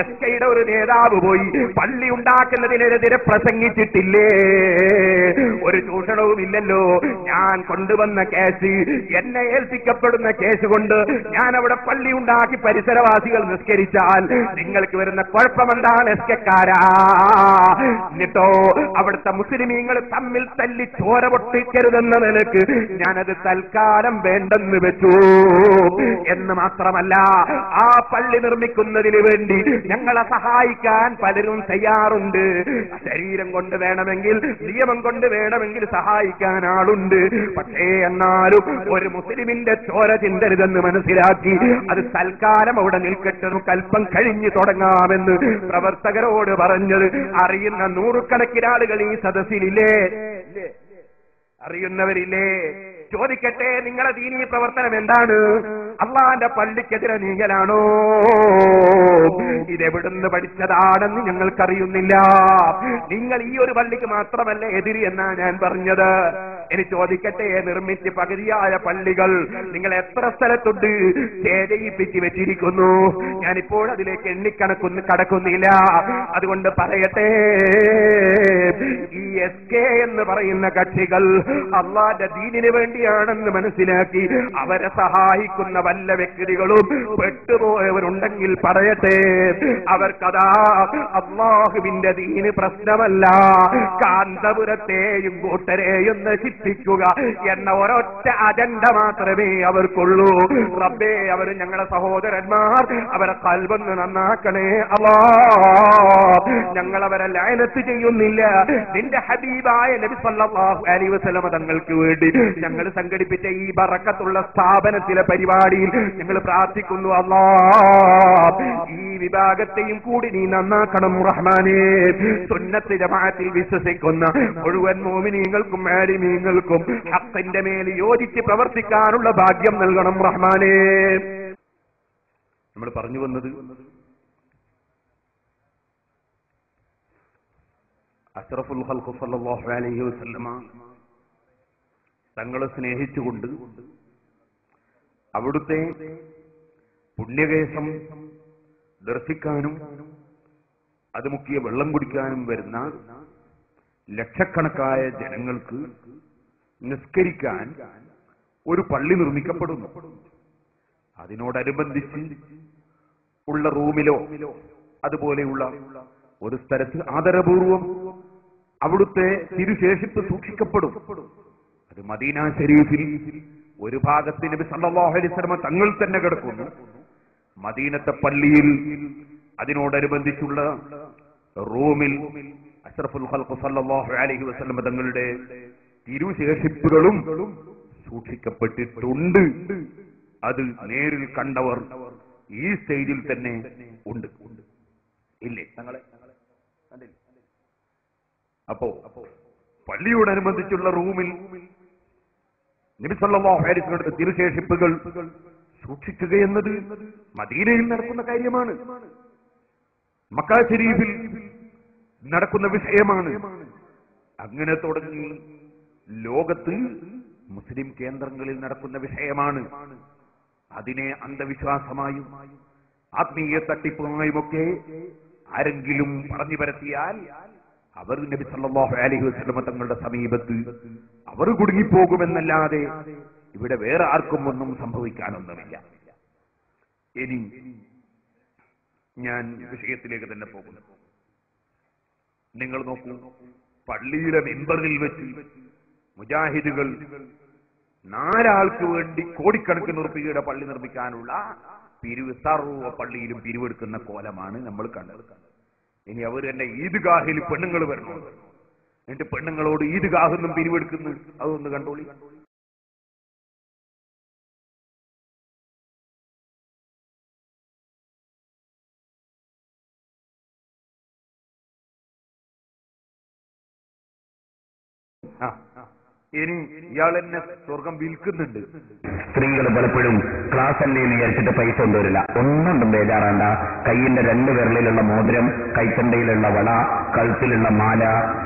A: എസ്കയുടെ ഒരു നേതാവ് പോയി പള്ളി ഉണ്ടാക്കുന്നതിനെതിരെ പ്രസംഗിച്ചിട്ടില്ലേ? ഒരു ചൂഷണവും ഇല്ലല്ലോ. ഞാൻ കൊണ്ടുവന്ന കേസ്, എന്നെ ഏൽപ്പിക്കപ്പെടുന്ന കേസ് കൊണ്ട് ഞാൻ അവിടെ പള്ളി ഉണ്ടാക്കി പരിസരവാസികൾ നിസ്കരിച്ചാൽ നിങ്ങൾക്ക് വരുന്ന കുഴപ്പമെന്താണ് എസ്കെക്കാരാ? എന്നിട്ടോ അവിടുത്തെ മുസ്ലിമീങ്ങൾ തമ്മിൽ തല്ലി ചോര പൊട്ടിക്കരുതെന്ന നിലക്ക് ഞാനത് തൽക്കാലം വേണ്ടെന്ന് വെച്ചു. എന്ന് മാത്രമല്ല, ആ പള്ളി നിർമ്മിക്കുന്നതിന് വേണ്ടി ഞങ്ങളെ സഹായിക്കാൻ പലരും തയ്യാറുണ്ട്. ശരീരം കൊണ്ട് വേണമെങ്കിൽ, നിയമം കൊണ്ട് വേണമെങ്കിൽ സഹായിക്കാൻ ആളുണ്ട്. പക്ഷേ എന്നാലും ഒരു മുസ്ലിമിന്റെ ചോര ചിന്തരുതെന്ന് മനസ്സിലാക്കി അത് തൽക്കാലം അവിടെ നിൽക്കട്ടെ, കൽപ്പം കഴിഞ്ഞു തുടങ്ങാമെന്ന് പ്രവർത്തകരോട് പറഞ്ഞത് അറിയുന്ന നൂറുകണക്കിന് ആളുകൾ ഈ സദസ്സിലില്ലേ? അറിയുന്നവരില്ലേ? ചോദിക്കട്ടെ, നിങ്ങളെ ദീനീ പ്രവർത്തനം എന്താണ്? അള്ളാന്റെ പള്ളിക്കെതിരെ നീങ്ങലാണോ? ഇതെവിടുന്ന് പഠിച്ചതാണെന്ന് ഞങ്ങൾക്കറിയുന്നില്ല. നിങ്ങൾ ഈ ഒരു പള്ളിക്ക് മാത്രമല്ല എതിരി എന്നാ ഞാൻ പറഞ്ഞത്. ഇനി ചോദിക്കട്ടെ, നിർമ്മിച്ച് പകുതിയായ പള്ളികൾ നിങ്ങൾ എത്ര സ്ഥലത്തുണ്ട് ചെയ്യിപ്പിച്ച് വെച്ചിരിക്കുന്നു? ഞാനിപ്പോൾ അതിലേക്ക് കടക്കുന്നില്ല. അതുകൊണ്ട് പറയട്ടെ, ഈ SK എന്ന് പറയുന്ന കക്ഷികൾ അള്ളാന്റെ ദീനിന് വേണ്ടിയാണെന്ന് മനസ്സിലാക്കി അവരെ സഹായിക്കുന്ന വല്ല വ്യക്തികളും പെട്ടുപോയവരുണ്ടെങ്കിൽ പറയട്ടെ, അവർക്കതാ അല്ലാഹുവിന്റെ ദീന് പ്രശ്നമല്ല, കാന്തപുരത്തെയും കൂട്ടരെയും നശിപ്പിക്കുക എന്ന ഒരൊറ്റ അജണ്ട മാത്രമേ അവർക്കുള്ളൂ. റബ്ബേ, അവർ ഞങ്ങളുടെ സഹോദരന്മാർ, അവരെ ഖൽബൊന്ന് നന്നാക്കണേ അല്ലാഹ്. ഞങ്ങളവരെ ലഅനത്ത് ചെയ്യുന്നില്ല. നിന്റെ ഹബീബായ നബി സല്ലല്ലാഹു അലൈഹി വസല്ലം തങ്ങൾക്ക് വേണ്ടി ഞങ്ങൾ സംഘടിപ്പിച്ച ഈ ബറക്കത്തുള്ള സ്ഥാപനത്തിലെ പരിപാടിയിൽ ഞങ്ങൾ പ്രാർത്ഥിക്കുന്നു അല്ലാഹ്, ഈ വിഭാഗത്തെയും കൂടി നീ നന്നാക്കണം റഹ്മാനേ. സുന്നത്ത് ജമാഅത്തിൽ വിശ്വസിക്കുന്ന മുഴുവൻ മുഅ്മിനീങ്ങൾക്കും ആലിമീങ്ങൾക്കും ഹഖിന്റെ മേൽ യോജിച്ച് പ്രവർത്തിക്കാനുള്ള ഭാഗ്യം നൽകണം റഹ്മാനേ. നമ്മൾ പറഞ്ഞു വന്നത് അഷ്റഫുൽ ഖൽഖ് സല്ലല്ലാഹു അലൈഹി വസല്ലമ തങ്ങളെ സ്നേഹിച്ചുകൊണ്ട് അവിടുത്തെ പുണ്യകേശം ദർശിക്കാനും അത് മുക്കിയ വെള്ളം കുടിക്കാനും വരുന്ന ലക്ഷക്കണക്കായ ജനങ്ങൾക്ക് നിസ്കരിക്കാൻ ഒരു പള്ളി നിർമ്മിക്കപ്പെടുന്നു. അതിനോടനുബന്ധിച്ച് ഉള്ള റൂമിലോ അതുപോലെയുള്ള ഒരു സ്ഥലത്ത് ആദരപൂർവം അവിടുത്തെ തിരുശേഷിപ്പ് സൂക്ഷിക്കപ്പെടും. അത് മദീന ശരീഫിൽ ഒരു ഭാഗത്ത് നബി സല്ലല്ലാഹു അലൈഹി വസല്ലം തങ്ങൾ തന്നെ കിടക്കുന്നു. മദീനത്തെ പള്ളിയിൽ അതിനോടനുബന്ധിച്ചുള്ള റൂമിൽ അഷ്റഫുൽ ഖൽഖ് സല്ലല്ലാഹു അലൈഹി വസല്ലം തങ്ങളുടെ തിരുശേഷിപ്പുകളും സൂക്ഷിക്കപ്പെട്ടിട്ടുണ്ട്. അത് നേരിൽ കണ്ടവർ ഈ സ്റ്റേജിൽ തന്നെ ഉണ്ട്, ഇല്ലേ? അപ്പോ പള്ളിയോടനുബന്ധിച്ചുള്ള റൂമിൽ നബി സല്ലല്ലാഹു അലൈഹി വസല്ലം തിരുശേഷിപ്പുകൾ സൂക്ഷിക്കുക എന്നത് മദീനയിൽ നടക്കുന്ന കാര്യമാണ്, മക്ക ശരീഫിൽ നടക്കുന്ന വിഷയമാണ്. അങ്ങനെ തുടങ്ങി ലോകത്ത് മുസ്ലിം കേന്ദ്രങ്ങളിൽ നടക്കുന്ന വിഷയമാണ്. അതിനെ അന്ധവിശ്വാസമായും ആത്മീയ തട്ടിപ്പുമായുമൊക്കെ ആരെങ്കിലും പറഞ്ഞു പരത്തിയാൽ അവർ നബി സല്ലല്ലാഹു അലൈഹി വസല്ലം തങ്ങളുടെ സമീപത്ത് അവർ കുടുങ്ങിപ്പോകുമെന്നല്ലാതെ ഇവിടെ വേറെ ആർക്കും ഒന്നും സംഭവിക്കാനൊന്നുമില്ല. ഇനി ഞാൻ വിഷയത്തിലേക്ക് തന്നെ പോകുന്നു. നിങ്ങൾ നോക്കൂ, പള്ളിയിലെ മിമ്പറിൽ വെച്ച് മുജാഹിദുകൾ 4 ആൾക്ക് വേണ്ടി കോടിക്കണക്കിന് റുപ്പികയുടെ പള്ളി നിർമ്മിക്കാനുള്ള പിരിവ് സർവ്വ പള്ളിയിലും പിരിവെടുക്കുന്ന കോലമാണ് നമ്മൾ കണ്ടത്. ഇനി അവർ തന്നെ ഈദ്ഗാഹിൽ പെണ്ണുങ്ങൾ വരണോ, എന്നിട്ട് പെണ്ണുങ്ങളോട് ഈദ്ഗാഹെന്നും പിരിവെടുക്കുന്നു, അതൊന്ന് കണ്ടോളി. ഇനി ഇയാൾ എന്നെ സ്വർഗം വിൽക്കുന്നുണ്ട്.
D: സ്ത്രീകൾ പലപ്പോഴും ക്ലാസ് അല്ലേ എന്ന് വിചാരിച്ചിട്ട് പൈസ കൊണ്ടുവരില്ല. ഒന്നും ബേജാറാണ്ട. കയ്യിന്റെ 2 വിരലിലുള്ള മോതിരം, കൈത്തണ്ടയിലുള്ള വള, കഴുത്തിലുള്ള മാല,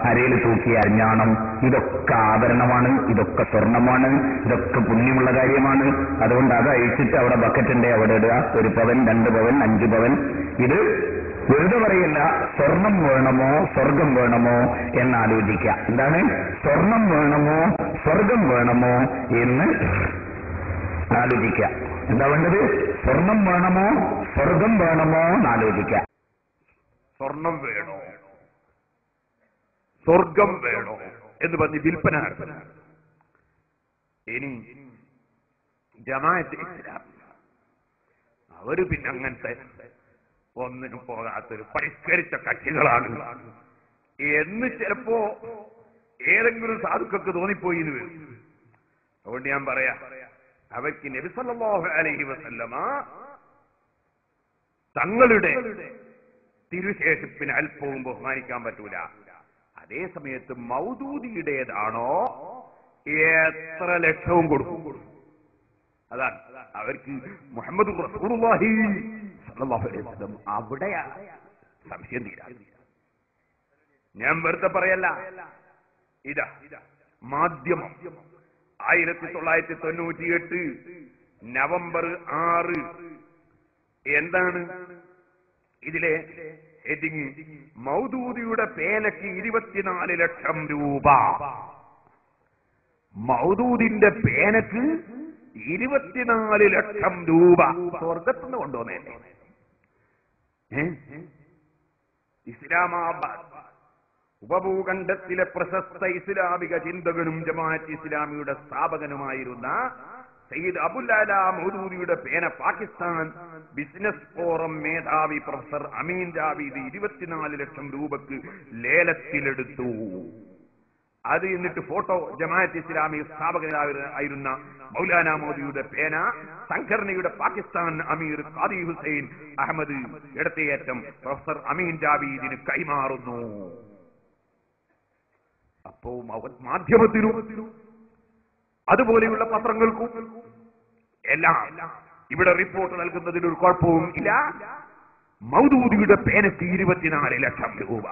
D: അരയിൽ തൂക്കിയ അരഞ്ഞാണം, ഇതൊക്കെ ആഭരണമാണ്, ഇതൊക്കെ സ്വർണമാണ്, ഇതൊക്കെ പുണ്യമുള്ള കാര്യമാണ്. അതുകൊണ്ട് അത് അഴിച്ചിട്ട് അവിടെ ബക്കറ്റുണ്ടെ അവിടെ ഇടുക. 1 പവൻ, 2 പവൻ, 5 പവൻ. ഇത് വെറുതെ പറയല്ല, സ്വർണം വേണമോ സ്വർഗം വേണമോ എന്നാലോചിക്കുക. എന്താണ് സ്വർണം വേണമോ സ്വർഗം വേണമോ എന്ന് ആലോചിക്കുക. എന്താ വേണ്ടത്? സ്വർണം വേണമോ സ്വർഗം വേണമോ എന്നാലോചിക്കുക.
A: സ്വർണം വേണോ സ്വർഗം വേണോ എന്ന് പറഞ്ഞ് വിൽപ്പന നടത്തുക. ഇനി ജമാഅത്തെ ഇസ്ലാം അവര് പിന്നെ അങ്ങനത്തെ ഒന്നിനും പോകാത്തൊരു പരിഷ്കരിച്ച കക്ഷികളാണ് എന്ന് ചിലപ്പോ ഏതെങ്കിലും സാധുക്കൾക്ക് തോന്നിപ്പോയി എന്ന് വരും. അതുകൊണ്ട് ഞാൻ പറയാ, അവർക്ക് നബി സല്ലല്ലാഹു അലൈഹി വസല്ലമ തങ്ങളുടെ തിരുശേഷിപ്പിന് അല്പവും ബഹുമാനിക്കാൻ പറ്റൂല. അതേ സമയത്ത് മൗദൂദിയുടേതാണോ എത്ര ലക്ഷവും കൊടുക്കും. അതാണ് അവർക്ക് മുഹമ്മദ് റസൂലുള്ളാഹി സല്ലല്ലാഹു അലൈഹി വസല്ലം അവിടെ സംശയം തീരാ. ഞാൻ വെറുതെ പറയല്ല. ഇതാ മാധ്യമം 1998 നവംബർ 6 എന്താണ് ഇതിലെ ഹെഡിങ്? മൗദൂദിയുടെ പേനയ്ക്ക് 24 ലക്ഷം രൂപ. മൗദൂദിന്റെ പേനക്ക് 24 ലക്ഷം രൂപ സ്വർഗത്തുനിന്ന് കൊണ്ടുവന്നേ. ഇസ്ലാമാബാദ് ഉപഭൂഖണ്ഡത്തിലെ പ്രശസ്ത ഇസ്ലാമിക ചിന്തകനും ജമാഅത്ത് ഇസ്ലാമിയുടെ സ്ഥാപകനുമായിരുന്ന സയ്യിദ് അബുൽ അലാ മൗദൂദിയുടെ പേന പാകിസ്ഥാൻ ബിസിനസ് ഫോറം മേധാവി പ്രൊഫസർ അമീൻ ജാവീദ് 24 ലക്ഷം രൂപക്ക് ലേലത്തിലെടുത്തു. അത് എന്നിട്ട് ഫോട്ടോ ജമാഅത്ത് ഇസ്ലാമി സ്ഥാപകനായിരുന്ന മൗലാന മോദിയുടെ പേന സംഘടനയുടെ പാകിസ്ഥാൻ അമീർ ഖാദി ഹുസൈൻ അഹമ്മദ് ഇടത്തേയറ്റം പ്രൊഫസർ അമീൻ ജാവീദിന് കൈമാറുന്നു. അപ്പോ മാധ്യമത്തിനും അതുപോലെയുള്ള പത്രങ്ങൾക്കും എല്ലാം ഇവിടെ റിപ്പോർട്ട് നൽകുന്നതിന് ഒരു കുഴപ്പവും ഇല്ല. മൗദൂദിയുടെ പേനയ്ക്ക് 24 ലക്ഷം രൂപ.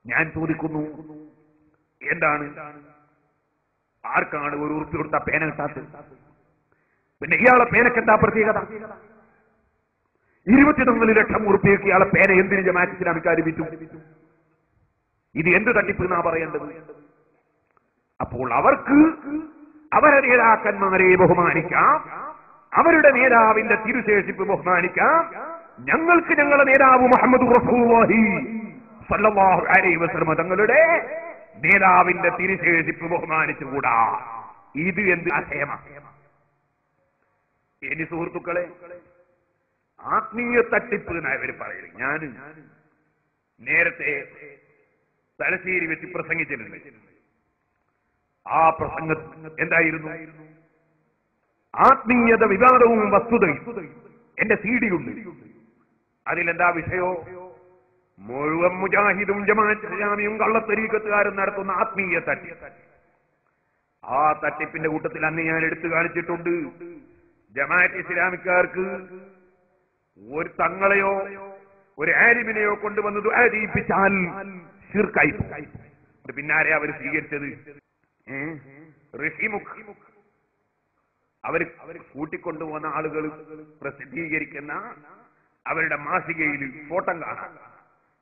A: ഞാൻ ചോദിക്കുന്നു, എന്താണ് ആർക്കാണ് 1 ഉറുപ്പിക കൊടുത്ത പേന കിട്ടാത്തത്? പിന്നെ ഇയാളെ പേനക്ക് എന്താ പ്രത്യേകത? 24 ലക്ഷം ഉറുപ്പികക്ക് ഇയാളെ പേന എന്തിന് ജമാഅത്ത് ഇസ്ലാമിക്കാർ വിറ്റു? ഇത് എന്ത് തട്ടിപ്പ് എന്നാ പറയേണ്ടത്? അപ്പോൾ അവർക്ക് അവരുടെ നേതാക്കന്മാരെ ബഹുമാനിക്കാം, അവരുടെ നേതാവിന്റെ തിരുശേഷിപ്പ് ബഹുമാനിക്കാം. ഞങ്ങൾക്ക് ഞങ്ങളുടെ നേതാവ് മുഹമ്മദ് റസൂലുള്ളാഹി സല്ലല്ലാഹു അലൈഹി വസല്ലം തങ്ങളുടെ നേതാവിന്റെ തിരുശേഷിപ്പ് ബഹുമാനിച്ചുകൂടാ. ഇത് എന്ത് ആശയമാണ്? ഇനി സുഹൃത്തുക്കളെ, ആത്മീയ തട്ടിപ്പ് എന്നാണ് ഇവർ പറയുന്നത്. ഞാൻ നേരത്തെ തലശ്ശേരി വെച്ച് പ്രസംഗിച്ചിട്ടുണ്ട്. ആ പ്രസംഗം എന്തായിരുന്നു? ആത്മീയത വിവാദവും വസ്തുതയും. എന്റെ CD ഉണ്ട്. അതിലെന്താ വിഷയോ? മുഴുവൻ മുജാഹിദും ജമാഅത്ത് ഇസ്ലാമിയും കള്ളത്തരീക്കത്തുകാരും നടത്തുന്ന ആത്മീയ തട്ടിപ്പ്. ആ തട്ടിപ്പിന്റെ കൂട്ടത്തിൽ അന്ന് ഞാൻ എടുത്തു കാണിച്ചിട്ടുണ്ട്. ജമാഅത്ത് ഇസ്ലാമിക്കാർക്ക് ഒരു തങ്ങളെയോ ഒരു ആലിമിനെയോ കൊണ്ടുവന്ന് ദുആ ചെയ്യിപ്പിച്ചാൽ ശിർക്കായി. പിന്നാരെ അവർ സ്വീകരിച്ചത് ഋഷിമുഖ്. അവർ കൂട്ടിക്കൊണ്ടുപോകുന്ന ആളുകൾ പ്രസിദ്ധീകരിക്കുന്ന അവരുടെ മാസികയിൽ ഫോട്ടം കാണാം.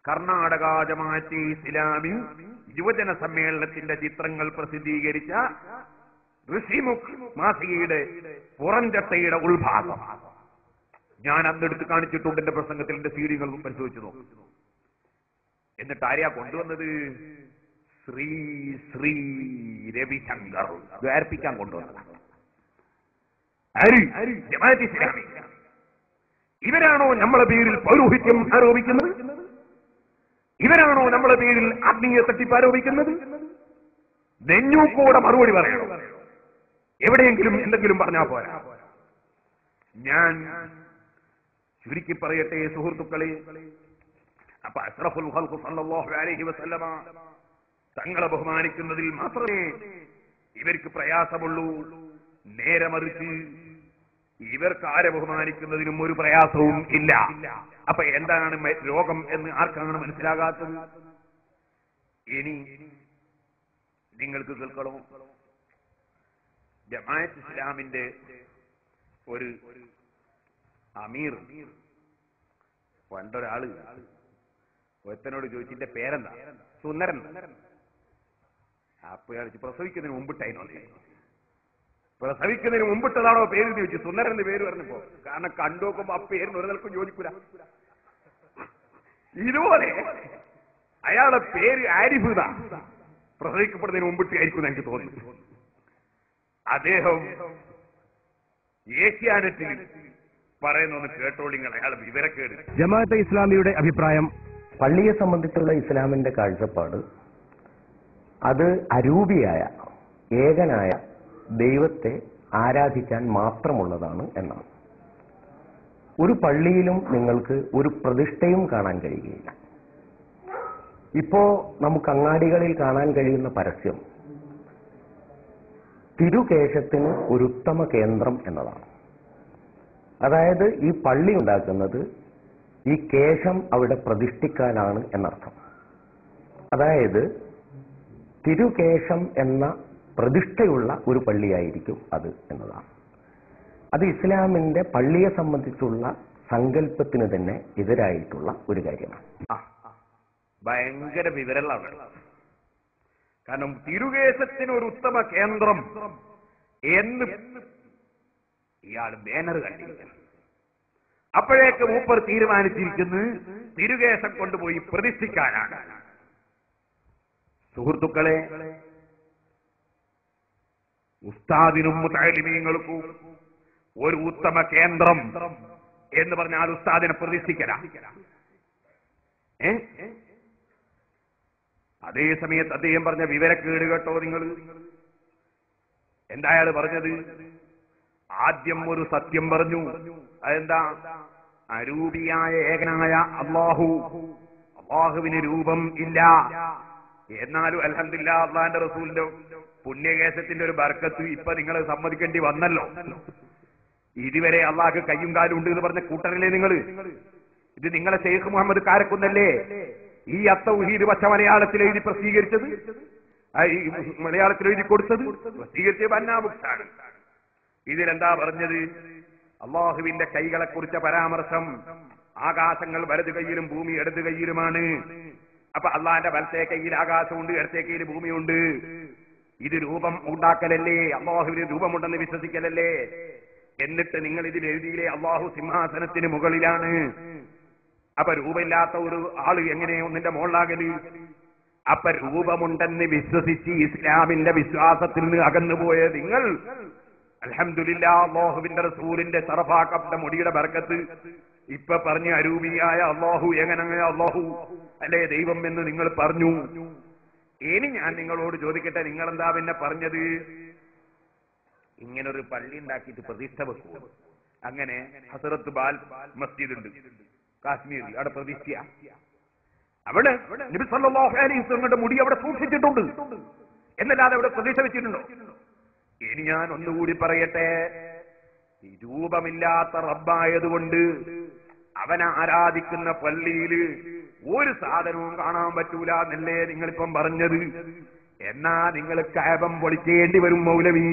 A: കർണാടക ജമാഅത്തെ ഇസ്ലാമി യുവജന സമ്മേളനത്തിന്റെ ചിത്രങ്ങൾ പ്രസിദ്ധീകരിച്ച ഋഷിമുഖ് മാസികയുടെ പുറംചട്ടയുടെ ഉൾഭാഗം ഞാൻ അന്നെടുത്ത് കാണിച്ചിട്ടുണ്ട്. എന്റെ പ്രസംഗത്തിൽ എന്റെ സീഡികൾ പരിശോധിച്ചു നോക്കും. എന്നിട്ട് ആരെയാ കൊണ്ടുവന്നത്? ശ്രീ ശ്രീ രവിശങ്കർ ദ്വാർപ്പിക്കാൻ കൊണ്ടുവന്നതാണ്. ജമാഅത്തെ ഇസ്ലാമി. ഇവരാണോ നമ്മളെ പേരിൽ പൗരോഹിത്യം ആരോപിക്കുന്നത്? ഇവരാണോ നമ്മളെ പേരിൽ ആത്മീയ തട്ടിപ്പ് ആരോപിക്കുന്നത്? നെഞ്ഞൂക്കോടെ മറുപടി പറയണോ? എവിടെയെങ്കിലും എന്തെങ്കിലും പറഞ്ഞാൽ പോരാ. ഞാൻ ചുരുക്കി പറയട്ടെ സുഹൃത്തുക്കളെ. അപ്പൊ അഷ്റഫുൽ ഖൽഖ് സല്ലല്ലാഹു അലൈഹി വസല്ലമ തങ്ങളെ ബഹുമാനിക്കുന്നതിൽ മാത്രമേ ഇവർക്ക് പ്രയാസമുള്ളൂ. നേരെ മറിച്ച് ഇവർക്ക് ആരെ ബഹുമാനിക്കുന്നതിനും ഒരു പ്രയാസവും ഇല്ല. അപ്പൊ എന്താണ് രോഗം എന്ന് ആർക്കാണ് മനസ്സിലാകാത്തത്? ഇനി നിങ്ങൾക്ക് കേൾക്കണോ? ജമാഅത്ത് ഇസ്ലാമിന്റെ ഒരു അമീർ പണ്ടൊരാള് ഒരുത്തനോട് ചോദിച്ചിന്റെ പേരെന്താ? സുന്ദരൻ. അപ്പൊ പ്രസവിക്കുന്നതിന് മുമ്പിട്ടായിരുന്നു. പ്രസവിക്കുന്നതിന് മുമ്പിട്ടതാണോ പേര് ചോദിച്ചു? സുന്ദരന്റെ പേര് പറഞ്ഞപ്പോ. കാരണം കണ്ടു നോക്കുമ്പോ ആ പേരിന് ഒരു നിലക്കും യോജിക്കൂല. ഇതുപോലെ അയാളുടെ പേര് ആരിഫ്. പ്രസവിക്കപ്പെടുന്നതിന് മുമ്പിട്ടായിരിക്കും എനിക്ക് തോന്നുന്നു. അദ്ദേഹം ഏഷ്യാനെറ്റിൽ പറയുന്നൊന്ന് കേട്ടോളിങ്ങൾ. അയാൾ വിവരക്കേട്.
F: ജമാഅത്തെ ഇസ്ലാമിയുടെ അഭിപ്രായം,
H: പള്ളിയെ സംബന്ധിച്ചുള്ള ഇസ്ലാമിന്റെ കാഴ്ചപ്പാട് അത് അരൂപിയായ ഏകനായ ദൈവത്തെ ആരാധിക്കാൻ മാത്രമുള്ളതാണ് എന്നാണ്. ഒരു പള്ളിയിലും നിങ്ങൾക്ക് ഒരു പ്രതിഷ്ഠയും കാണാൻ കഴിയുകയില്ല. ഇപ്പോ നമുക്ക് അങ്ങാടികളിൽ കാണാൻ കഴിയുന്ന പരസ്യം തിരുകേശത്തിന് ഒരു ഉത്തമ കേന്ദ്രം എന്നതാണ്. അതായത് ഈ പള്ളി ഉണ്ടാക്കുന്നത് ഈ കേശം അവിടെ പ്രതിഷ്ഠിക്കാനാണ് എന്നർത്ഥം. അതായത് തിരുകേശം എന്ന പ്രതിഷ്ഠയുള്ള ഒരു പള്ളിയായിരിക്കും അത് എന്നതാണ്. അത് ഇസ്ലാമിന്റെ പള്ളിയെ സംബന്ധിച്ചുള്ള സങ്കല്പത്തിന് തന്നെ എതിരായിട്ടുള്ള ഒരു കാര്യമാണ്.
A: ഭയങ്കര വിവരങ്ങളാണ്. കാരണം തിരുകേശത്തിന് ഒരു ഉത്തമ കേന്ദ്രം എന്ന് ഇയാൾ ബാനർ കണ്ടിരിക്കണം. അപ്പോഴേക്ക് മൂപ്പർ തീരുമാനിച്ചിരിക്കുന്നു തിരുകേശം കൊണ്ടുപോയി പ്രതിഷ്ഠിക്കാനാണ്. സുഹൃത്തുക്കളെ, ഉസ്താദിനും മുതഅല്ലിമീങ്ങൾക്കും ഒരു ഉത്തമ കേന്ദ്രം എന്ന് പറഞ്ഞാൽ ഉസ്താദിനെ പ്രതിഷ്ഠിക്കല. അതേ സമയത്ത് അദ്ദേഹം പറഞ്ഞ വിവരക്കേട് കേട്ടോ നിങ്ങൾ. എന്താ അയാൾ പറഞ്ഞത്? ആദ്യം ഒരു സത്യം പറഞ്ഞു. അതെന്താ? അരൂപിയായ ഏകനായ അള്ളാഹുവിന് രൂപം ഇല്ല. എന്നാലും അൽഹംദുലില്ലാഹ് അള്ളാഹിന്റെ റസൂലിന്റെ പുണ്യകേശത്തിന്റെ ഒരു ബർക്കത്ത് ഇപ്പൊ നിങ്ങൾ സമ്മതിക്കേണ്ടി വന്നല്ലോ. ഇതുവരെ അള്ളാഹ് കയ്യും കാലും ഉണ്ട് എന്ന് പറഞ്ഞ കൂട്ടരല്ലേ നിങ്ങൾ? ഇത് നിങ്ങളെ ശൈഖ് മുഹമ്മദ് കാരക്കുന്നല്ലേ ഈ അത്തൗഹീദ് പച്ച മലയാളത്തിൽ എഴുതി പ്രസിദ്ധീകരിച്ചത്, മലയാളത്തിൽ എഴുതി കൊടുത്തത്? പ്രസിദ്ധീകരിച്ചത് ബന്നാബുക്സാണ്. ഇതിലെന്താ പറഞ്ഞത്? അള്ളാഹുവിന്റെ കൈകളെ കുറിച്ച പരാമർശം ആകാശങ്ങൾ വലതു കൈയിലും ഭൂമി ഇടതു കൈയിലുമാണ്. അപ്പൊ അള്ളാഹിന്റെ വലത്തെ കൈയിൽ ആകാശമുണ്ട്, ഇടത്തെ കൈയിൽ ഭൂമിയുണ്ട്. ഇത് രൂപം ഉണ്ടാക്കലല്ലേ? അള്ളാഹുവിന് രൂപമുണ്ടെന്ന് വിശ്വസിക്കലല്ലേ? എന്നിട്ട് നിങ്ങൾ ഇതിൽ എഴുതിയില്ലേ അള്ളാഹു സിംഹാസനത്തിന് മുകളിലാണ്. അപ്പൊ രൂപമില്ലാത്ത ഒരു ആള് എങ്ങനെ ഒന്നിന്റെ മുകളിലാകല്? അപ്പൊ രൂപമുണ്ടെന്ന് വിശ്വസിച്ച് ഇസ്ലാമിന്റെ വിശ്വാസത്തിൽ നിന്ന് അകന്നുപോയ നിങ്ങൾ അൽഹംദുലില്ലാഹ് അല്ലാഹുവിന്റെ റസൂലിന്റെ ശറഫാക്കപ്പെട്ട മുടിയുടെ ബർക്കത്ത് ഇപ്പൊ പറഞ്ഞു അരൂപിയായ അള്ളാഹു എങ്ങനെയായ അള്ളാഹു അല്ലേ ദൈവം എന്ന് നിങ്ങൾ പറഞ്ഞു. ഇനി ഞാൻ നിങ്ങളോട് ചോദിക്കട്ടെ, നിങ്ങളെന്താ പിന്നെ പറഞ്ഞത്? ഇങ്ങനൊരു പള്ളി ഉണ്ടാക്കിയിട്ട് പ്രതിഷ്ഠ വെക്കൂ. അങ്ങനെ ഹസറത്ത് ബാൽ മസ്ജിദ് ഉണ്ട് കാശ്മീരിൽ, അവിടെ പ്രതിഷ്ഠ. അവിടെ നബി സല്ലല്ലാഹു അലൈഹി വസല്ലമയുടെ മുടി അവിടെ സൂക്ഷിച്ചിട്ടുണ്ട് എന്നല്ലാതെ അവിടെ പ്രതിഷ്ഠ വെച്ചിട്ടുണ്ടോ? ഇനി ഞാൻ ഒന്നുകൂടി പറയട്ടെ, രൂപമില്ലാത്ത റബ്ബായതുകൊണ്ട് അവനെ ആരാധിക്കുന്ന പള്ളിയിൽ ഒരു സാധനവും കാണാൻ പറ്റൂല എന്നല്ലേ നിങ്ങളിപ്പം പറഞ്ഞത്. എന്നാ നിങ്ങൾ കഅബം പൊളിക്കേണ്ടി വരും മൗലവി.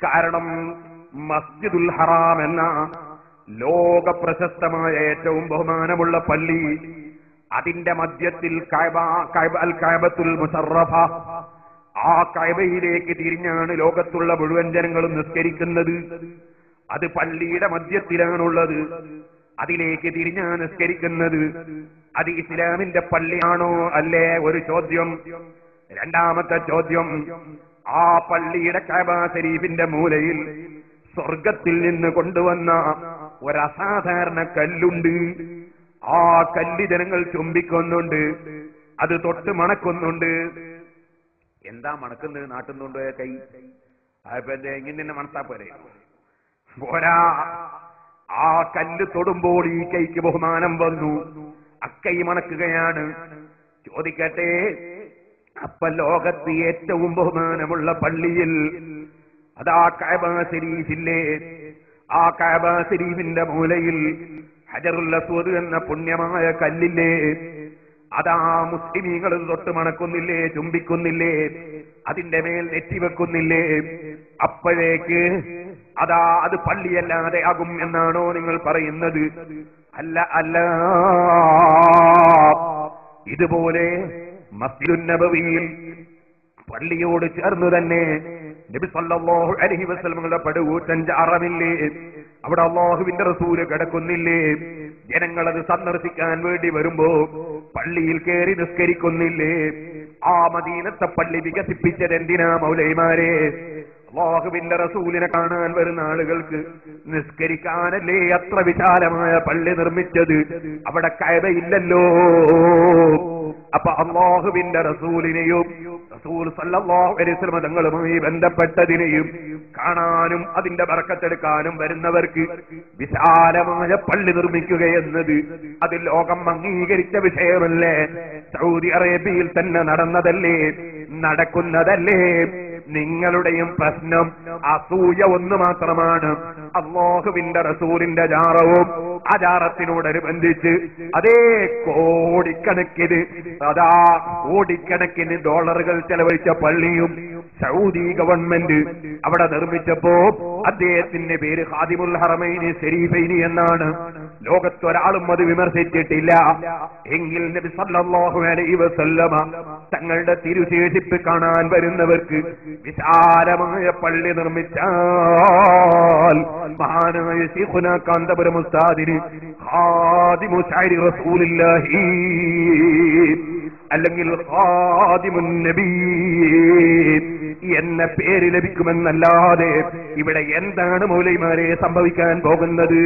A: കാരണം മസ്ജിദുൽ ഹറാം എന്ന ലോക പ്രശസ്തമായ ഏറ്റവും ബഹുമാനമുള്ള പള്ളി, അതിന്റെ മധ്യത്തിൽ കഅബത്തുൽ മുശറഫ, ആ കഅബയിലേക്ക് തിരിഞ്ഞാണ് ലോകത്തുള്ള മുഴുവൻ ജനങ്ങളും നിസ്കരിക്കുന്നത്. അത് പള്ളിയുടെ മധ്യത്തിലാണുള്ളത്. അതിലേക്ക് തിരിഞ്ഞാണ് നിസ്കരിക്കുന്നത്. അത് ഇസ്ലാമിന്റെ പള്ളിയാണോ അല്ലേ? ഒരു ചോദ്യം. രണ്ടാമത്തെ ചോദ്യം, ആ പള്ളിയുടെ കഅബ ശരീഫിന്റെ മൂലയിൽ സ്വർഗത്തിൽ നിന്ന് കൊണ്ടുവന്ന ഒരസാധാരണ കല്ലുണ്ട്. ആ കല്ല് ജനങ്ങൾ ചുംബിക്കുന്നുണ്ട്, അത് തൊട്ട് മണക്കുന്നുണ്ട്. എന്താ മണക്കുന്നത്? നാട്ടുന്നുണ്ടോ കൈ? ഇങ്ങനെ മണത്താ പോരെ? പോരാ, ആ കല്ല് തൊടുമ്പോൾ ഈ കൈക്ക് ബഹുമാനം വന്നു, അക്കൈ മണക്കുകയാണ്. ചോദിക്കട്ടെ, അപ്പൊ ലോകത്ത് ഏറ്റവും ബഹുമാനമുള്ള പള്ളിയിൽ അതാ കഅബ ശരീഫില്ലേ, ആ കഅബ ശരീഫിന്റെ മൂലയിൽ ഹജറുൽ അസ്വദ് എന്ന പുണ്യമായ കല്ലില്ലേ, അതാ മുസ്ലിമീങ്ങൾ തൊട്ട് മണക്കുന്നില്ലേ, ചുംബിക്കുന്നില്ലേ, അതിന്റെ മേൽ നെറ്റിവെക്കുന്നില്ലേ? അപ്പോഴേക്ക് അതാ അത് പള്ളിയല്ലാതെ ആകും എന്നാണോ നിങ്ങൾ പറയുന്നത്? അല്ല, അല്ല. ഇതുപോലെ മസ്ജിദുൻ നബവിയിൽ പള്ളിയോട് ചേർന്ന് തന്നെ നബി സല്ലല്ലാഹു അലൈഹി വസല്ലമയുടെ പടുകൂറ്റൻ ജാറമില്ലേ, അവിടെ അല്ലാഹുവിന്റെ റസൂല് കിടക്കുന്നില്ലേ? ജനങ്ങളത് സന്ദർശിക്കാൻ വേണ്ടി വരുമ്പോ പള്ളിയിൽ കയറി നിസ്കരിക്കുന്നില്ലേ? ആ മദീനത്തെ പള്ളി വികസിപ്പിച്ചത് എന്തിനാ മൗലൈമാരെ? അല്ലാഹുവിന്റെ റസൂലിനെ കാണാൻ വരുന്ന ആളുകൾക്ക് നിസ്കരിക്കാനല്ലേ അത്ര വിശാലമായ പള്ളി നിർമ്മിച്ചത്? അവിടെ കഅബയില്ലല്ലോ. അപ്പൊ അല്ലാഹുവിന്റെ റസൂലിനെയും റസൂൽ സല്ലല്ലാഹു അലൈഹി വസല്ലം തങ്ങളുമായി ബന്ധപ്പെട്ടതിനെയും കാണാനും അതിന്റെ ബർക്കത്തെടുക്കാനും വരുന്നവർക്ക് വിശാലമായ പള്ളി നിർമ്മിക്കുക എന്നത് അത് ലോകം അംഗീകരിച്ച വിഷയമല്ലേ? സൗദി അറേബ്യയിൽ തന്നെ നടന്നതല്ലേ, നടക്കുന്നതല്ലേ? നിങ്ങളുടെയും പ്രശ്നം അസൂയ ഒന്ന് മാത്രമാണ്. അല്ലാഹുവിന്റെ റസൂലിന്റെ ജാറവും ആ ജാറത്തിനോടനുബന്ധിച്ച് അതേ കോടിക്കണക്കിന് ഡോളറുകൾ ചെലവഴിച്ച പള്ളിയും സൗദി ഗവൺമെന്റ് അവിടെ നിർമ്മിച്ചപ്പോ അദ്ദേഹത്തിന്റെ പേര് ഖാദിമുൽ ഹറമൈനി ശരീഫൈനി എന്നാണ്. ലോകത്തൊരാളും അത് വിമർശിച്ചിട്ടില്ല. എങ്കിൽ നബി സല്ലല്ലാഹു അലൈഹി വസല്ലമ തങ്ങളുടെ തിരുശേഷിപ്പ് കാണാൻ വരുന്നവർക്ക് വിശാലമായ പള്ളി നിർമ്മിച്ചാൽ മഹാനായ ശൈഖുനാ കാന്തപുരം ഉസ്താദിന് ഖാദിമു ശഅരി റസൂലുള്ളാഹി അല്ലെങ്കിൽ ഖാദിമുൻ നബി എന്ന പേര് ലഭിക്കുമെന്നല്ലാതെ ഇവിടെ എന്താണ് മൗലൈമാരെ സംഭവിക്കാൻ പോകുന്നത്?